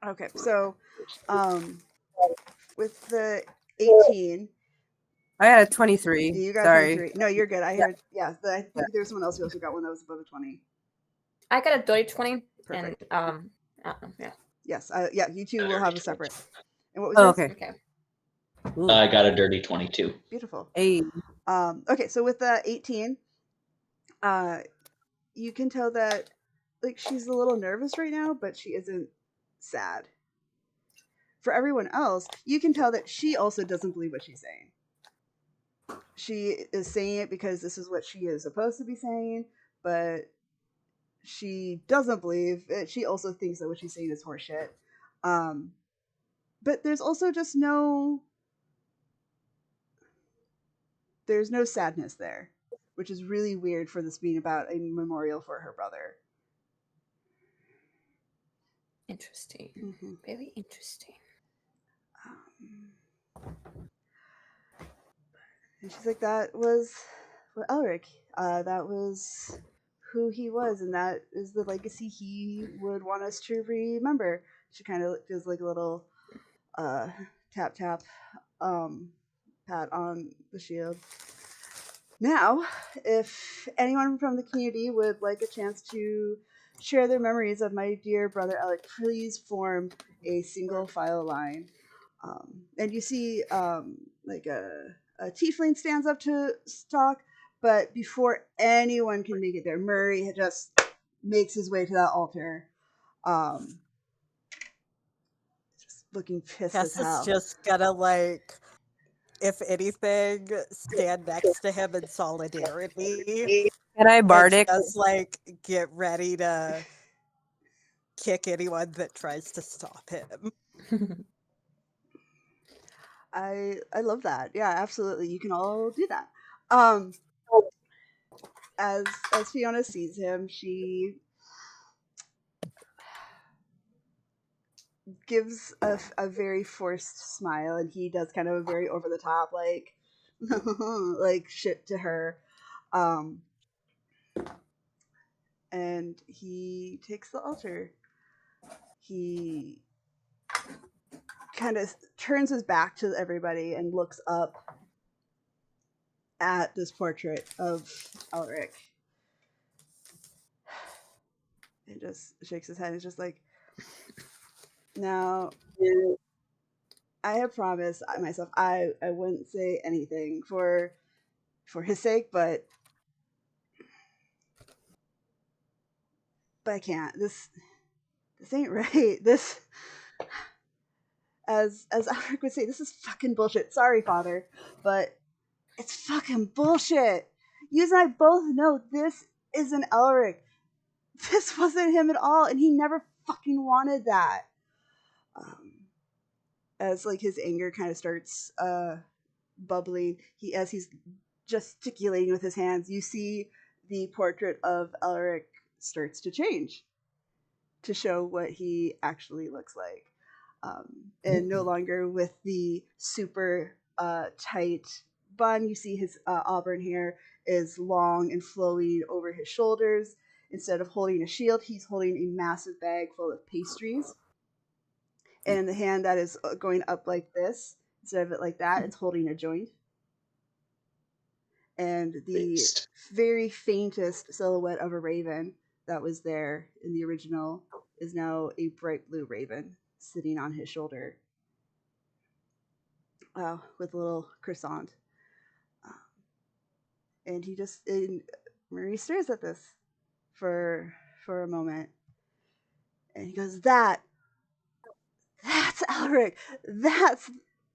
Okay, so with the 18, I got a 23. you got Sorry. 23. No, you're good. I heard, I think there's someone else who also got one that was above a 20. I got a dirty 20. Perfect. And, yeah. Yes, yeah, you two will have a separate. And what was Oh, yours? okay. Okay. I got a dirty 22. Beautiful. Hey. Okay, so with the 18, you can tell that like she's a little nervous right now, but she isn't sad. For everyone else, you can tell that she also doesn't believe what she's saying. She is saying it because this is what she is supposed to be saying, but she doesn't believe it. She also thinks that what she's saying is horseshit. But there's also just there's no sadness there, which is really weird for this being about a memorial for her brother. Interesting. Mm-hmm. Very interesting. And she's like, that was Elric. That was who he was, and that is the legacy he would want us to remember. She kind of does like a little tap pat on the shield. Now, if anyone from the community would like a chance to share their memories of my dear brother Alec, please form a single file line. And you see, like a tiefling stands up to talk, but before anyone can make it there, Murray just makes his way to that altar, just looking pissed as Cass is hell. just gonna like, if anything, stand next to him in solidarity Can I and bardic? just like get ready to kick anyone that tries to stop him. I love that. Yeah, absolutely. You can all do that. As Fiona sees him, she gives a very forced smile, and he does kind of a very over the top like like shit to her. Um, and he takes the altar. He kind of turns his back to everybody and looks up at this portrait of Elric and just shakes his head and is just like, now I have promised myself I wouldn't say anything for his sake, but I can't. This ain't right. This, as Alric would say, this is fucking bullshit. Sorry, father, but it's fucking bullshit. You and I both know this isn't Elric. This wasn't him at all, and he never fucking wanted that. As like his anger kind of starts bubbling, as he's gesticulating with his hands, you see the portrait of Elric starts to change to show what he actually looks like. And no longer with the super tight bun. You see his auburn hair is long and flowing over his shoulders. Instead of holding a shield, he's holding a massive bag full of pastries. And the hand that is going up like this, instead of it like that, it's holding a joint. And the very faintest silhouette of a raven that was there in the original is now a bright blue raven sitting on his shoulder with a little croissant. And Marie stares at this for a moment. And he goes, that's Elric. That's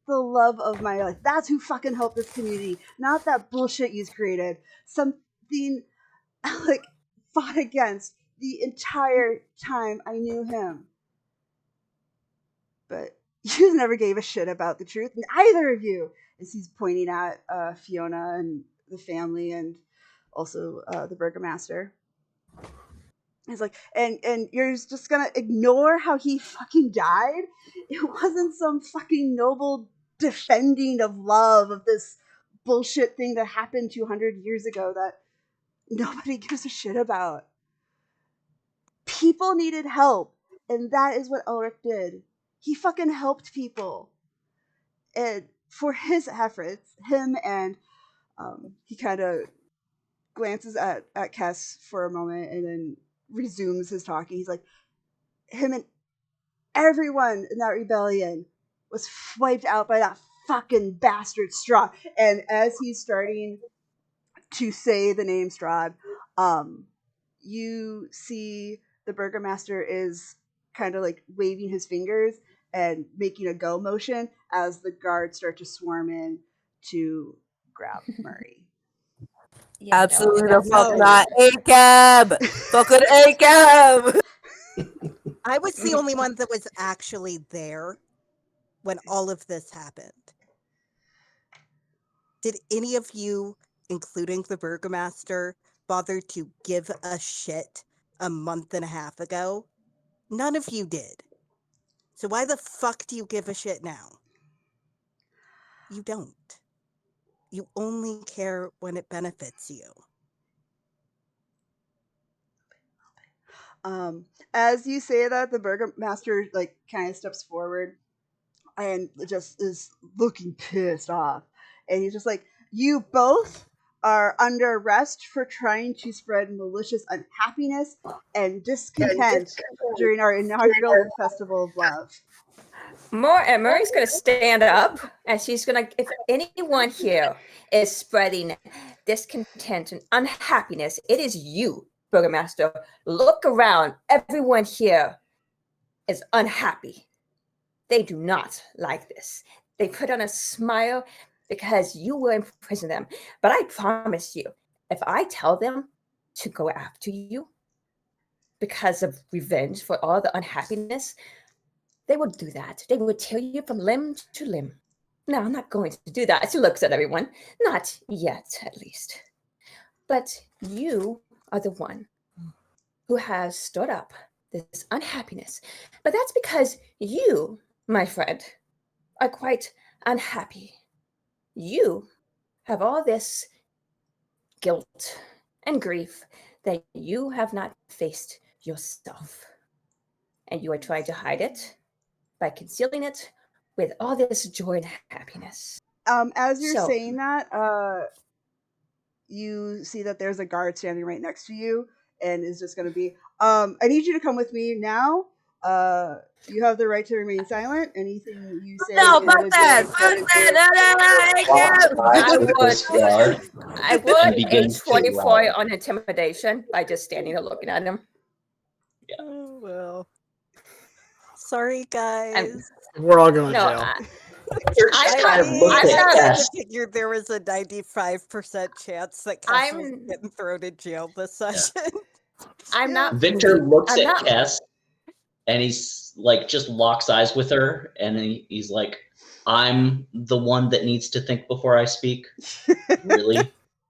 the love of my life. That's who fucking helped this community. Not that bullshit you've created. Something Alec fought against the entire time I knew him. But you never gave a shit about the truth, neither of you. As he's pointing at Fiona and the family and also the burgomaster. He's like, and you're just gonna ignore how he fucking died? It wasn't some fucking noble defending of love of this bullshit thing that happened 200 years ago that nobody gives a shit about. People needed help, and that is what Elric did. He fucking helped people. And for his efforts, him and he kind of glances at Kess for a moment and then resumes his talking. He's like, him and everyone in that rebellion was wiped out by that fucking bastard Strahd. And as he's starting to say the name Strahd, you see the burgomaster is kind of like waving his fingers and making a go motion as the guards start to swarm in to grab Murray. Yeah, Absolutely no, the fuck No. not. ACAB! Fucking ACAB! I was the only one that was actually there when all of this happened. Did any of you, including the burgomaster, bother to give a shit a month and a half ago? None of you did. So why the fuck do you give a shit now? You don't. You only care when it benefits you. As you say that, the burgomaster like kind of steps forward and just is looking pissed off, and he's just like, "You both are under arrest for trying to spread malicious unhappiness and discontent during our inaugural Festival of Love. Murray's going to stand up and she's going to, if anyone here is spreading discontent and unhappiness, it is you, Burgomaster. Look around. Everyone here is unhappy. They do not like this. They put on a smile because you will imprison them. But I promise you, if I tell them to go after you because of revenge for all the unhappiness, they would do that. They would tear you from limb to limb. No, I'm not going to do that. She looks at everyone. Not yet, at least. But you are the one who has stood up this unhappiness. But that's because you, my friend, are quite unhappy. You have all this guilt and grief that you have not faced yourself. And you are trying to hide it by concealing it with all this joy and happiness. As you're So- saying that, you see that there's a guard standing right next to you and is just going to be, I need you to come with me now. You have the right to remain silent. Anything you say No, is fuck legit. that. Fuck that. I would And a begins to 24 run. on intimidation by just standing there looking at him. Oh well. Sorry, guys. We're all going to No, jail. Victor just I- kind of looks I'm at not- kind of Cass. figured there was a 95% chance that Cass was I'm- getting thrown in jail this session. I'm not. Victor looks I'm at not- Cass, and he's like, just locks eyes with her, and he's like, "I'm the one that needs to think before I speak." Really?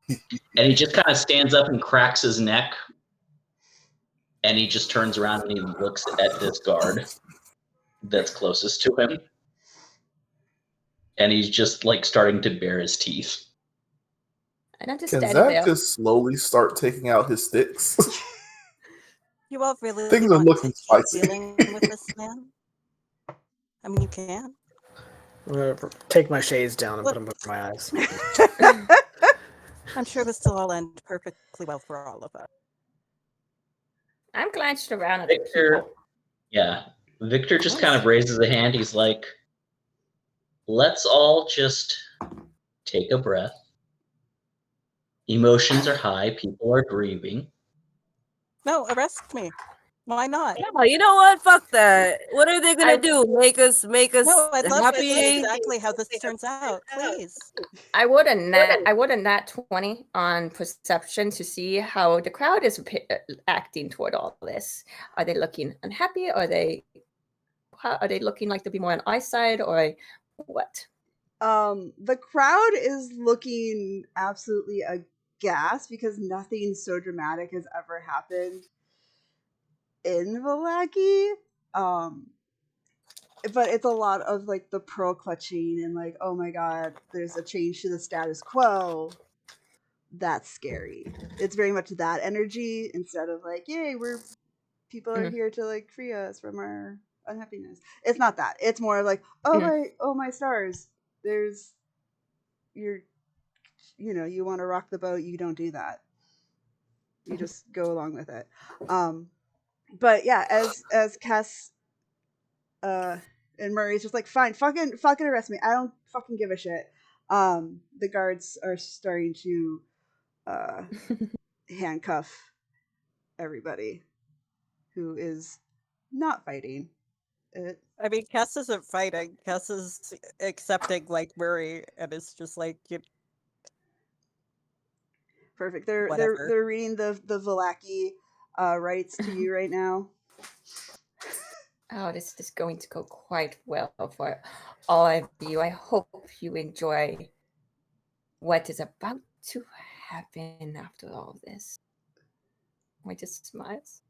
And he just kind of stands up and cracks his neck, and he just turns around and he looks at this guard that's closest to him, and he's just like starting to bare his teeth. And I'm just Can standing Zach there. just slowly start taking out his sticks? You all really Things are want looking to keep spicy. dealing with this man? I mean, you can. I'm going to take my shades down and put them over my eyes. I'm sure this will all end perfectly well for all of us. I'm glanced around at the Victor, people. yeah, Victor just kind of raises a hand. He's like, "Let's all just take a breath. Emotions are high. People are grieving. No, arrest me. Why not? Oh, you know what? Fuck that. What are they gonna I- do? Make us No, I'd love to see happy? exactly how this turns out. Please. I would a nat 20 on perception to see how the crowd is acting toward all this. Are they looking unhappy? Are they looking like they'll be more on our side or what? The crowd is looking absolutely aghast because nothing so dramatic has ever happened in Vallaki. But it's a lot of like the pearl clutching and like, oh my god, there's a change to the status quo. That's scary. It's very much that energy instead of like, yay, people are here to like free us from our unhappiness. It's not that. It's more like, oh my stars. You want to rock the boat, you don't do that. You just go along with it. But yeah, as Cass and Murray's just like, fine, fucking arrest me. I don't fucking give a shit. The guards are starting to handcuff everybody who is not fighting. I mean, Cass isn't fighting. Cass is accepting like Murray, and it's just like Perfect. They're Whatever. they're reading the Vallaki rights to you right now. Oh, this is going to go quite well for all of you. I hope you enjoy what is about to happen after all this. I just smiles.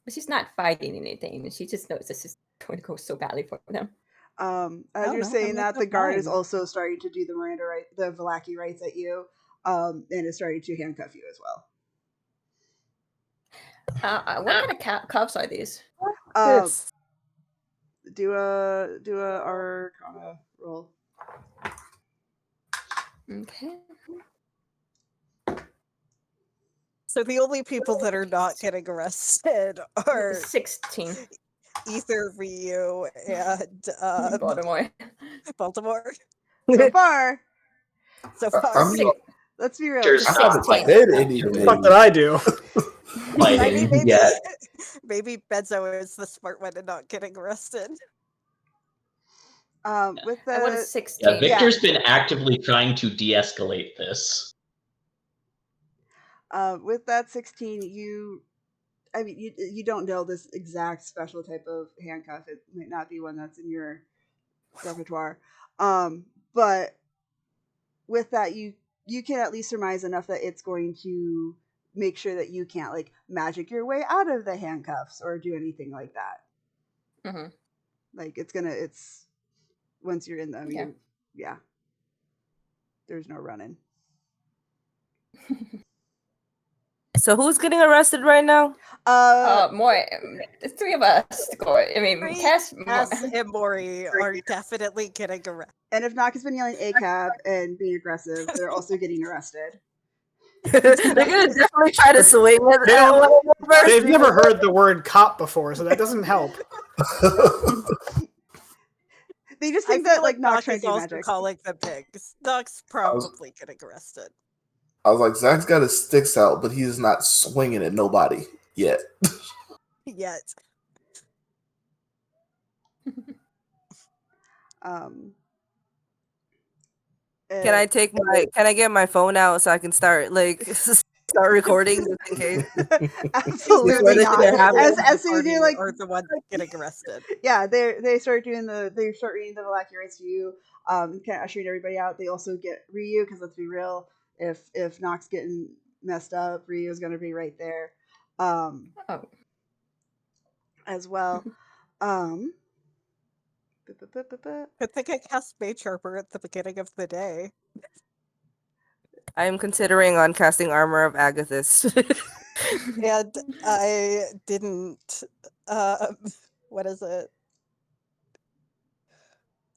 But she's not fighting anything. She just knows this is going to go so badly for them. As you're saying that, the not guard is lying. also starting to do the Vallaki rights at you, and is starting to handcuff you as well. What kind of cuffs are these? It's Do a Arcana roll. Okay. So the only people that are not getting arrested are 16. Ether, Ryu, and Baltimore. Baltimore. So far, So I far, mean, let's be real. There's I just- have in my 16. head any What the fuck did I do? I mean, fighting. maybe Yeah, maybe Benzo is the smart one and not getting arrested. With I was the 16. yeah. Victor's been actively trying to de-escalate this. with that 16, I mean, you don't know this exact special type of handcuff. It might not be one that's in your repertoire. But with that, you can at least surmise enough that it's going to make sure that you can't like magic your way out of the handcuffs or do anything like that. Mm-hmm. Like it's once you're in them, yeah. There's no running. So who's getting arrested right now? More. The three of us. I mean, Free Cass. Cass and Maury are definitely getting arrested. And if Knock has been yelling ACAB and being aggressive, they're also getting arrested. They're gonna definitely try to swing it. They at don't- one of them first. They've never heard the word cop before, so that doesn't help. They just I think feel that like Knock Knock trying is to do also magic. calling them pigs. Knock's probably getting arrested. I was like, Zach's got his sticks out, but he's not swinging at nobody yet. Yet. Can I take my? Can I get my phone out so I can start start recording just in case? Absolutely This not. shit happens. As soon as you like, are the ones getting arrested. yeah, they start reading the Black Race to you. Kind of ushering everybody out. They also get Ryu because let's be real, if Nox getting messed up, Ryu is going to be right there, as well. I think I cast Mage Harper at the beginning of the day. I'm considering on casting Armor of Agathis. And I didn't. What is it?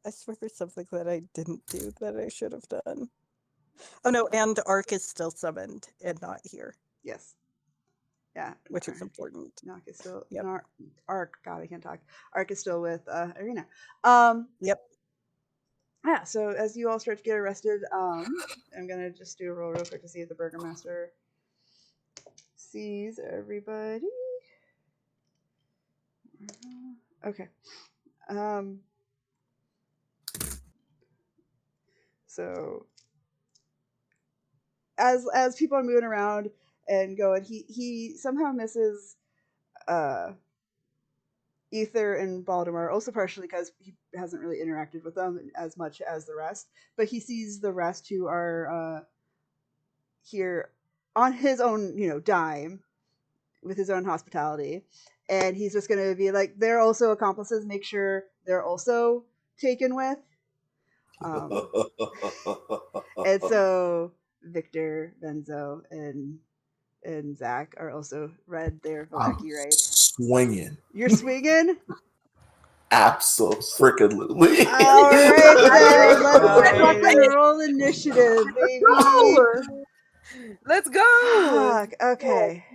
I swear there's something that I didn't do that I should have done. Oh no, and Arc is still summoned and not here. Yes. Yeah. Which is important. Nox is still Yep. Arc. God, I can't talk. Arc is still with Arena. Yep. Yeah. So as you all start to get arrested, I'm gonna just do a roll real quick to see if the Burgomaster sees everybody. Okay. So as people are moving around and going, he somehow misses Ether and Baltimore, also partially because he hasn't really interacted with them as much as the rest, but he sees the rest who are here on his own, dime, with his own hospitality, and he's just going to be like, they're also accomplices, make sure they're also taken with. And so Victor, Benzo, and Zach are also read their Valaki, right? Swinging. You're swinging? Absolutely. All right, then. Let's Nice. fucking roll initiative, baby. Let's go. Fuck. Okay.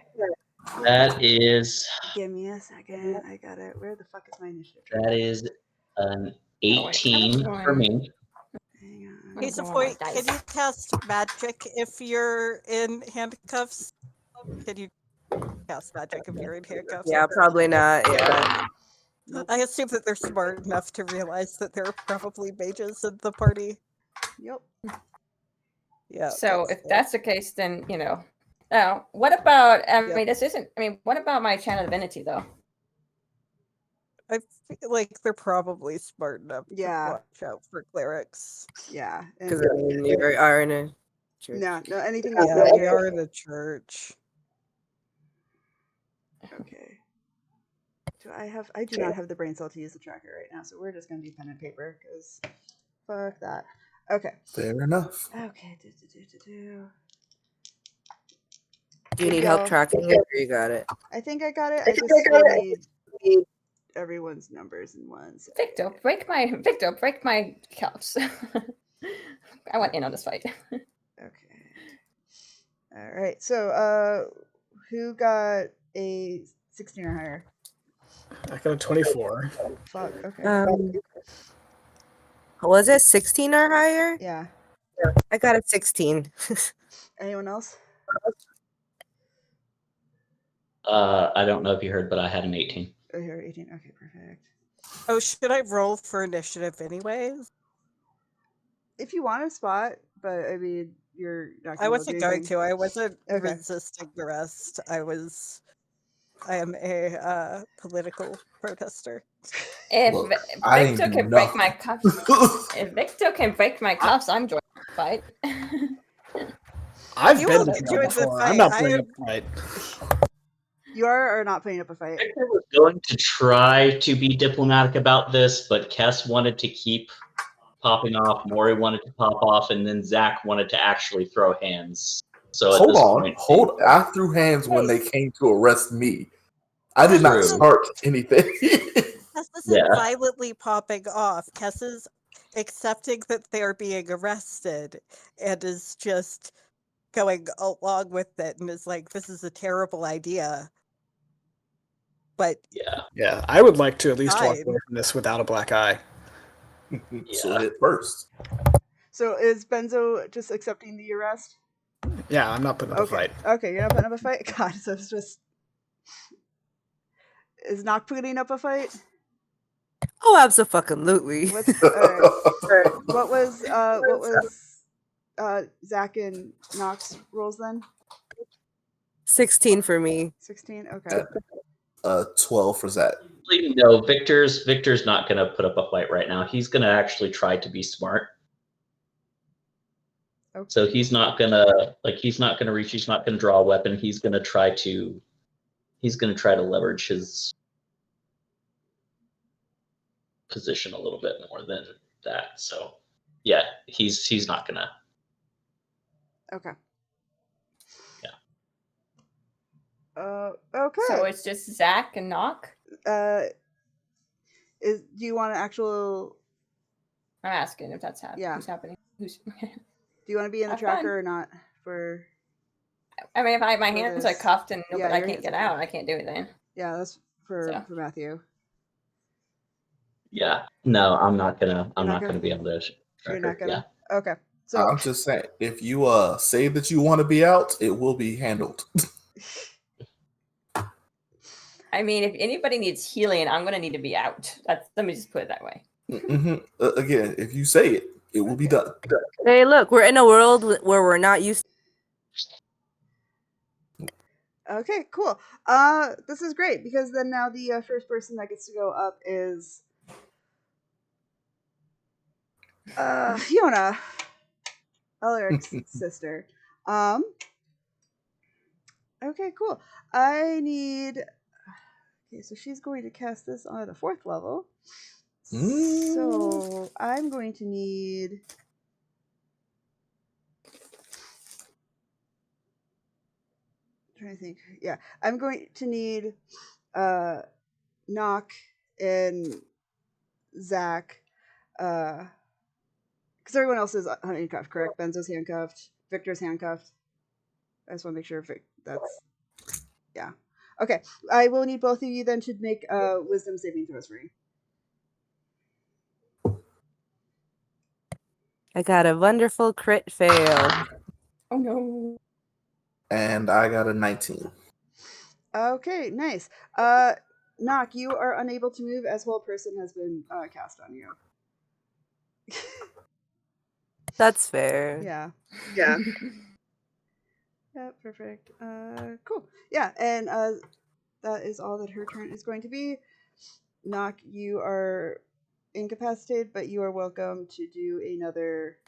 That is Give me a second. I got it. Where the fuck is my initiative? that is an 18 for me. Hang on. Case in point, can you cast magic if you're in handcuffs? Can you cast magic if you're in handcuffs? Yeah, probably not. Yeah. I assume that they're smart enough to realize that there are probably mages in the party. Yep. Yeah. So if that's the case, then Now, what about? I mean, this isn't. I mean, what about my channel divinity though? I feel like they're probably smart enough Yeah. to watch out for clerics. Yeah. Because I mean, you are in a church. No, anything Yeah, else? we are in the church. Okay. I do not have the brain cell to use the tracker right now, so we're just gonna do pen and paper because fuck that. Okay. Fair enough. Okay. Do you need help tracking it, or you got it? I think I got it. I just still need everyone's numbers in ones. Victor, break my cuffs. I went in on this fight. Okay. All right. So, who got a 16 or higher? I got a 24. Fuck. Okay. Was it 16 or higher? Yeah. I got a 16. Anyone else? I don't know if you heard, but I had an 18. Oh, you're 18. Okay, perfect. Oh, should I roll for initiative anyways? If you want a spot, but I mean, you're not. I wasn't going anything. to. I wasn't Okay. resisting the rest. I am a political protester. If Look, I ain't Victor do can break my nothing. cuffs, if Victor can break my cuffs, I'm joining the fight. I've You been will there enjoy the before. I'm fight. not I putting am- up a fight. You are or not putting up a fight? Victor was going to try to be diplomatic about this, but Kess wanted to keep popping off, Maury wanted to pop off, and then Zach wanted to actually throw hands. So at Hold this on, point, I threw hands when they came to arrest me. I did not True. start anything. Kess isn't Yeah. violently popping off. Kess is accepting that they're being arrested and is just going along with it and is like, this is a terrible idea. But Yeah. Yeah, I would like to at least walk Fine. away from this without a black eye. So hit first. So is Benzo just accepting the arrest? Yeah, I'm not putting up a Okay. fight. Okay, you're not putting up a fight? God, so it's just. Is not putting up a fight? Oh, absolutely. What's what was Zach and Knox rolls then? 16 for me. 16? Okay. 12 for Zach. No, Victor's not going to put up a fight right now. He's going to actually try to be smart. Okay. So he's not going to reach. He's not going to draw a weapon. He's going to try to leverage his position a little bit more than that. So yeah, he's not going to. Okay. Yeah. Okay. So it's just Zach and Knock? Do you want an actual? I'm asking if that's happening. Yeah. Who's happening? Who's? Do you want to be in the Have tracker fun. or not? For I mean, if my For hands this. are cuffed and Yeah, I your can't hands get are out, I can't do anything. yeah, that's for So. Matthew. Yeah. No, I'm not gonna gonna- be able to. You're not gonna. Yeah. Okay. So I'm just saying, if you say that you want to be out, it will be handled. I mean, if anybody needs healing, I'm gonna need to be out. Let me just put it that way. Again, if you say it, it will be done. Hey, look, we're in a world where we're not used. okay, cool. This is great because then now the first person that gets to go up is Fiona, Alaric's sister. Okay, cool. I need. Okay, so she's going to cast this on the 4th level. So I'm going to need. I'm trying to think. Yeah, I'm going to need Knock and Zach. Because everyone else is handcuffed, correct? Benzo's handcuffed. Victor's handcuffed. I just want to make sure that's. Yeah. Okay. I will need both of you then to make wisdom saving throws for me. I got a wonderful crit fail. Oh no. And I got a 19. Okay, nice. Knock, you are unable to move as whole person has been cast on you. That's fair. Yeah. Yeah. Yeah, perfect. Cool. Yeah, and that is all that her turn is going to be. Knock, you are incapacitated, but you are welcome to do another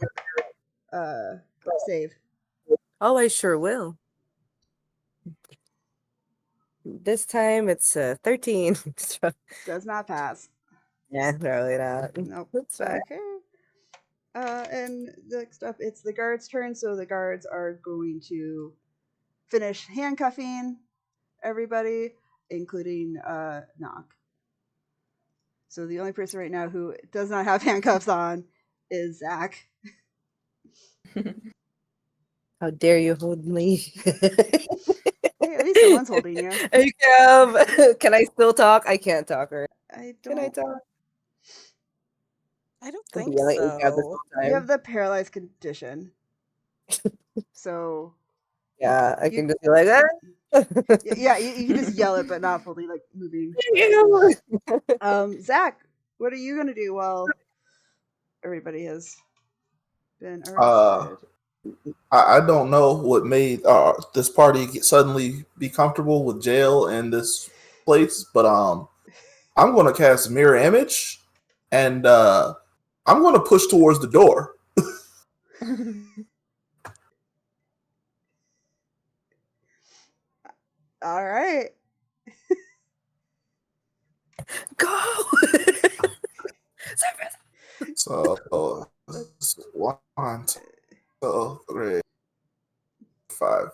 save. Oh, I sure will. This time it's 13. Does not pass. Yeah, probably not. Nope. That's fine. Okay. And next up, it's the guards' turn, so the guards are going to finish handcuffing everybody, including Knock. So the only person right now who does not have handcuffs on is Zach. How dare you hold me? Hey, at least Someone's holding you. Hey, Cam. Can I still talk? I can't talk, right? I Can I don't. talk? I don't I'll be think yelling at Cam this so. whole You time. have the paralyzed condition. So Yeah, I you- can just be like, ah. yeah, you can just yell it, but not fully like moving. Zach, what are you gonna do while everybody has been arrested? I don't know what made this party suddenly be comfortable with jail and this place, but I'm going to cast mirror image, and I'm going to push towards the door. All right. Go. So 1, 2, 3, 5.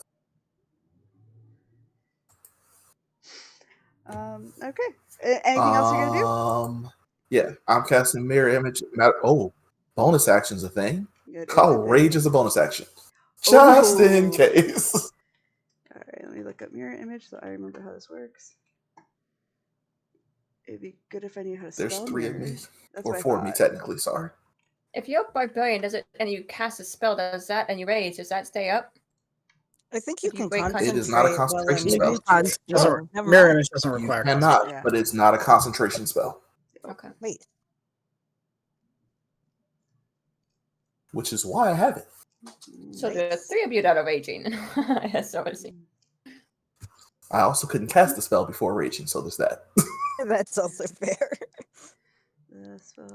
Okay. Anything else you're gonna do? Yeah, I'm casting mirror image. Bonus action's a thing. It is Oh, a thing. rage is a bonus action. Just in Ooh. case. All right, let me look up mirror image so I remember how this works. It'd be good if I knew how to spell There's 3 of mirror. me. That's Or what I 4 of me, thought. technically, sorry. If you're barbarian, does it and you cast a spell, does that and you rage, does that stay up? I think you If you can break concentrate It is not a while concentration in spell. rage. Doesn't, Never mirror mind. image doesn't You require cannot, concentration. Yeah. but it's not a concentration spell, Okay. Wait. which is why I have it. So Nice. there are 3 of you that are raging. Yes, I would see. I also couldn't cast the spell before raging, so there's that. That's also fair. The spell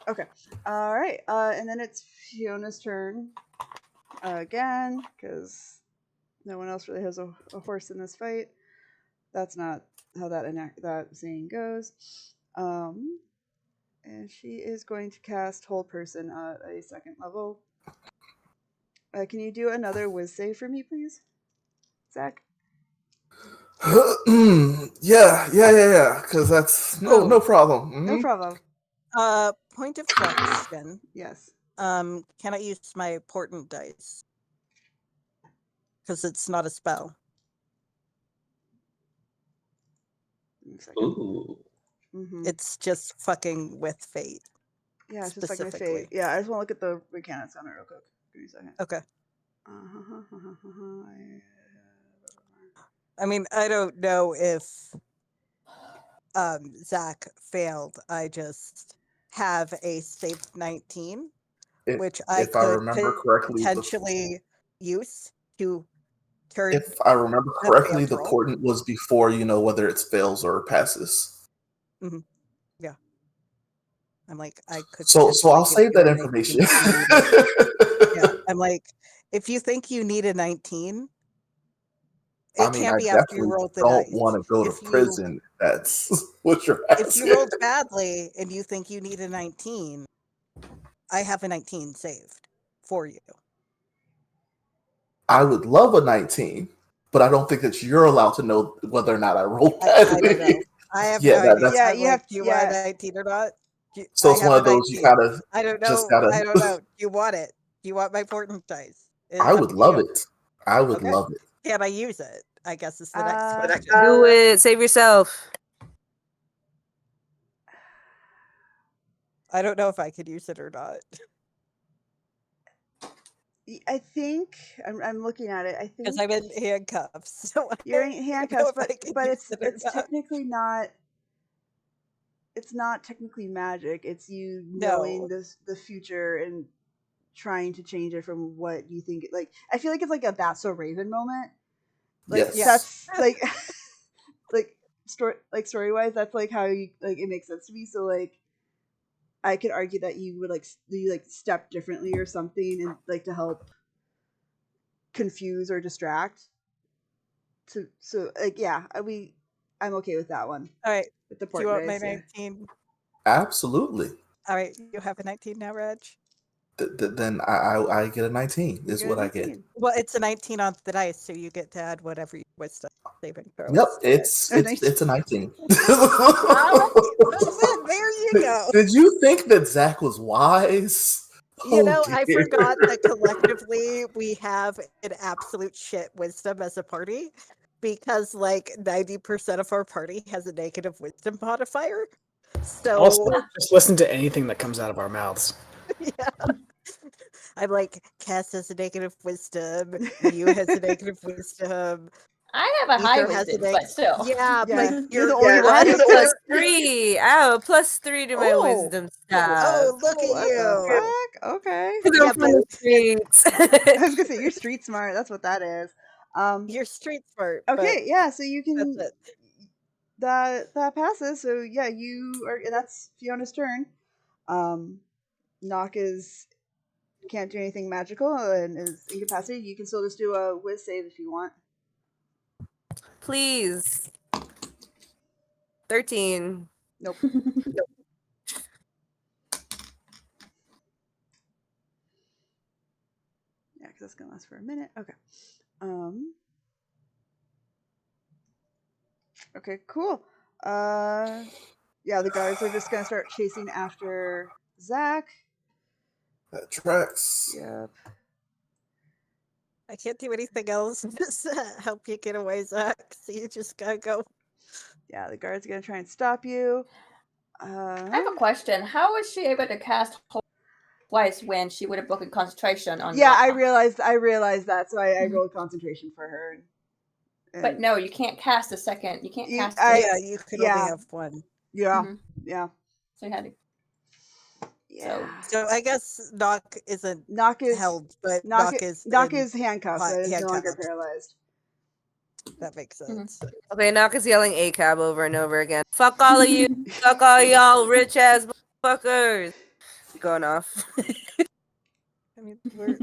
Okay. All right. And then it's Fiona's turn again, because no one else really has a horse in this fight. That's not how that saying goes. And she is going to cast Hold Person at a 2nd level. Can you do another whiz save for me, please, Zach? yeah. Because that's no problem. Mhm. No problem. Point of question. Yes. Can I use my portent dice? Because it's not a spell. Ooh. Mm-hmm. It's just fucking with fate. Yeah, it's just like my specifically. fate. Yeah, I just want to look at the mechanics on it real quick. Give me a second. Okay. I mean, I don't know if Zach failed. I just have a safe 19, which I If I could remember correctly, potentially use to turn. if I remember a correctly, failed the roll. portent was before whether it fails or passes. Yeah. I'm like, I could. So I'll potentially save give that you a 19 information. if you need it. Yeah, I'm like, if you think you need a 19, it I mean, can't I be after definitely you rolled the don't dice. want to go to If you- prison. That's what you're If asking. you rolled badly and you think you need a 19, I have a 19 saved for you. I would love a 19, but I don't think that you're allowed to know whether or not I rolled I badly. don't know. I have Yeah, no that- idea. that's- Yeah, I'm you like, have- do you yeah. want a 19 or not? So I it's have one a of those 19. you kind of. I don't just know. gotta- I don't know. Do you want it? Do you want my portent dice? It's I up would to love you. it. I would Okay. love it. Can I use it? I guess is the next question. Do it. Save yourself. I don't know if I could use it or not. I think I'm looking at it. I think Because I'm in handcuffs. So you're I in don't handcuffs, know if but I can but use it's it or not. technically not. It's not technically magic. It's you No. knowing the future and trying to change it from what you think. Like I feel like it's like a That's So Raven moment. Like Yes. that's like story wise, that's like how you like it makes sense to me. So like I could argue that you would you step differently or something and like to help confuse or distract. So like yeah, I'm okay with that one. All right. With the Do you want my dice, yeah. 19? Absolutely. All right. You have a 19 now, Reg? then I get a 19. Is You what a I get. 19. Well, it's a 19 on the dice, so you get to add whatever your wisdom saving throw Yep, is. it's a 19. Well, then there you go. Did you think that Zach was wise? You know, Oh, I dear. forgot that collectively we have an absolute shit wisdom as a party because like 90% of our party has a negative wisdom modifier. So Also, just listen to anything that comes out of our mouths. yeah. I'm like, Cass has a negative wisdom, Mew has a negative wisdom, I have a high Ether has a wisdom, but still. yeah, Yeah, but you're the you're only I one. have a +3. I have a +3 to my Oh. wisdom oh, stuff. look at What the you. fuck? Okay. Because Yeah, I'm from the streets. I was gonna say you're street smart. That's what that is. You're street smart, but Okay, yeah. So you that's can it. that passes. So yeah, you are. And that's Fiona's turn. Knock is can't do anything magical and is incapacitated. You can still just do a whiz save if you want. Please. 13. Nope. Yeah, because that's gonna last for a minute. Okay. Okay, cool. Yeah, the guards are just gonna start chasing after Zach. That tracks. Yep. I can't do anything else. Just help you get away, Zach. So you just gotta go. Yeah, the guards are gonna try and stop you. I have a question. How was she able to cast twice when she would have broken concentration on Yeah, Knock? I realized that, so I rolled concentration for her. But no, you can't cast a second. You can't cast. Yeah, you could yeah. only have one. Yeah, Mhm. yeah, So you had to. yeah. So I guess Knock isn't Knock is held, but Knock Knock is Knock in is handcuffed, so it is no longer handcuffed. paralyzed. That makes sense. Okay, Knock is yelling ACAB over and over again. Fuck all of you. Fuck all y'all rich ass fuckers. Going off. I mean, we're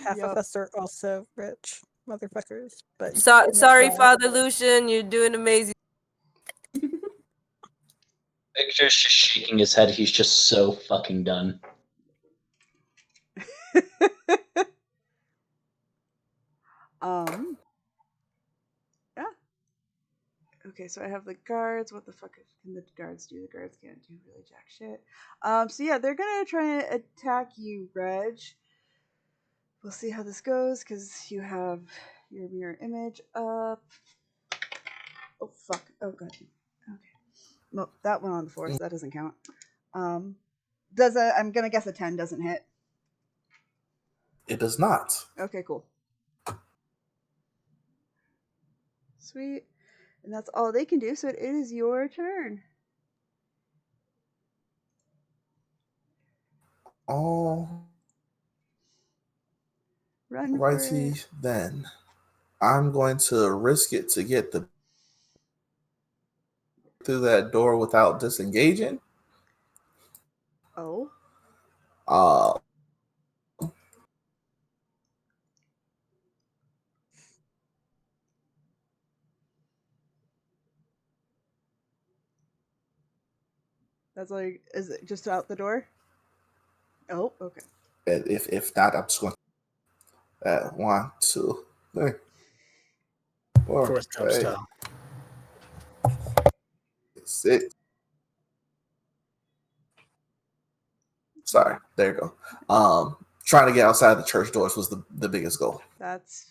half Yep. of us are also rich motherfuckers, but Sorry, not- Father Lucian. You're doing amazing. Victor's just shaking his head. He's just so fucking done. Yeah. Okay, so I have the guards. What the fuck can the guards do? The guards can't do really jack shit. So yeah, they're gonna try and attack you, Reg. We'll see how this goes because you have your mirror image up. Oh fuck! Oh god. Okay. Nope, that went on the floor, so that doesn't count. I'm gonna guess a 10 doesn't hit. It does not. Okay, cool. Sweet. And that's all they can do, so it is your turn. All Run for righty it. then. I'm going to risk it to get through that door without disengaging. Oh. Uh, That's like, is it just out the door? Oh, okay. if not, I'm just going to 1, 2, 3, 4, Forrest Gump 5, style. 6. Sorry, there you go. Trying to get outside the church doors was the biggest goal. That's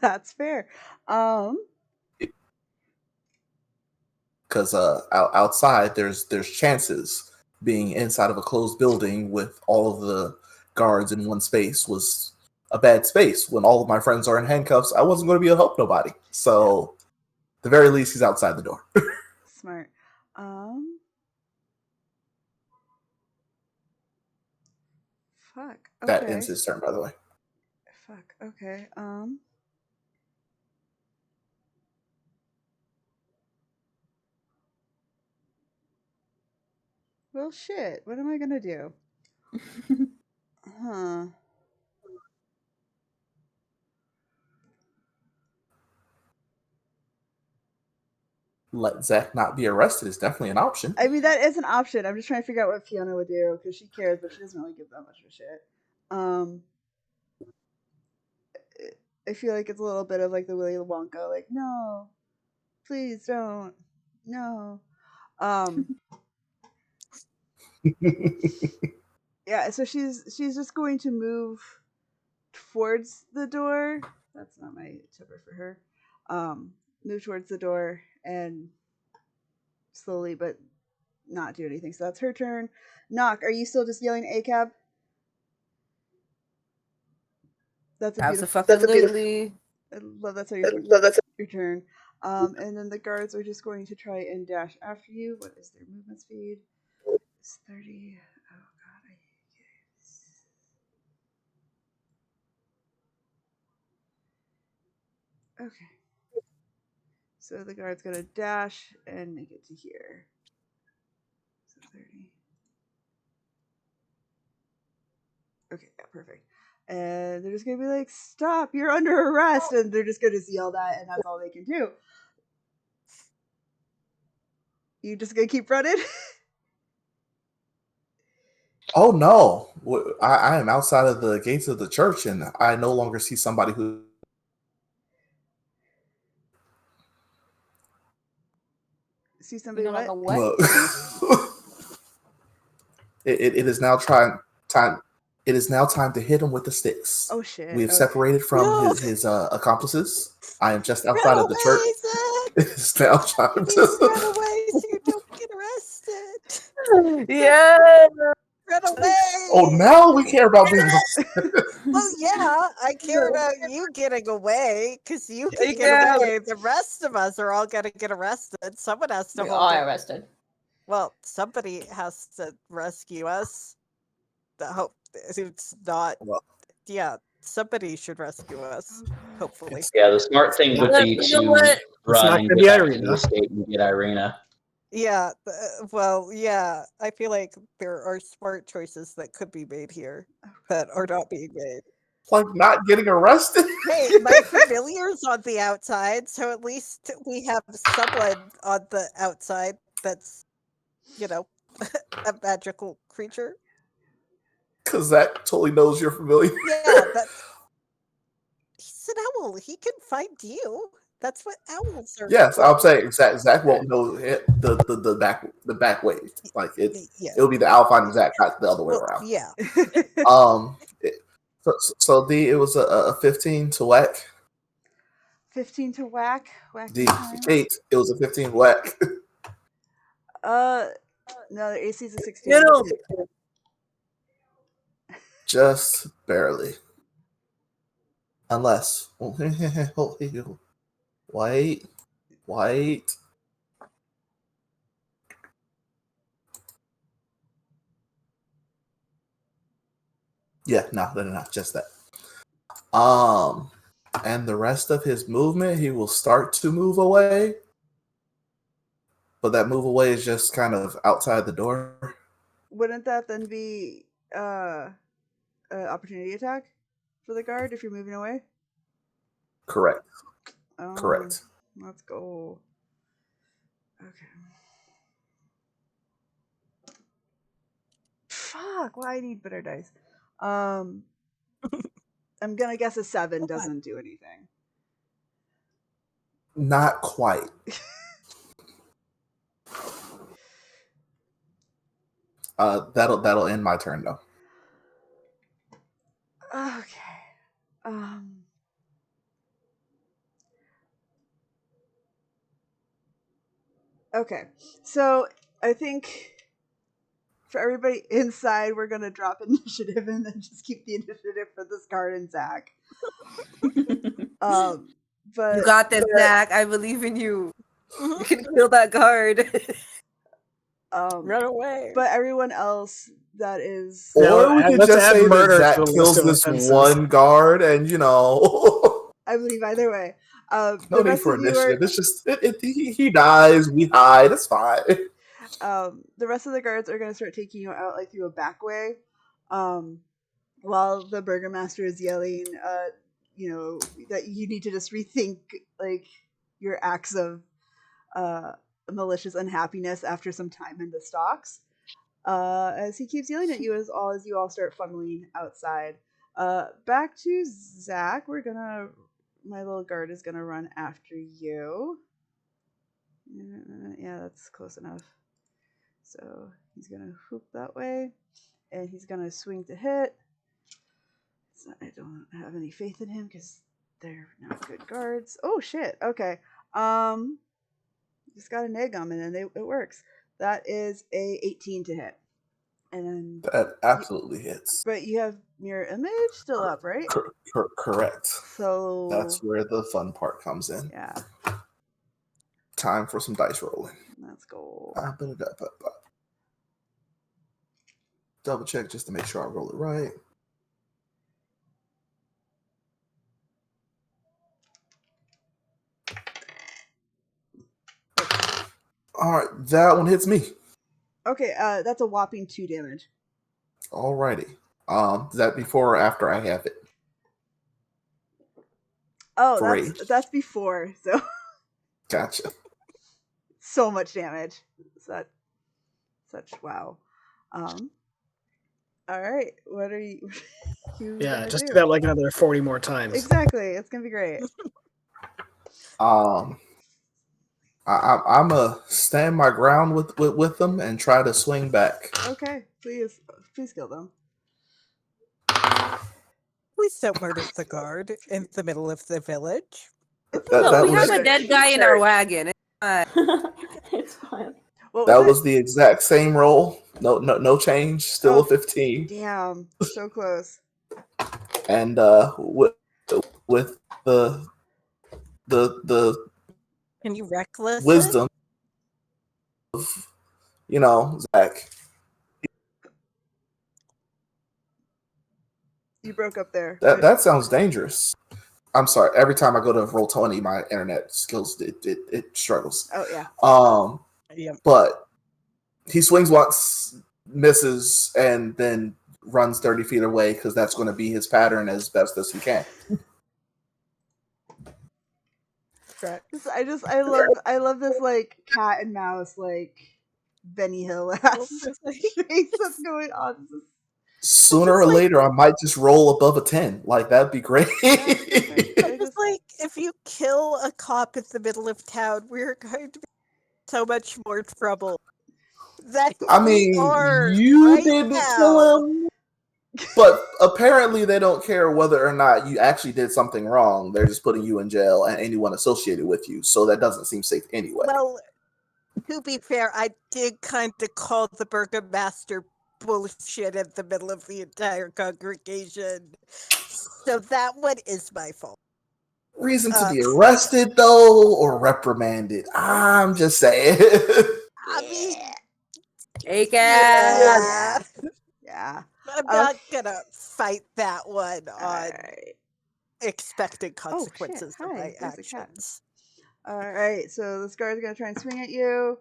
that's fair. Because outside there's chances. Being inside of a closed building with all of the guards in one space was a bad space. When all of my friends are in handcuffs, I wasn't going to be able to help nobody. So, at the very least, he's outside the door. Smart. Fuck. Okay. That ends his turn, by the way. Fuck. Okay. Well, shit. What am I gonna do? Huh. let Zach not be arrested is definitely an option. I mean, that is an option. I'm just trying to figure out what Fiona would do because she cares, but she doesn't really give that much of a shit. I feel like it's a little bit of like the Willy Wonka, like, no, please don't, no. Yeah, so she's just going to move towards the door. That's not my tipper for her. Move towards the door and slowly but not do anything. So that's her turn. Knock, are you still just yelling ACAB? That's a beautiful. Absolutely. I love that's how your turn. And then the guards are just going to try and dash after you. What is their movement speed? It's 30. Oh god, I hate it. Okay. So the guard's gonna dash and make it to here. So 30. Okay, yeah, perfect. And they're just gonna be like, "Stop! You're under arrest!" And they're just gonna yell that, and that's all they can do. You just gonna keep running? Oh no! I am outside of the gates of the church, and I no longer see somebody who. See somebody what? What? It is now time. It is now time to hit him with the sticks. Oh shit! We have Okay. separated from his accomplices. I am just outside of the church. It's now time Please run to. away so you don't get arrested. Yeah. Run away. Oh, now we care about being. Well, yeah, I care about you getting away because you can get Yeah. away. The rest of us are all gonna get arrested. Someone has to We hold all it. arrested. Well, somebody has to rescue us. The hope it's not. Well. Yeah, somebody should rescue us. Hopefully. Yeah, the smart thing would be You know to what? run not and gonna get be back to Irina. the estate and get Irina. Yeah. Well, yeah. I feel like there are smart choices that could be made here that are not being made. Like not getting arrested. Hey, my familiar's on the outside, so at least we have someone on the outside that's, a magical creature. Because Zach totally knows you're familiar. Yeah, he's an owl. He can find you. That's what owls are. Yes, for. I'm saying Zach won't know the back way. Like Yeah. it'll be the owl finding Zach, not the other way Well, around. yeah. So D, it was a 15 to whack. 15 to whack. Whack D, time. Kate, it was a 15 whack. No, the AC is a 16. You know, Just barely. Unless wait. Yeah, no, just that. And the rest of his movement, he will start to move away. But that move away is just kind of outside the door. Wouldn't that then be an opportunity attack for the guard if you're moving away? Correct. Correct. Let's go. Okay. Fuck, well, I need better dice. I'm gonna guess a 7 doesn't do anything. Not quite. That'll end my turn though. Okay. Okay. So I think for everybody inside, we're gonna drop initiative and then just keep the initiative for this guard and Zach. But you got this, Zach. I believe in you. You can kill that guard. Run away. But everyone else that is, or we could let's just add say that murder Zach to the kills list of this offenses. one guard, and I believe either way. no The need rest for of you initiative. It's just he dies, we hide. It's fine. the rest of the guards are gonna start taking you out like through a back way, while the burgomaster is yelling, that you need to just rethink like your acts of malicious unhappiness after some time in the stocks. As he keeps yelling at you as you all start funneling outside. Back to Zach. My little guard is gonna run after you. Yeah, that's close enough. So he's gonna hoop that way, and he's gonna swing to hit. So I don't have any faith in him because they're not good guards. Oh shit. Okay. Just got an egg on it, and it works. That is a 18 to hit. And then That absolutely hits. but you have mirror image still up, right? Correct. So That's where the fun part comes in. yeah, Time for some dice rolling. let's go. Double check just to make sure I roll it right. All right, that one hits me. Okay, that's a whopping 2 damage. Alrighty. Is that before or after I have it? Oh, Great. that's before. So Gotcha. so much damage. Such wow. All right, what are you? Yeah, just do that like another 40 more times. Exactly, it's gonna be great. I'm a stand my ground with them and try to swing back. Okay, please kill them. Please don't murder the guard in the middle of the village. That we have was a dead guy in our wagon. It's fine. that was the exact same roll. No change. Still a 15. Damn, so close. And with the Can you reckless wisdom of Zach. You broke up there. That sounds dangerous. I'm sorry. Every time I go to roll 20, my internet skills it struggles. Oh yeah. Yep. But he swings once, misses, and then runs 30 feet away because that's going to be his pattern as best as he can. I love this like cat and mouse like Benny Hill ass face that's going on. Sooner or later, I might just roll above a 10. Like, that'd be great. It's like if you kill a cop in the middle of town, we're going to be in so much more trouble. I mean, you right didn't now. kill him. But apparently they don't care whether or not you actually did something wrong. They're just putting you in jail and anyone associated with you. So that doesn't seem safe anyway. Well, to be fair, I did kind of call the burgomaster bullshit in the middle of the entire congregation. So that one is my fault. Reason to be arrested, though, or reprimanded? I'm just saying. I mean, Hey, yeah. I'm not gonna fight that one on expected consequences of my actions. All right, so this guard's gonna try and swing at you.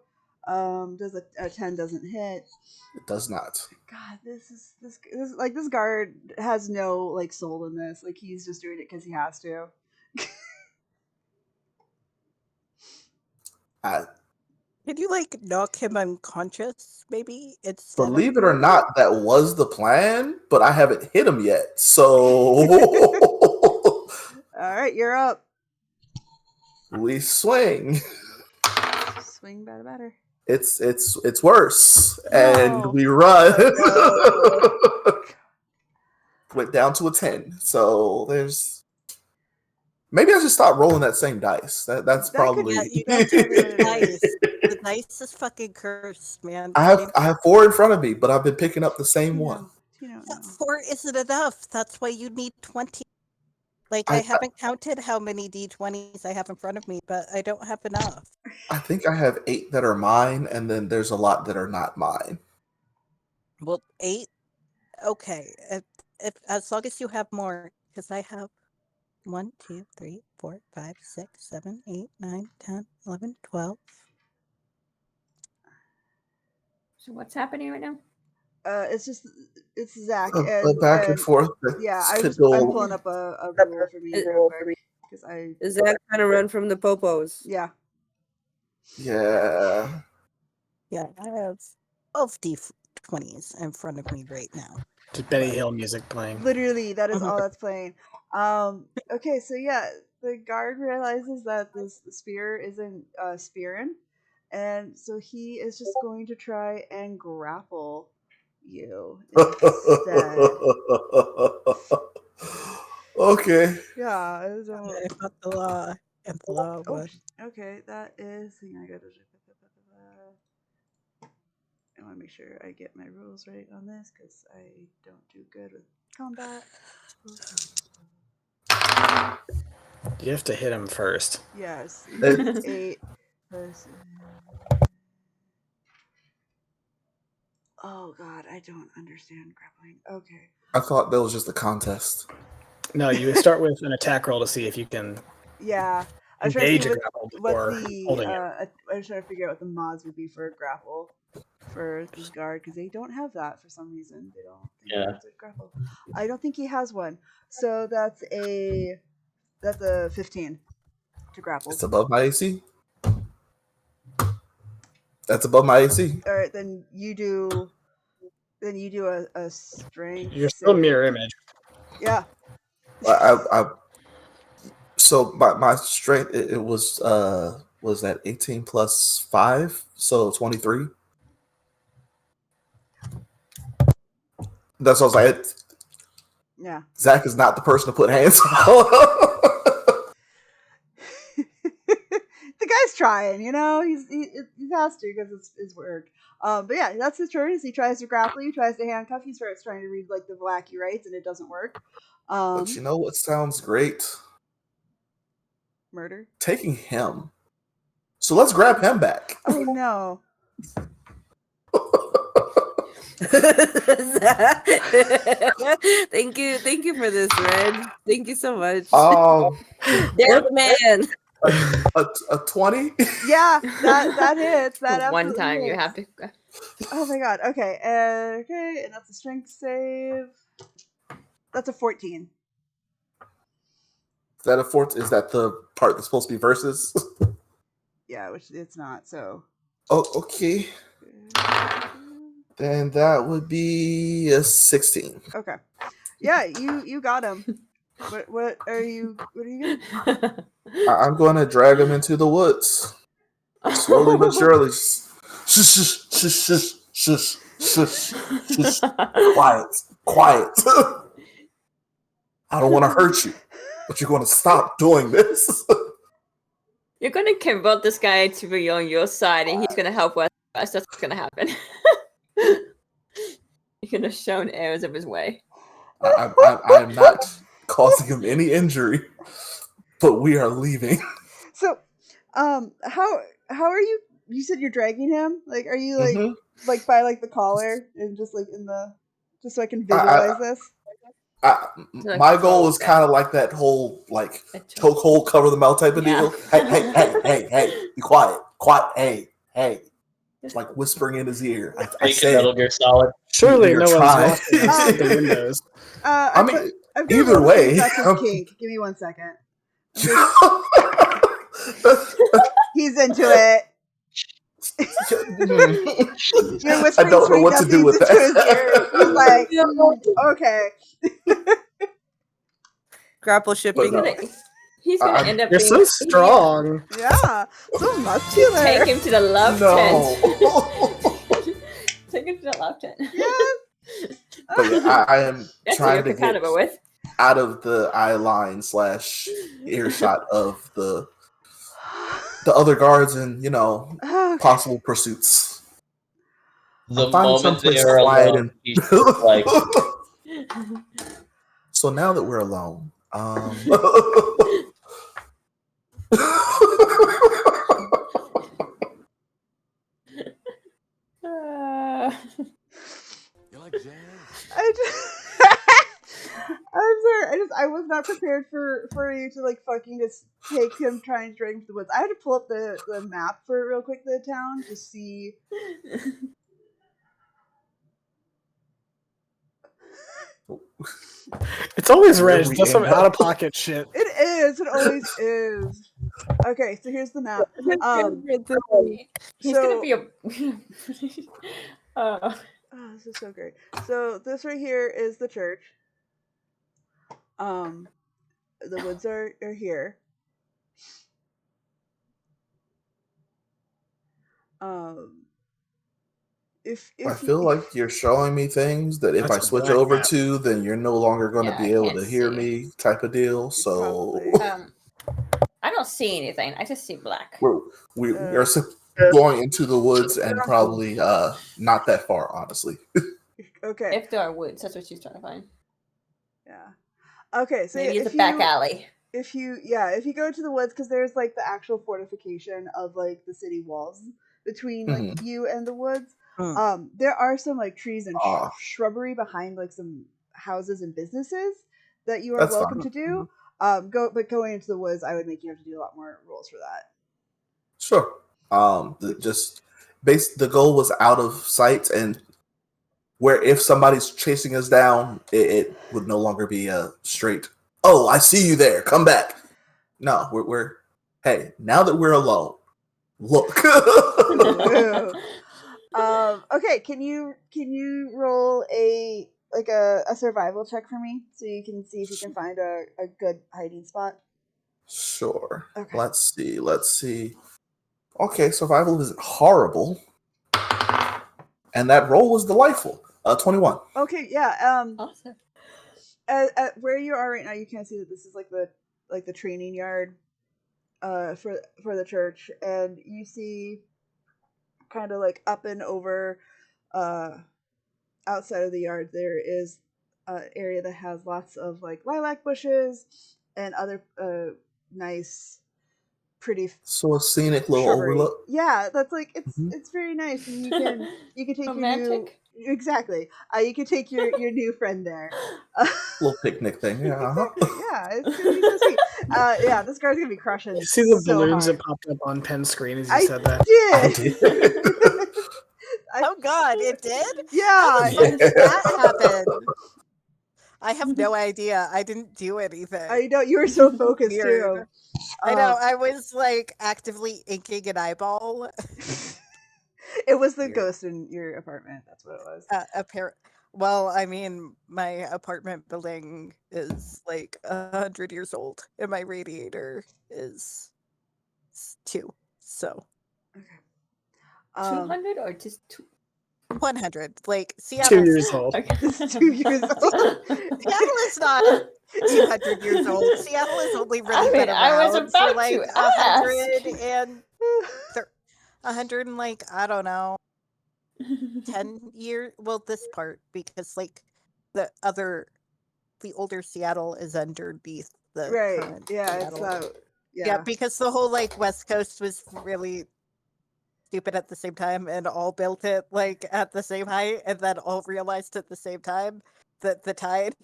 Does a 10 doesn't hit? It does not. God, this guard has no like soul in this. Like he's just doing it because he has to. Can you like knock him unconscious? Maybe it's. Believe it or not, that was the plan, but I haven't hit him yet. So, all right, you're up. We swing. Swing better. It's worse, and we run. Went down to a 10. So there's. Maybe I should stop rolling that same dice. That's probably. Yeah, you don't do the dice. The dice is fucking cursed, man. I have 4 in front of me, but I've been picking up the same one. 4 isn't enough. That's why you need 20. Like I haven't counted how many D20s I have in front of me, but I don't have enough. I think I have 8 that are mine, and then there's a lot that are not mine. Well, 8. Okay, if as long as you have more, because I have 1, 2, 3, 4, 5, 6, 7, 8, 9, 10, 11, 12. So what's happening right now? It's Zach. Back and forth. Yeah, I'm pulling up a rule for me because Is Zach trying to run from the popos? Yeah. Yeah. Yeah, I have 12 D20s in front of me right now. Just Benny Hill music playing. Literally, that is Mhm. all that's playing. Okay, so yeah, the guard realizes that this spear isn't spearing, and so he is just going to try and grapple you instead. Okay. Yeah, I don't. I thought the law and the law Oh, was. okay, that is. Hang on, I gotta. I want to make sure I get my rules right on this because I don't do good with combat. You have to hit him first. Yes, It- 8 plus. Oh god, I don't understand grappling. Okay. I thought that was just a contest. No, you start with an attack roll to see if you can Yeah, I was trying to engage see a grapple before what the holding it. I was trying to figure out what the mods would be for a grapple for this guard because they don't have that for some reason. They don't. Yeah. Guards would grapple. I don't think he has one. So that's a 15 to grapple. It's above my AC. That's above my AC. All right, then you do a strength. You're still save. mirror image. Yeah. So my strength it was that 18 plus 5, so 23. That's what I was like. Yeah. Zach is not the person to put hands on. The guy's trying, you know. He has to because it's his work. But yeah, that's his turn. As he tries to grapple you, tries to handcuff you, starts trying to read like the Valaki rights, and it doesn't work. But you know what sounds great? Murder. Taking him. So let's grab him back. Oh no. Thank you for this, Red. Thank you so much. There, What man? A 20? Yeah, that hits. That one absolutely time you hits. have to. Oh my god. Okay. Okay, and that's a strength save. That's a 14. Is that a 14? Is that the part that's supposed to be versus? Yeah, which it's not. So. Oh, okay. Then that would be a 16. Okay. Yeah, you got him. What are you doing? I'm going to drag him into the woods. Slowly but surely. Shush, shush, shush, shush, shush, shush, shush. Quiet, quiet. I don't want to hurt you, but you're going to stop doing this. You're going to convert this guy to be on your side, and he's going to help us. That's what's going to happen. You're going to show arrows of his way. I am not causing him any injury, but we are leaving. So, how are you? You said you're dragging him. Like, are you like by like the collar and just like in the just so I can visualize this? My goal is kind of like that whole like chokehold, cover the mouth type of deal. Hey, be quiet, hey. It's like whispering in his ear. I said, Metal Gear Solid. Surely You're no one's trying. walking outside the windows. I mean, I've got either a way, that's his kink. Give me 1 second. He's into it. You're I don't know whispering what to do with into his ear. He's like, okay. Grapple shipping. no. He's going to end up You're being so strong. Yeah, so muscular. Take him to the love tent. No. Take him to the love tent. Yes. But yeah, I am That's trying what to you're compatible get with. out of the eye line / earshot of the other guards and possible pursuits. The Find moment someplace they are quiet alone, he's just like, So now that we're alone, You like jazz? I'm sorry. I was not prepared for you to like fucking just take him trying to drag him to the woods. I had to pull up the map for it real quick, the town, to see. It's always Where Reg. we Does some end up. out of pocket shit. It is. It always is. Okay, so here's the map. He's So gonna be a. oh, this is so great. So this right here is the church. The woods are here. If I you, feel like you're showing me things that if That's I a switch black over map. to, then you're no longer going to Yeah, be I able can't to hear see. me, type of deal. So probably. I don't see anything. I just see black. we're going into the woods and probably not that far, honestly. Okay. If there are woods, that's what she's trying to find. Yeah. Okay, so Maybe it's if a back you alley. if you go to the woods, because there's like the actual fortification of like the city walls between like Mhm. you and the woods. Hmm. There are some like trees and Ah. shrubbery behind like some houses and businesses that you are That's welcome fine. to do. Going into the woods, I would make you have to do a lot more rolls for that. Sure. The goal was out of sight, and where if somebody's chasing us down, it would no longer be a straight. Oh, I see you there. Come back. No, we're hey. Now that we're alone, look. Okay, can you roll a survival check for me so you can see if you can find a good hiding spot? Sure. Okay. Let's see. Okay, survival isn't horrible, and that roll was delightful. 21. Okay, yeah. Awesome. At where you are right now, you can see that this is like the training yard, for the church, and you see kind of like up and over, outside of the yard there is an area that has lots of like lilac bushes and other nice, pretty So a scenic little shrubbery. overlook. Yeah, that's like Mhm. it's very nice, and you can take Romantic. your new exactly. You can take your new friend there. Little picnic thing. Yeah. Uh-huh. Exactly. Yeah, it's gonna be so sweet. Yeah, this guy's gonna be crushing. You see the so balloons hard. that popped up on Penn's screen as you I said that? I did. did. Oh God, it did? How Yeah. the fuck did that happen? I have no idea. I didn't do anything. I know you were so focused Weird. too. I know. I was like actively inking an eyeball. It was the Weird. ghost in your apartment. That's what it was. Well, I mean, my apartment building is like 100 years old, and my radiator is 2. So 200 or just 2? 100. Like 2 Seattle's years old. Okay. This is 2 years old. Seattle is not 200 years old. Seattle has only really been around I was for about like to ask. 100 and like, I don't know, 10 years. Well, this part, because like the older Seattle is underneath the Right. current Yeah, Seattle. it's Yeah, because the whole like West Coast was really stupid at the same time and all built it like at the same height and then all realized at the same time that the tide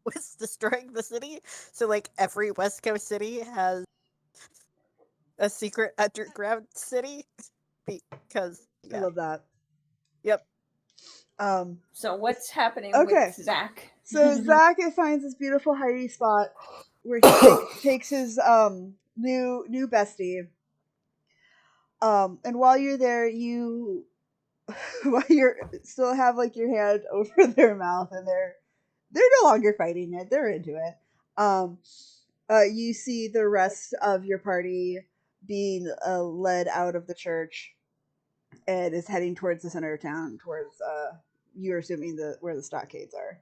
was destroying the city. So like every West Coast city has a secret underground city because I love that. Yep. So what's happening Okay. with Zach? So Zach finds this beautiful hiding spot where he takes his new bestie. And while you're there, while you're still have like your hand over their mouth, and they're no longer fighting it. They're into it. You see the rest of your party being led out of the church and is heading towards the center of town, towards you're assuming where the stockades are.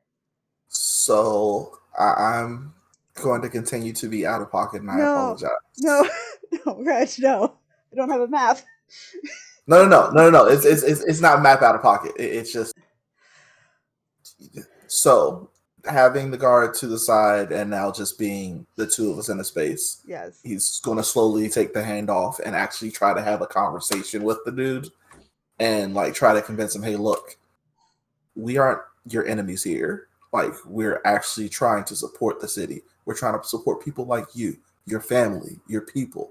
So I'm going to continue to be out of pocket, and I apologize. No, Reg, no. I don't have a map. No. It's not map out of pocket. It's just so having the guard to the side, and now just being the two of us in a space. Yes. He's going to slowly take the hand off and actually try to have a conversation with the dude, and like try to convince him, hey, look, we aren't your enemies here. Like, we're actually trying to support the city. We're trying to support people like you, your family, your people.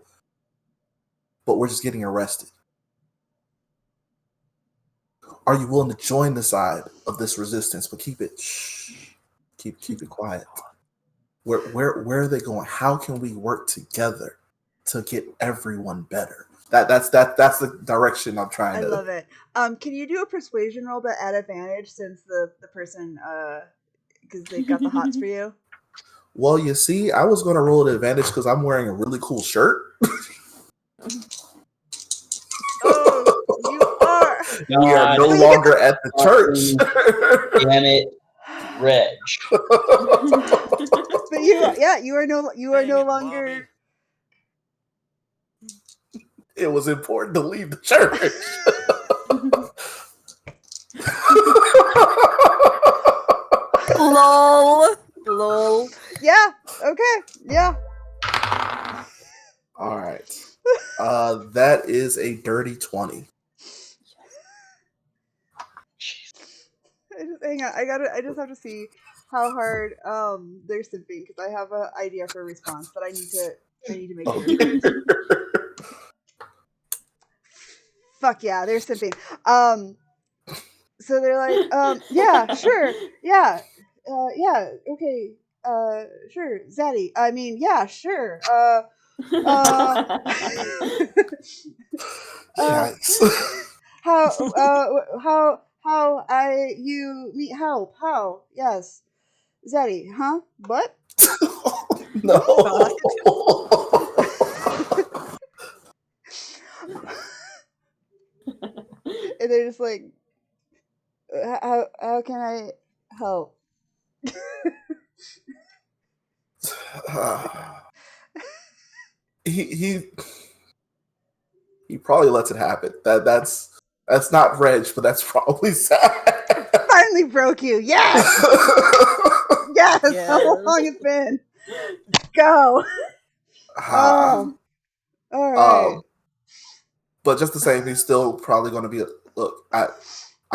But we're just getting arrested. Are you willing to join the side of this resistance? But keep it keep it quiet. Where are they going? How can we work together to get everyone better? That's the direction I'm trying I to. love it. Can you do a persuasion roll, but at advantage since the person because they've got the hots for you? Well, you see, I was going to roll an advantage because I'm wearing a really cool shirt. Oh, you are. We are no But you longer at the church. Damn it, Reg. But you are no Dang it, longer. It was important to leave the church. Lol. Yeah. Okay. Yeah. All right. That is a dirty 20. Hang on. I just have to see how hard they're simping because I have an idea for a response, but I need to make sure first. Fuck yeah, they're simping. So they're like, yeah, sure, yeah, yeah, okay, sure, Zaddy. I mean, yeah, sure. Yikes. How you need help? How? Yes, Zaddy. Huh? What? No. And they're just like, how can I help? he probably lets it happen. That's not Reg, but that's probably sad. Finally broke you. Yes. Yes. Yes. How long it's been? Go. Oh. All right. But just the same, he's still probably going to be. Look, I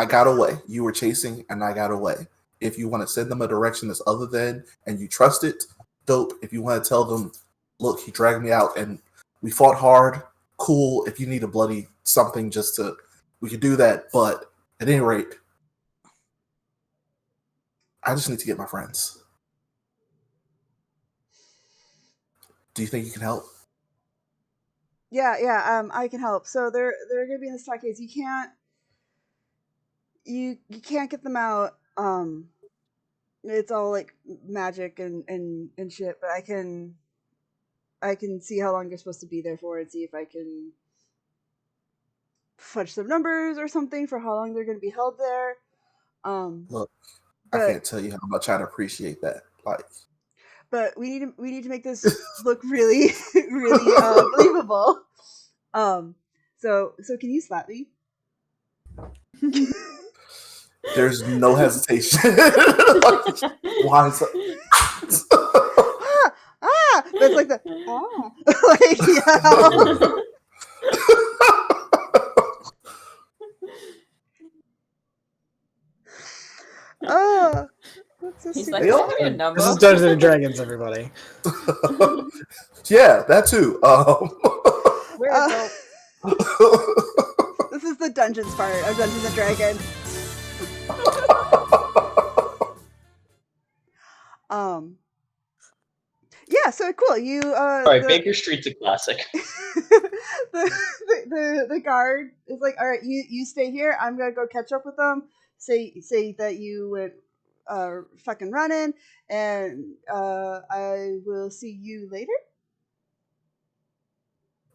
got away. You were chasing, and I got away. If you want to send them a direction that's other than, and you trust it, dope. If you want to tell them, look, he dragged me out, and we fought hard. Cool. If you need a bloody something, we could do that. But at any rate, I just need to get my friends. Do you think you can help? Yeah. I can help. So they're gonna be in the stockades. You can't get them out. It's all like magic and shit. But I can see how long you're supposed to be there for and see if I can fudge some numbers or something for how long they're going to be held there. Look, I can't tell you how much I'd appreciate that. Like, but we need to make this look really really believable. So can you slap me? There's no hesitation. Why? That's like the like yeah. He's like, "Can I have your number?" This is Dungeons and Dragons, everybody. Yeah, that too. This is the dungeons part of Dungeons and Dragons. Yeah, so cool. You Sorry, Baker Street's a classic. the guard is like, all right, you stay here. I'm gonna go catch up with them. Say that you went fucking running, and I will see you later.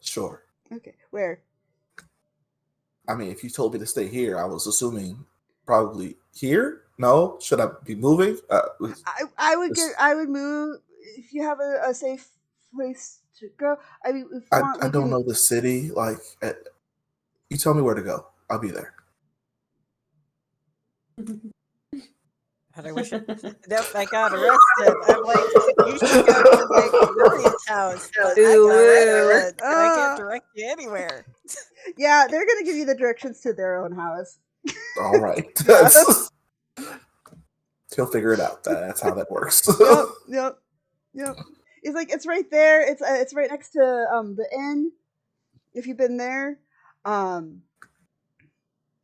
Sure. Okay, where? I mean, if you told me to stay here, I was assuming probably here. No, should I be moving? I would move if you have a safe place to go. I mean, if you want, I don't know the city. Like, you tell me where to go. I'll be there. And I wish nope, I got arrested. I'm like, you should go to like Rory's house. But I can't direct you anywhere. Yeah, they're gonna give you the directions to their own house. All right. He'll figure it out. That's how that works. Yep. It's like it's right there. It's right next to the inn. If you've been there,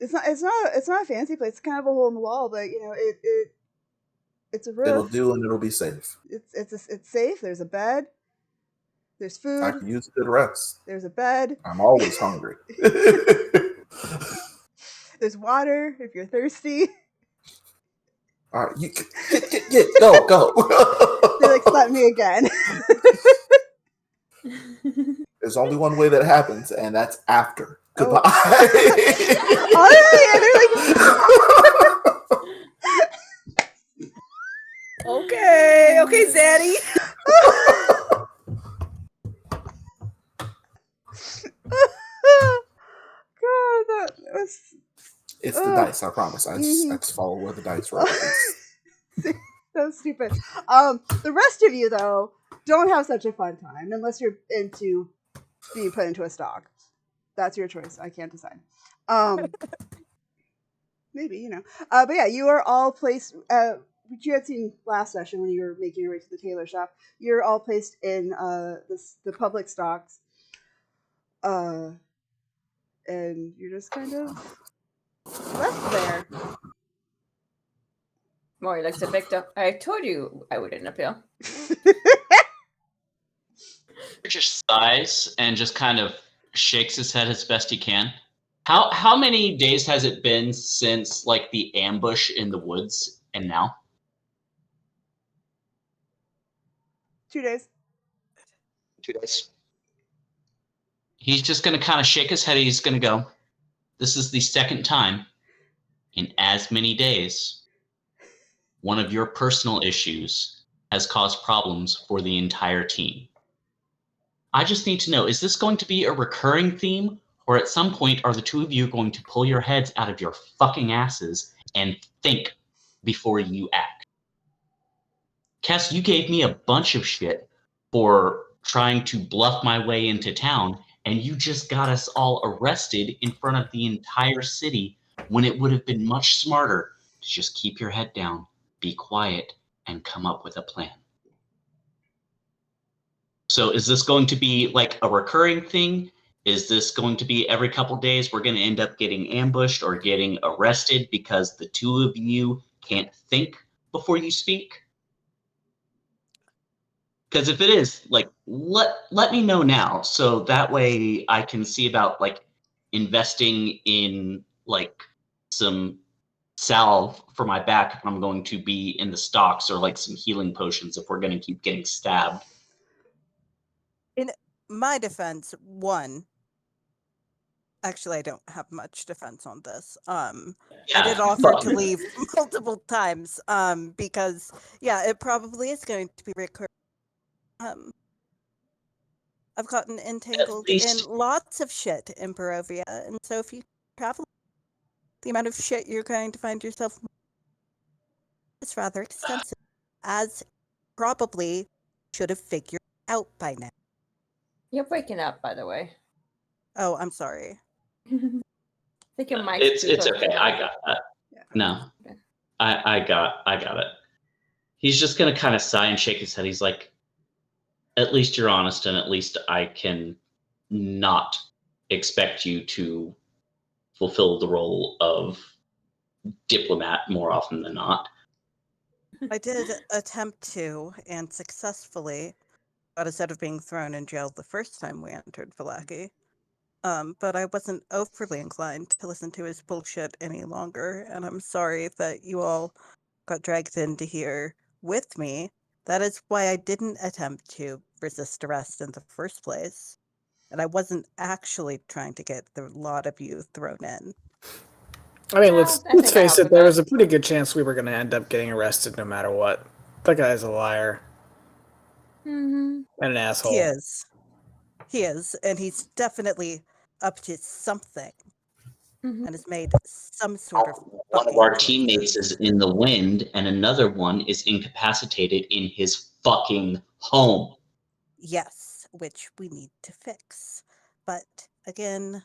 it's not a fancy place. It's kind of a hole in the wall, but you know It's a roof. It'll do, and it'll be safe. It's safe. There's a bed. There's I food. can use a good rest. There's a bed. I'm always hungry. There's water if you're thirsty. All right, you get go. They like slap me again. There's only one way that happens, and that's after. Goodbye. Honestly, and they're like, Okay, Zaddy. God, that was. It's the dice, I promise. I just follow where the dice roll. So stupid. The rest of you though don't have such a fun time unless you're into being put into a stock. That's your choice. I can't decide. Maybe, you know. But yeah, you are all placed. Which you had seen last session when you were making your way to the tailor shop. You're all placed in the public stocks, and you're just kind of left there. Maury looks at Victor. I told you I wouldn't appeal. Just sighs and just kind of shakes his head as best he can. How many days has it been since like the ambush in the woods and now? 2 days. 2 days. He's just gonna kind of shake his head. He's gonna go, this is the second time in as many days one of your personal issues has caused problems for the entire team. I just need to know, is this going to be a recurring theme, or at some point are the two of you going to pull your heads out of your fucking asses and think before you act? Cass, you gave me a bunch of shit for trying to bluff my way into town, and you just got us all arrested in front of the entire city when it would have been much smarter to just keep your head down, be quiet, and come up with a plan. So is this going to be like a recurring thing? Is this going to be every couple days we're going to end up getting ambushed or getting arrested because the two of you can't think before you speak? Because if it is, like, let me know now, so that way I can see about like investing in like some salve for my back if I'm going to be in the stocks, or like some healing potions if we're going to keep getting stabbed. In my defense, actually, I don't have much defense on this. I did offer to leave multiple times, because yeah, it probably is going to be recurring. I've gotten entangled in lots of shit in Barovia, and so if you travel, the amount of shit you're going to find yourself is rather extensive, as probably should have figured out by now. You're breaking up, by the way. Oh, I'm sorry. I think your mic. It's okay. I got that. Yeah. No, I got it. He's just gonna kind of sigh and shake his head. He's like, at least you're honest, and at least I can not expect you to fulfill the role of diplomat more often than not. I did attempt to, and successfully, but instead of being thrown in jail the first time we entered Vallaki. But I wasn't overly inclined to listen to his bullshit any longer, and I'm sorry that you all got dragged into here with me. That is why I didn't attempt to resist arrest in the first place. And I wasn't actually trying to get the lot of you thrown in. I mean, Well, let's face it, there was a pretty good chance we were going to end up getting arrested no matter what. That guy's a liar. Mm-hmm. And an asshole. He is. He is, and he's definitely up to something. And has made some sort of one of our teammates is in the wind, and another one is incapacitated in his fucking home. Yes, which we need to fix. But again,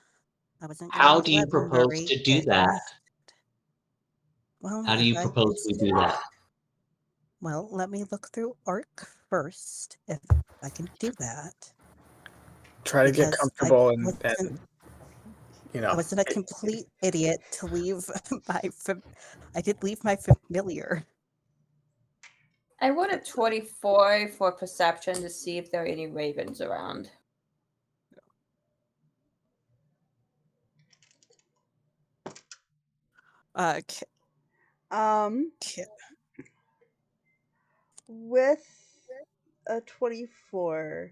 I wasn't. How do you propose to do that? Well, how do you propose we do that? Well, let me look through ARC first, if I can do that. Try to get comfortable and you know. I wasn't a complete idiot to leave I did leave my familiar. I rolled a 24 for perception to see if there are any ravens around. Um, K- with a 24,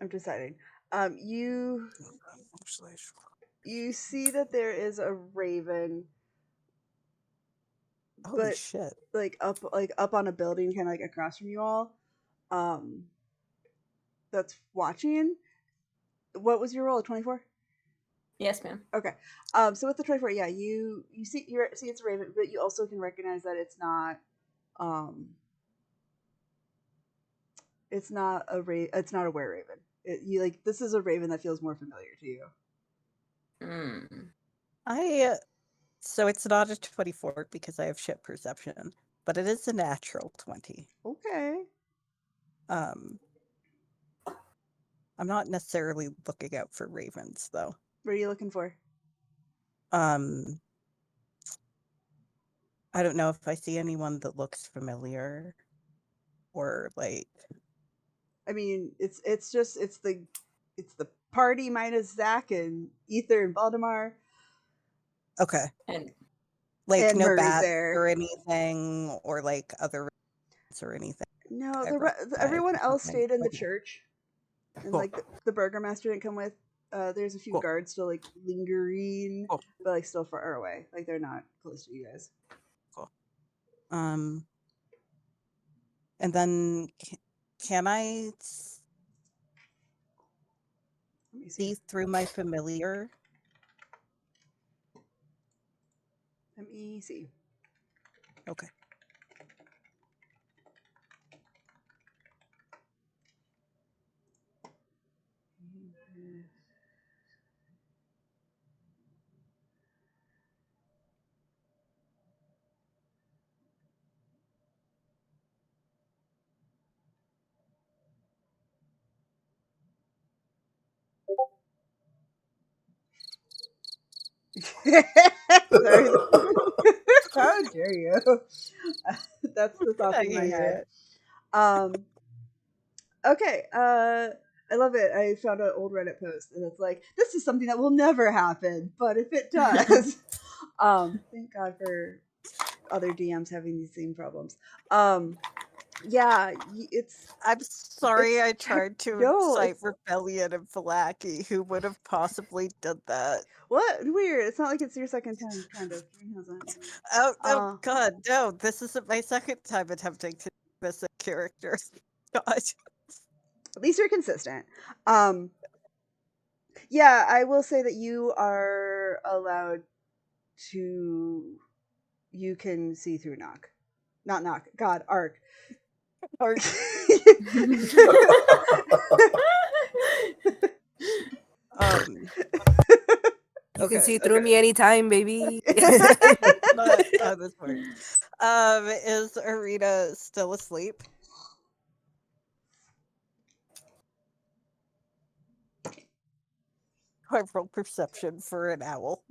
I'm deciding. You see that there is a raven, Holy but shit. like up on a building, kind of like across from you all. That's watching. What was your roll? 24. Yes, ma'am. Okay. So with the 24, yeah, you see it's a raven, but you also can recognize that it's not it's not a were raven. You like this is a raven that feels more familiar to you. So it's not a 24 because I have shit perception, but it is a natural 20. Okay. I'm not necessarily looking out for ravens though. What are you looking for? I don't know if I see anyone that looks familiar or like. I mean, it's the party minus Zach and Ether and Valdemar. Okay. And Like no Murray's bats there. or anything, or like other ravens or anything. No, recognize everyone or else something. stayed in the Okay. church, and Cool. like the burgomaster didn't come with. There's a few Cool. guards still like lingering, Cool. but like still far away. Like they're not close to you guys. Cool. And then can I Let me see through my familiar? Let me see. Okay. Sorry. How dare you? That's the thoughts in my head. Okay. I love it. I found an old Reddit post, and it's like, this is something that will never happen, but if it does, thank God for other DMs having these same problems. Yeah, it's. I'm sorry it's I tried to no, incite it's rebellion in Falaki. Who would have possibly done that? what weird. It's not like it's your second time, kind of. Oh God, no! This isn't my second time attempting to miss a character. God. At least you're consistent. Yeah, I will say that you are allowed to. You can see through knock, not knock. God, arc. Or You can okay, see through me anytime, baby. not how this works. Is Arena still asleep? I roll perception for an owl.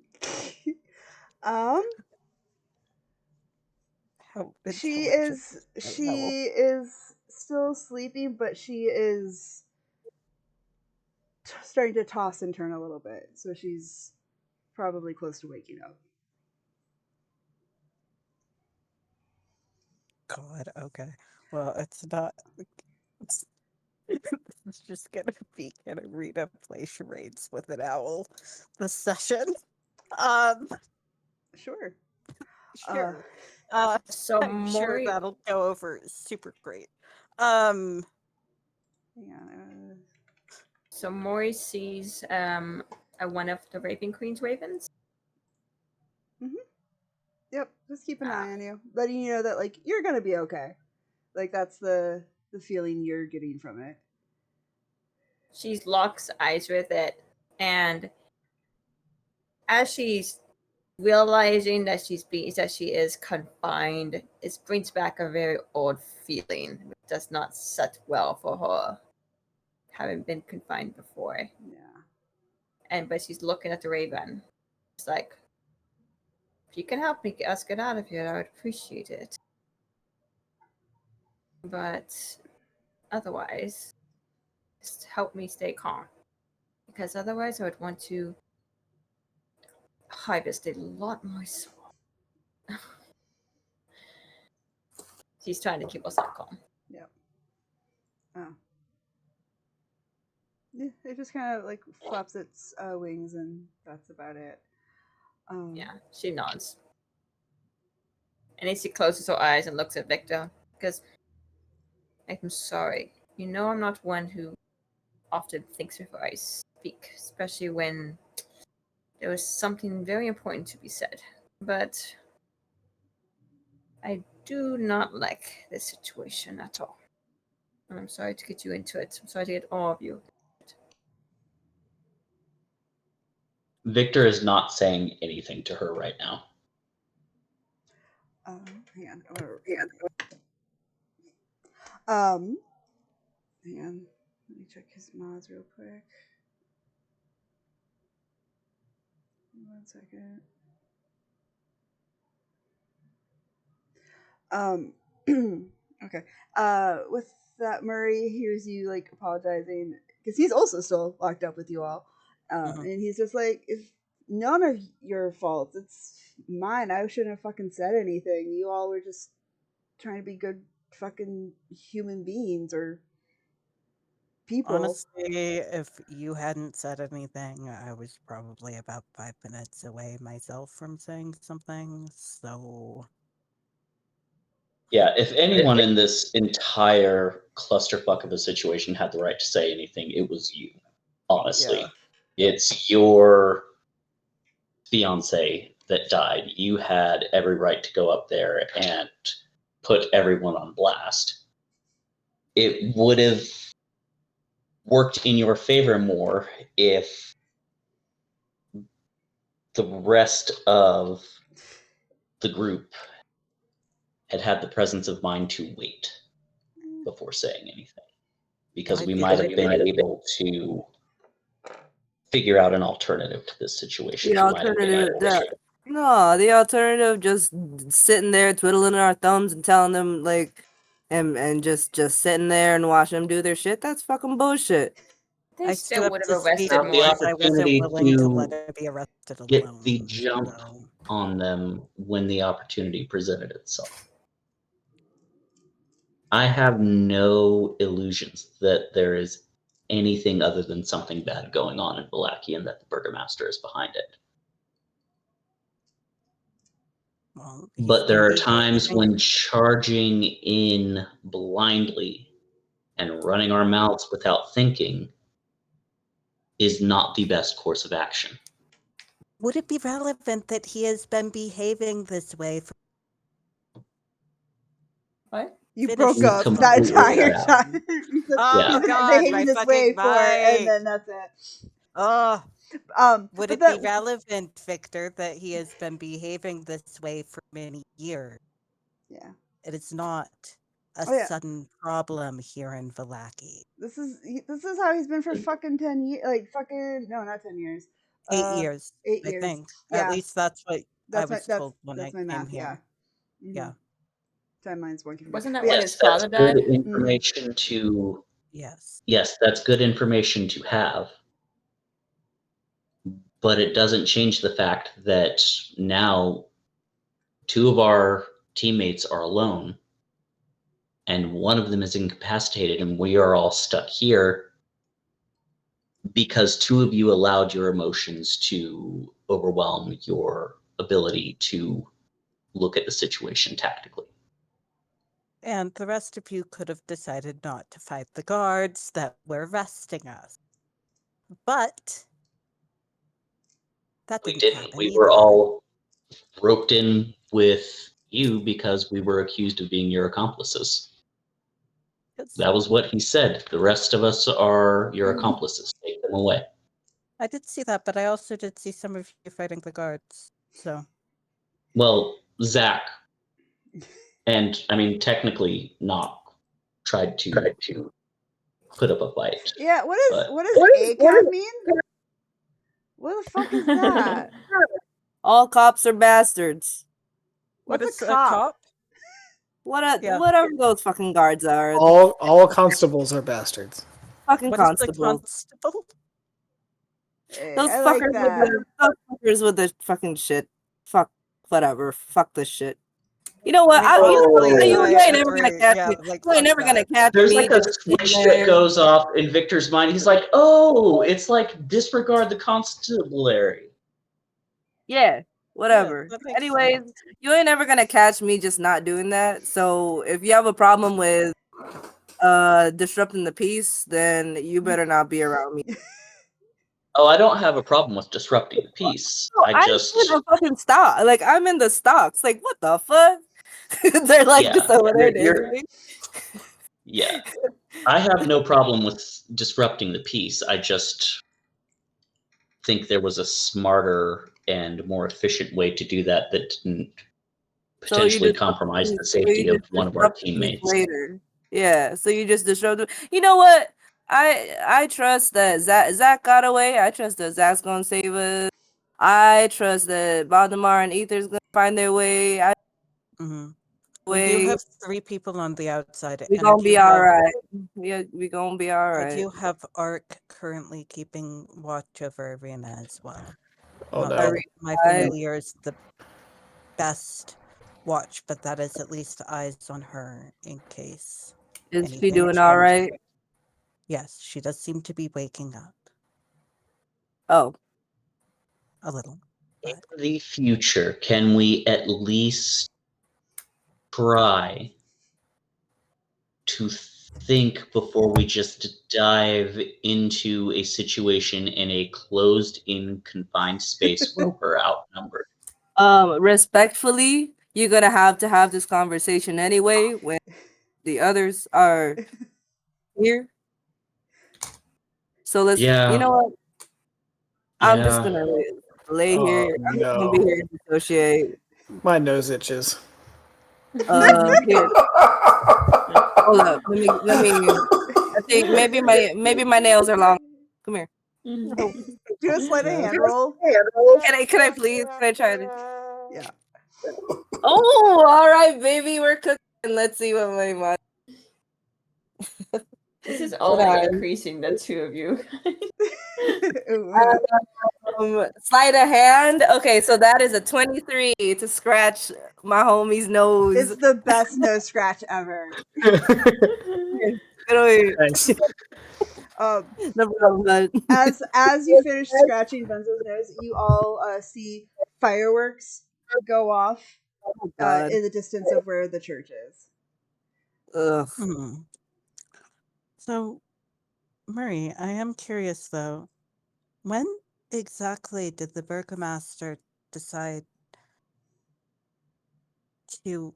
How She intelligent is is an owl? she is still sleeping, but she is starting to toss and turn a little bit. So she's probably close to waking up. God, okay. Well, it's not. It's just gonna be can Arena play charades with an owl this session. Sure. Sure. So I'm sure Maury, that'll go over super great. Yeah. so Maury sees one of the Raven Queen's ravens. Yep. Just keep an eye on you, letting you know that like you're gonna be okay. Like that's the feeling you're getting from it. She locks eyes with it, and as she's realizing that she is confined, it brings back a very odd feeling. It does not set well for her, having been confined before. Yeah. But she's looking at the raven. It's like, If you can help me us get out of here, I would appreciate it. But otherwise, just help me stay calm. Because otherwise I would want to harvest a lot more soul. She's trying to keep us all calm. Yep. Oh. Yeah, it just kind of like flaps its wings, and that's about it. Yeah, she nods. And then she closes her eyes and looks at Victor. Because I'm sorry. You know I'm not one who often thinks before I speak, especially when there was something very important to be said. But I do not like this situation at all. And I'm sorry to get you into it. I'm sorry to get all of you. Victor is not saying anything to her right now. Hang on. Hang on. Let me check his mods real quick. 1 second. Okay. With that, Murray hears you like apologizing because he's also still locked up with you all, and he's just like, "If none of your faults, it's mine. I shouldn't have fucking said anything. You all were just trying to be good fucking human beings or people." Honestly, if you hadn't said anything, I was probably about 5 minutes away myself from saying something, so... Yeah, if anyone in this entire clusterfuck of a situation had the right to say anything, it was you. Honestly. Yeah. It's your fiance that died. You had every right to go up there and put everyone on blast. It would have worked in your favor more if the rest of the group had the presence of mind to wait before saying anything. Because we might have been able to figure out an alternative to this situation. The alternative just sitting there twiddling our thumbs and telling them like and just sitting there and watching them do their shit. That's fucking bullshit. They I still stood would up have to speak arrested more. because I wasn't willing to to let it be arrested alone. get the jump so. on them when the opportunity presented itself. I have no illusions that there is anything other than something bad going on in Vallaki and that the Burgomaster is behind it. Well, but there are times when charging in blindly and running our mouths without thinking is not the best course of action. Would it be relevant that he has been behaving this way for... What? You broke up that completely entire cut time. Oh, He's been God, behaving my this fucking way for, and mic. then that's it. Would but it be relevant, Victor, that he has been behaving this way for many years? Yeah. It is not a sudden problem here in Vallaki. This is how he's been for fucking 10 years. Like fucking no, not 10 years. 8 years. 8 I years. think. Yeah. At least that's what I was my, told when I my came math, here. Yeah. Yeah. Timeline's wonky. Wasn't that But when his father died? Good information to Yes. Yes, that's good information to have. But it doesn't change the fact that now 2 of our teammates are alone and one of them is incapacitated and we are all stuck here because 2 of you allowed your emotions to overwhelm your ability to look at the situation tactically. And the rest of you could have decided not to fight the guards that were arresting us. But that We didn't didn't. happen We either. were all roped in with you because we were accused of being your accomplices. That was what he said. The rest of us are your accomplices. Take them away. I did see that, but I also did see some of you fighting the guards. So. Well, Zach, and I mean technically Knock tried to put up a fight. Yeah, what does ACAB mean? What the fuck is that? All cops are bastards. What's a cop? Whatever those fucking guards are. All constables are bastards. Fucking What is the constables. constable? Those I like fuckers that. those fuckers with the fucking shit. Fuck whatever. Fuck this shit. You know what? Honestly, You I ain't never gonna agree. catch Yeah, me. like, You ain't fuck never gonna that. catch There's me. like a just sitting switch there. that goes off in Victor's mind. He's like, "Oh, it's like disregard the constabulary." Yeah, whatever. that makes Anyways, sense. you ain't never gonna catch me just not doing that. So if you have a problem with disrupting the peace, then you better not be around me. Oh, I don't have a problem with disrupting the peace. No, I'm in the fucking stock. Like I'm in the stocks. Like what the fuck? They're like Yeah, just over there you're- dancing. Yeah, I have no problem with disrupting the peace. I just think there was a smarter and more efficient way to do that that didn't potentially compromise the safety of one of our teammates. Later. Yeah, so you just disrupt. You know what? I trust that Zach got away. I trust that Zach's gonna save us. I trust that Valdemar and Ether's gonna find their way. We do have 3 people on the outside. We and gonna you be have- all right. Yeah, we gonna be all I right. do have Ark currently keeping watch over Arena as well. Oh, Not no. that my familiar is the best watch, but that is at least eyes on her in case. Is she anything doing all changes. right? Yes, she does seem to be waking up. Oh. A little. In the future, can we at least try to think before we just dive into a situation in a closed-in, confined space where we're outnumbered? Respectfully, you're gonna have to have this conversation anyway when the others are here. So let's, you know what? I'm just gonna lay here. I'm just gonna be here to negotiate. My nose itches. Here. Hold up. Let me. I think maybe my nails are long. Come here. Do a sleight of hand roll. Can I please? Can I try to? Yeah. Oh, all right, baby, we're cooking. Let's see what my mind. This is only increasing the two of you. Sleight of hand. Okay, so that is a 23 to scratch my homie's nose. It's the best nose scratch ever. Thanks. As you finish scratching Benzo's nose, you all see fireworks go off in the distance of where the church is. Ugh. So, Murray, I am curious though. When exactly did the burgomaster decide to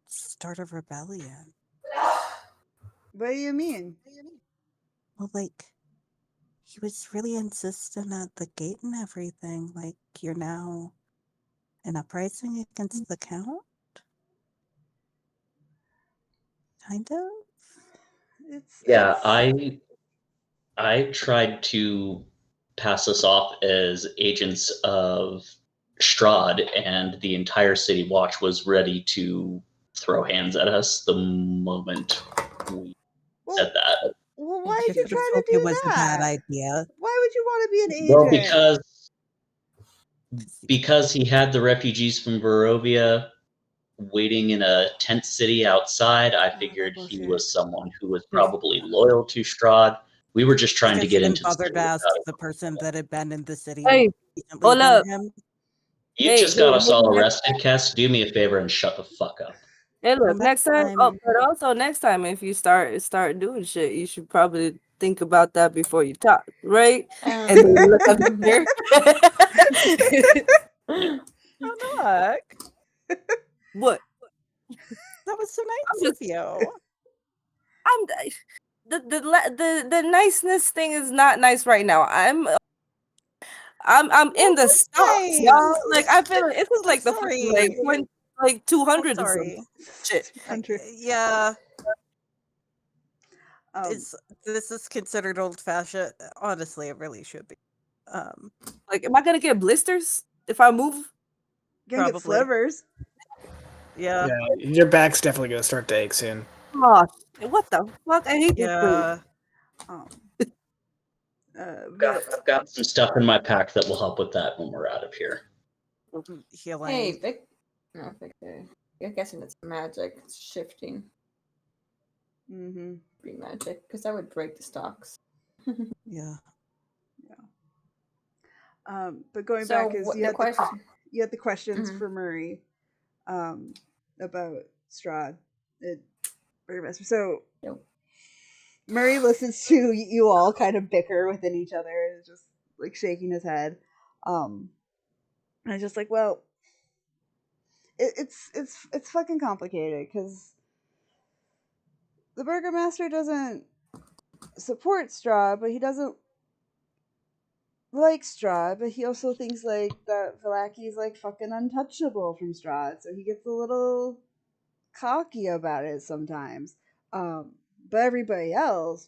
start a rebellion? What do you mean? Well, like, he was really insistent at the gate and everything. Like, you're now an uprising against the count? Kind of? Yeah, I tried to pass us off as agents of Strahd, and the entire City Watch was ready to throw hands at us the moment we said that. Well, why did you try to It do was a bad that? idea. Why would you want to be an agent? Well, because he had the refugees from Barovia waiting in a tent city outside, I figured he was someone who was probably loyal to Strahd. We were just trying to get into the bothered city to ask without the person that had been in the city. Hey, recently hold than up. him. You Hey, just got us all look, arrested, Cass. Do me a favor and shut the fuck up. Hey, look, Well, next time. Oh, but also next time, if you start doing shit, you should probably think about that before you talk, right? And then look up here. Oh, look. What? That was so nice of you. The niceness thing is not nice right now. I'm in the stocks, y'all. Like I feel like this is like the fucking like 200 or something. Shit. Yeah. This is considered old fashioned? Honestly, it really should be. Like, am I gonna get blisters if I move? Gonna get Probably. slivers. Yeah. Yeah, your back's definitely gonna start to ache soon. Oh, what the fuck? I hate this food. Yeah. Um, I've got some stuff in my pack that will help with that when we're out of here. Healing. Hey, Vic. No, Victor. I'm guessing it's magic. It's shifting. mm-hmm. Be magic, because that would break the stocks. Yeah. But going So back, is what you the had question? you had the questions Mhm. for Murray about Strahd. Burgomaster. So Nope. Murray listens to you all kind of bicker within each other and just like shaking his head. And it's just like, well, it's fucking complicated because the Burgomaster doesn't support Strahd, but he doesn't like Strahd, but he also thinks like that Valaki's like fucking untouchable from Strahd, so he gets a little cocky about it sometimes. But everybody else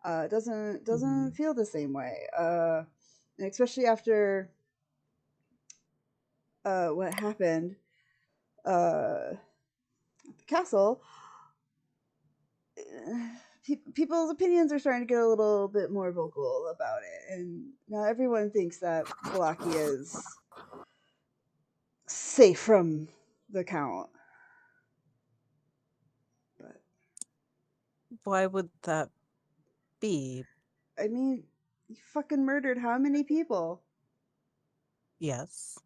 doesn't feel the same way. And especially after what happened at the castle, people's opinions are starting to get a little bit more vocal about it, and now everyone thinks that Valakia is safe from the Count. But Why would that be? I mean, he fucking murdered how many people? Yes.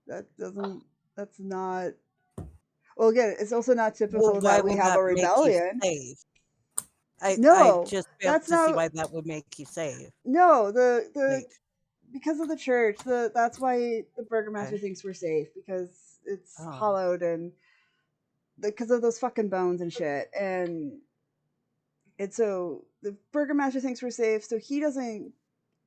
That's not. Well, again, it's also not typical Well, why that we would have a that make you rebellion. safe? I No, just failed that's to see not. why that would make you safe. No, the Like, because of the church. That's why the Burgomaster okay. thinks we're safe, because it's Oh. hollowed and because of those fucking bones and shit. And so the Burgomaster thinks we're safe, so he doesn't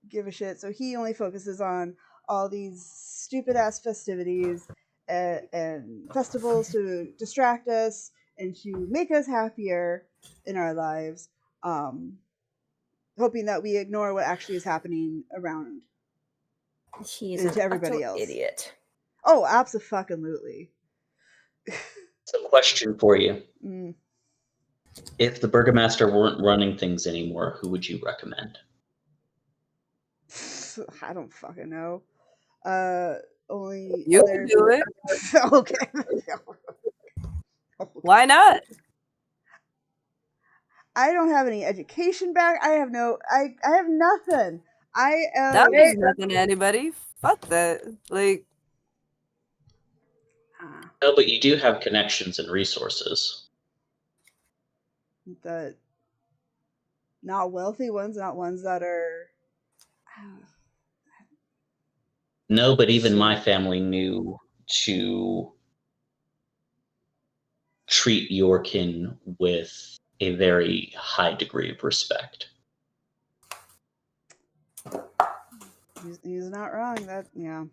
give a shit. So he only focuses on all these stupid ass festivities and festivals to distract us and to make us happier in our lives, hoping that we ignore what actually is happening around He's and an to everybody utter else. idiot. Oh, absolutely. So, question for you: Mm. if the Burgomaster weren't running things anymore, who would you recommend? I don't fucking know. Only You other. can do it. Okay. Why not? I don't have any education back. I have no. I have nothing. I am. That means nothing to anybody. Fuck that. Like, No, but you do have connections and resources. The not wealthy ones, not ones that are. No, but even my family knew to treat your kin with a very high degree of respect. He's not wrong. That yeah.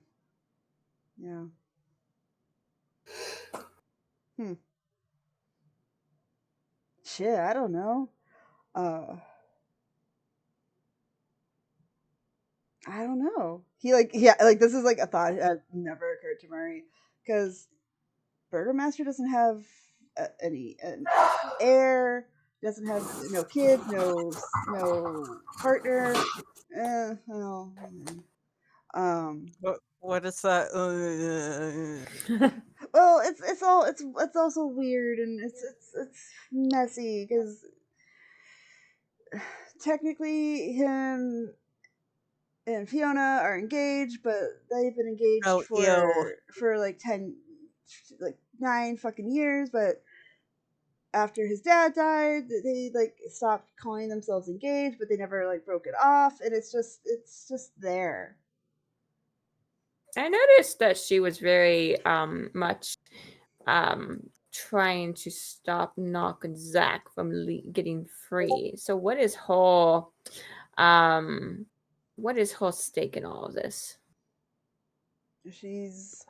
Shit, I don't know. I don't know. He like this is like a thought that never occurred to Murray, because Burgomaster doesn't have any heir, doesn't have no kids, no partner. Well, What is that? well, it's also weird, and it's messy because technically him and Fiona are engaged, but they've been engaged Oh, ew. for like 9 fucking years. But after his dad died, they like stopped calling themselves engaged, but they never like broke it off, and it's just there. I noticed that she was very much trying to stop Knock and Zach from getting free. So what is her stake in all of this? She's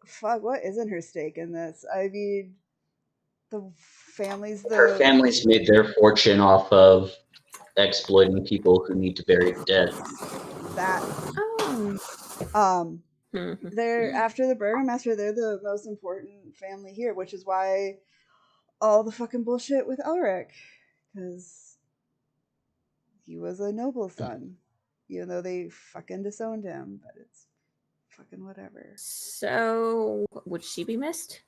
fuck, what isn't her stake in this? I mean, the family's Her family's made their fortune off of exploiting people who need to bury the dead. that. Oh. They're after the burgomaster. They're the most important family here, which is why all the fucking bullshit with Elric, because he was a noble son, even though they fucking disowned him. But it's fucking whatever. So, would she be missed?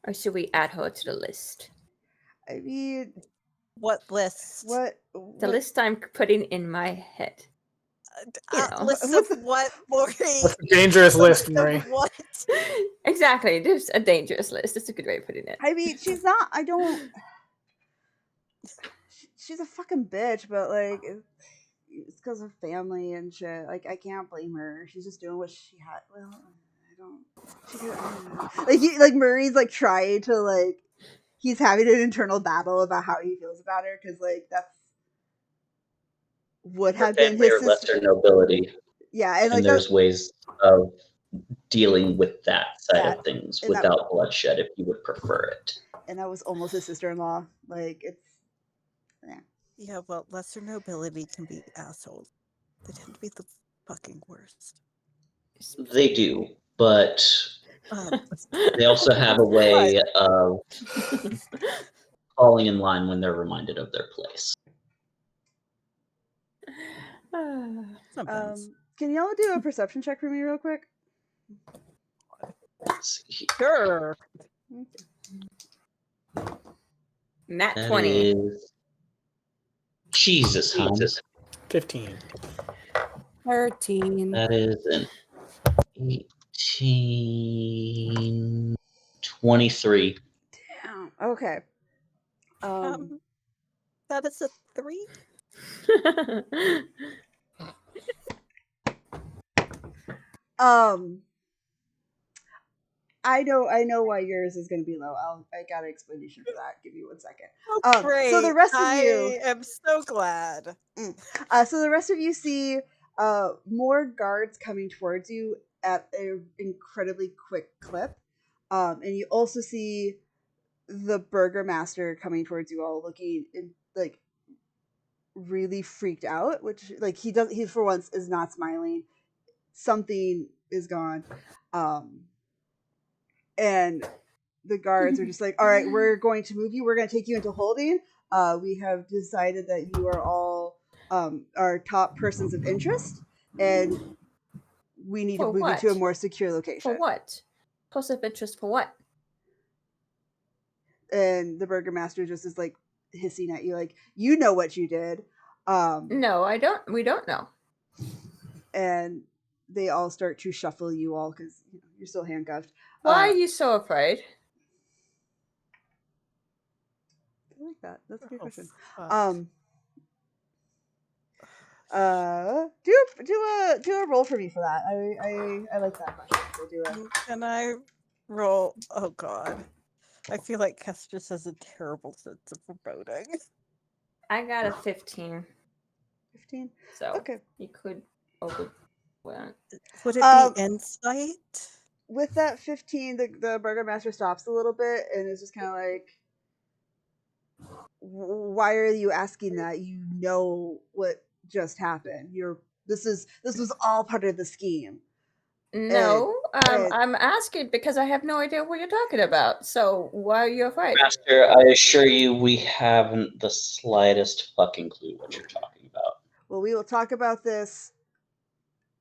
Or should we add her to the list? I mean, What list? what The list I'm putting in my head. You know. List of what, Lori? That's a dangerous list, Marie. What? Exactly. There's a dangerous list. That's a good way of putting it. I mean, she's not. I don't. She's a fucking bitch, but like, it's because of family and shit. Like, I can't blame her. She's just doing what she had. Well, I don't. She could, like Murray's like trying to like. He's having an internal battle about how he feels about her because like that's would Her have been family his or sister. lesser nobility. Yeah, and like there's ways of dealing with that side That- of things and that- without bloodshed if you would prefer it. and that was almost his sister-in-law. Like it's. Yeah, well, lesser nobility can be assholes. They tend to be the fucking worst. They do, but Um, they also have a way of falling in line when they're reminded of their place. sometimes. Can y'all do a perception check for me real quick? Let's see. Sure. Nat That 20. is- Jesus, Hans. 15. 13. That is an 18, 23. Damn. Okay. That is a 3. I know why yours is going to be low. I got an explanation for that. Give me 1 second. Oh, great. So the rest of you, I am so glad. So the rest of you see more guards coming towards you at an incredibly quick clip, and you also see the burgomaster coming towards you all, looking like really freaked out. Which like he for once is not smiling. Something is gone, and the guards are just like, all right, we're going to move you. We're going to take you into holding. We have decided that you are all our top persons of interest, and we need to move you to a more secure location. For what? Person of interest for what? And the burgomaster just is like hissing at you, like, you know what you did. No, I don't. We don't know. And they all start to shuffle you all because you're still handcuffed. Why are you so afraid? I like that. That's a good question. Fuck. Do a roll for me for that. I like that question. So do it. Can I roll? Oh god. I feel like Kess just has a terrible sense of foreboding. I got a 15. 15. So Okay. you could over. Well, Would it be insight? With that 15, the burgomaster stops a little bit and is just kind of like, why are you asking that? You know what just happened. This was all part of the scheme. no, I'm asking because I have no idea what you're talking about. So why are you afraid? Master, I assure you we haven't the slightest fucking clue what you're talking about. Well, we will talk about this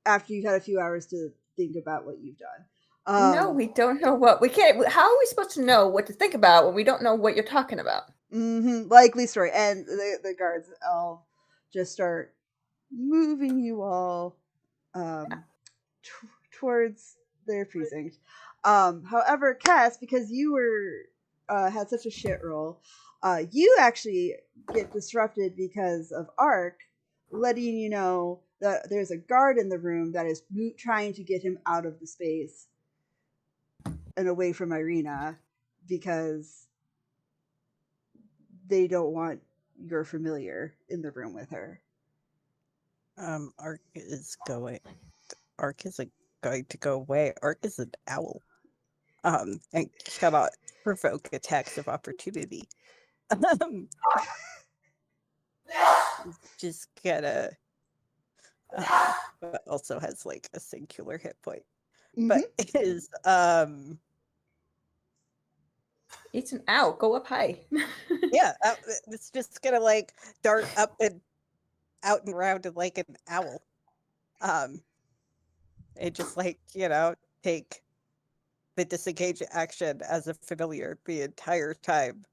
after you've had a few hours to think about what you've done. No, we don't know what we can't. How are we supposed to know what to think about when we don't know what you're talking about? Likely story. And the guards all just start moving you all towards their precinct. However, Cass, because you had such a shit roll, you actually get disrupted because of Ark letting you know that there's a guard in the room that is trying to get him out of the space and away from Irina because they don't want your familiar in the room with her. Ark is going. Ark isn't going to go away. Ark is an owl. And cannot provoke attacks of opportunity. Just gotta but also has like a singular hit point. But is It's an owl. Go up high. yeah, it's just gonna like dart up and out and around and like an owl. And just like, take the disengage action as a familiar the entire time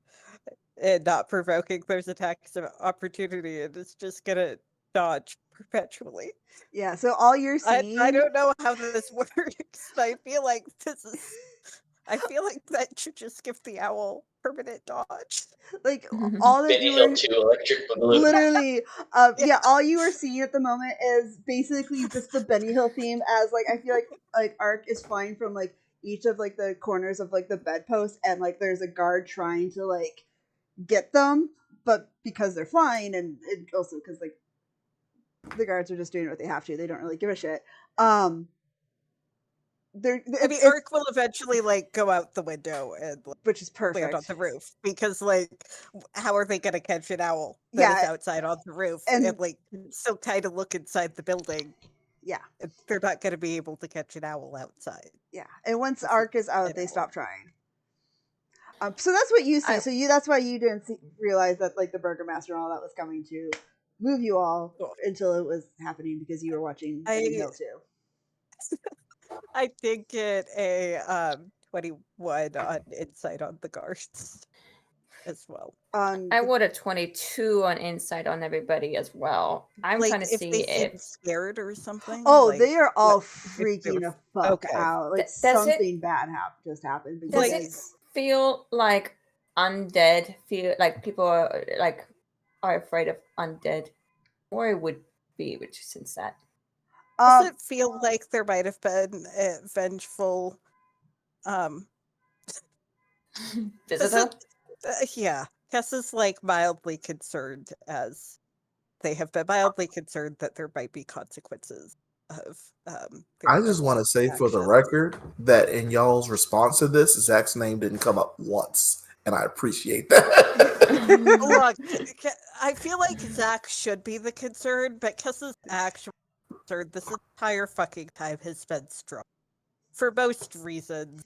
and not provoking those attacks of opportunity, and it's just gonna dodge perpetually. Yeah, so all you're seeing. I don't know how this works. I feel like that should just give the owl permanent dodge. Like all that Benny you Hill were 2 electric boogaloo. literally, yeah, all you are seeing at the moment is basically just the Benny Hill theme. As like, I feel like Ark is flying from like each of like the corners of like the bedpost, and like there's a guard trying to like get them, but because they're flying, and also because like the guards are just doing what they have to, they don't really give a shit. Ark will eventually like go out the window and which is perfect, land on the roof, because like how are they going to catch an owl that is outside on the roof and like still kind of look inside the building? Yeah, they're not going to be able to catch an owl outside. Yeah, and once Ark is out, they stop trying. So that's what you see. That's why you didn't realize that like the Burgermaster and all that was coming to move you all until it was happening, because you were watching Benny Hill too. I did get a 21 on insight on the guards as well. I would a 22 on insight on everybody as well. I'm like, trying to see if scared or something. Oh, like, they are all freaking the fuck out. Like something bad just happened. Does it feel like undead? Feel like people are afraid of undead, or it would be, which since that. Does it feel like there might have been a vengeful visitor? Yeah. Tess is like mildly concerned, as they have been mildly concerned that there might be consequences of I just want to say for the record that in y'all's response to this, Zach's name didn't come up once, and I appreciate that. Look, I feel like Zach should be the concern, but Kessa's actual concern this entire fucking time has been strong. For most reasons.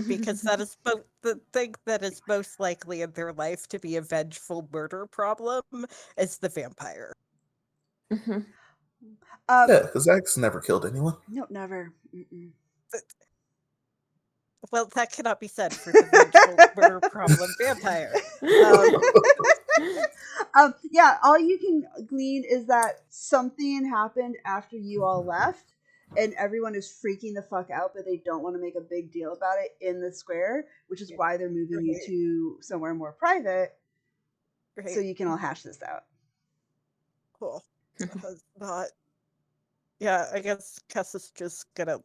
Because that is the thing that is most likely in their life to be a vengeful murder problem is the vampire. Mm-hmm. Yeah, because Zach's never killed anyone. No, never. Well, that cannot be said for the vengeful murder problem vampire. Yeah, all you can glean is that something happened after you all left, and everyone is freaking the fuck out, but they don't want to make a big deal about it in the square, which is why they're moving you to somewhere more private, so you can all hash this out. Cool. Not. Yeah, I guess Kess is just gonna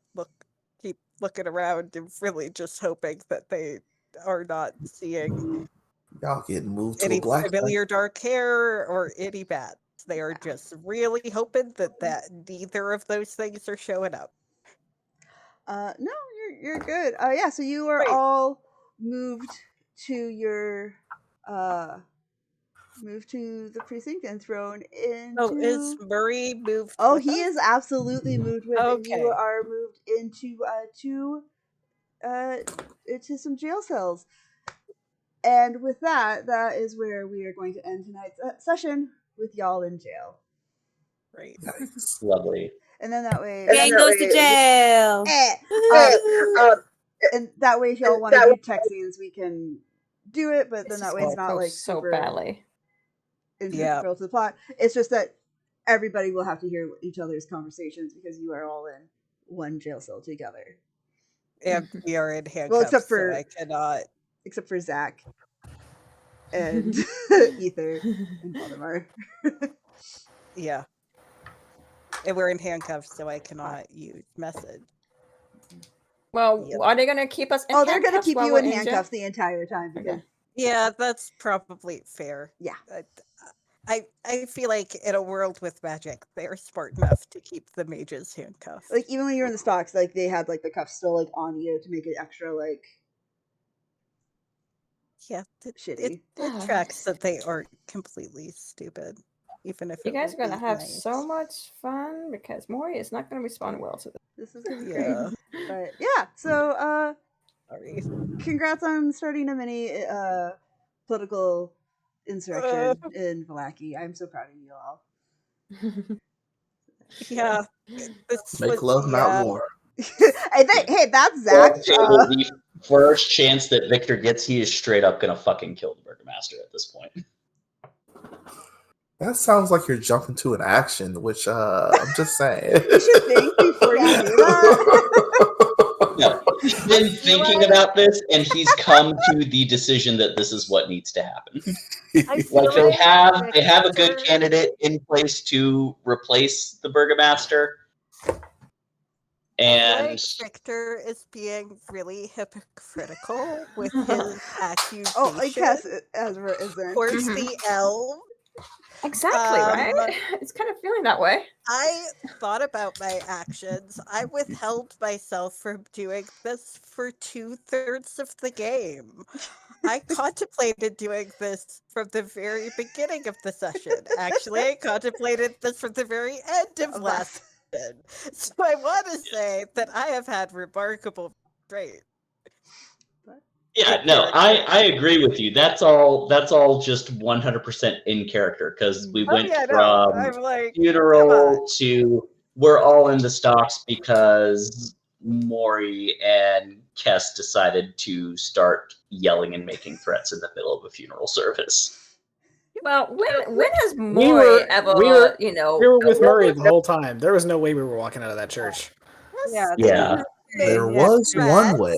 keep looking around and really just hoping that they are not seeing y'all getting moved to any a black familiar dark hair or any bats. They are just really hoping that neither of those things are showing up. No, you're good. Yeah, so you are all moved to your moved to the precinct and thrown into. Oh, is Murray moved? Oh, with he us? is absolutely moved with. Okay. And you are moved into some jail cells. And with that is where we are going to end tonight's session, with y'all in jail. Right. Nice. Lovely. And then that way, Gang goes to jail. And that way, if y'all want to do tech scenes, we can do it. But then that way, it's not like so super badly. integral to the plot. It's just that everybody will have to hear each other's conversations, because you are all in one jail cell together. And we are in handcuffs. Well, except for so I cannot. Except for Zach and Ether and Valdemar. Yeah. And we're in handcuffs, so I cannot use message. Well, are they going to keep us in handcuffs? handcuffs? They're going to keep while you we're in jail? handcuffs the entire time. Because Yeah, that's probably fair. Yeah. I feel like in a world with magic, they're smart enough to keep the mages handcuffed. Like even when you're in the stocks, like they had like the cuffs still like on you to make it extra like Yeah, shitty. it tracks that they aren't completely stupid, even if You it guys would are gonna be have nice. so much fun because Maury is not gonna respond well to this. This is gonna be Yeah. great. But yeah, so Sorry. congrats on starting a mini political insurrection in Valaki. I'm so proud of you all. Yeah, this Make was love, not war. I think hey, that's Zach. Table, the first chance that Victor gets, he is straight up gonna fucking kill the Burgomaster at this point. That sounds like you're jumping to an action, which I'm just saying. You should think before you do that. No, he's been thinking about this, and he's come to the decision that this is what needs to happen. I feel Like they have a good Victor- candidate in place to replace the Burgomaster, and like Victor is being really hypocritical with his accusation Oh, I guess Ezra isn't. towards Mhm. the elves. Exactly, right? It's kind of feeling that way. I thought about my actions. I withheld myself from doing this for 2/3 of the game. I contemplated doing this from the very beginning of the session. Actually, I contemplated this from the very end of last session. So I want to say that I have had remarkable restraint. yeah, no, I agree with you. That's all just 100% in character because we went from I'm like, funeral to we're all in the stocks because Maury and Kess decided to start yelling and making threats in the middle of a funeral service. Well, when has We Maury were ever, we were you know, we were with Murray the whole time. There was no way we were walking out of that church. Yeah. Yeah. There was one way.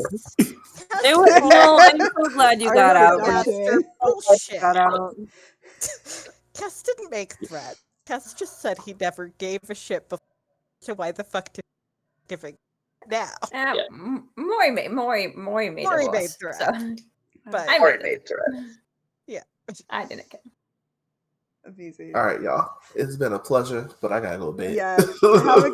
It was, no, I'm so glad you I got really out. got you. Bullshit. Got out. Cass didn't make threats. Cass just said he never gave a shit before. So why the fuck did he give a now? Yeah. Maury made Maury it made worse. threats. So But I Maury made made it. threats. Yeah. I didn't care. Amazing. All right, y'all. It's been a pleasure, but I gotta go to bed. Yes. Have a good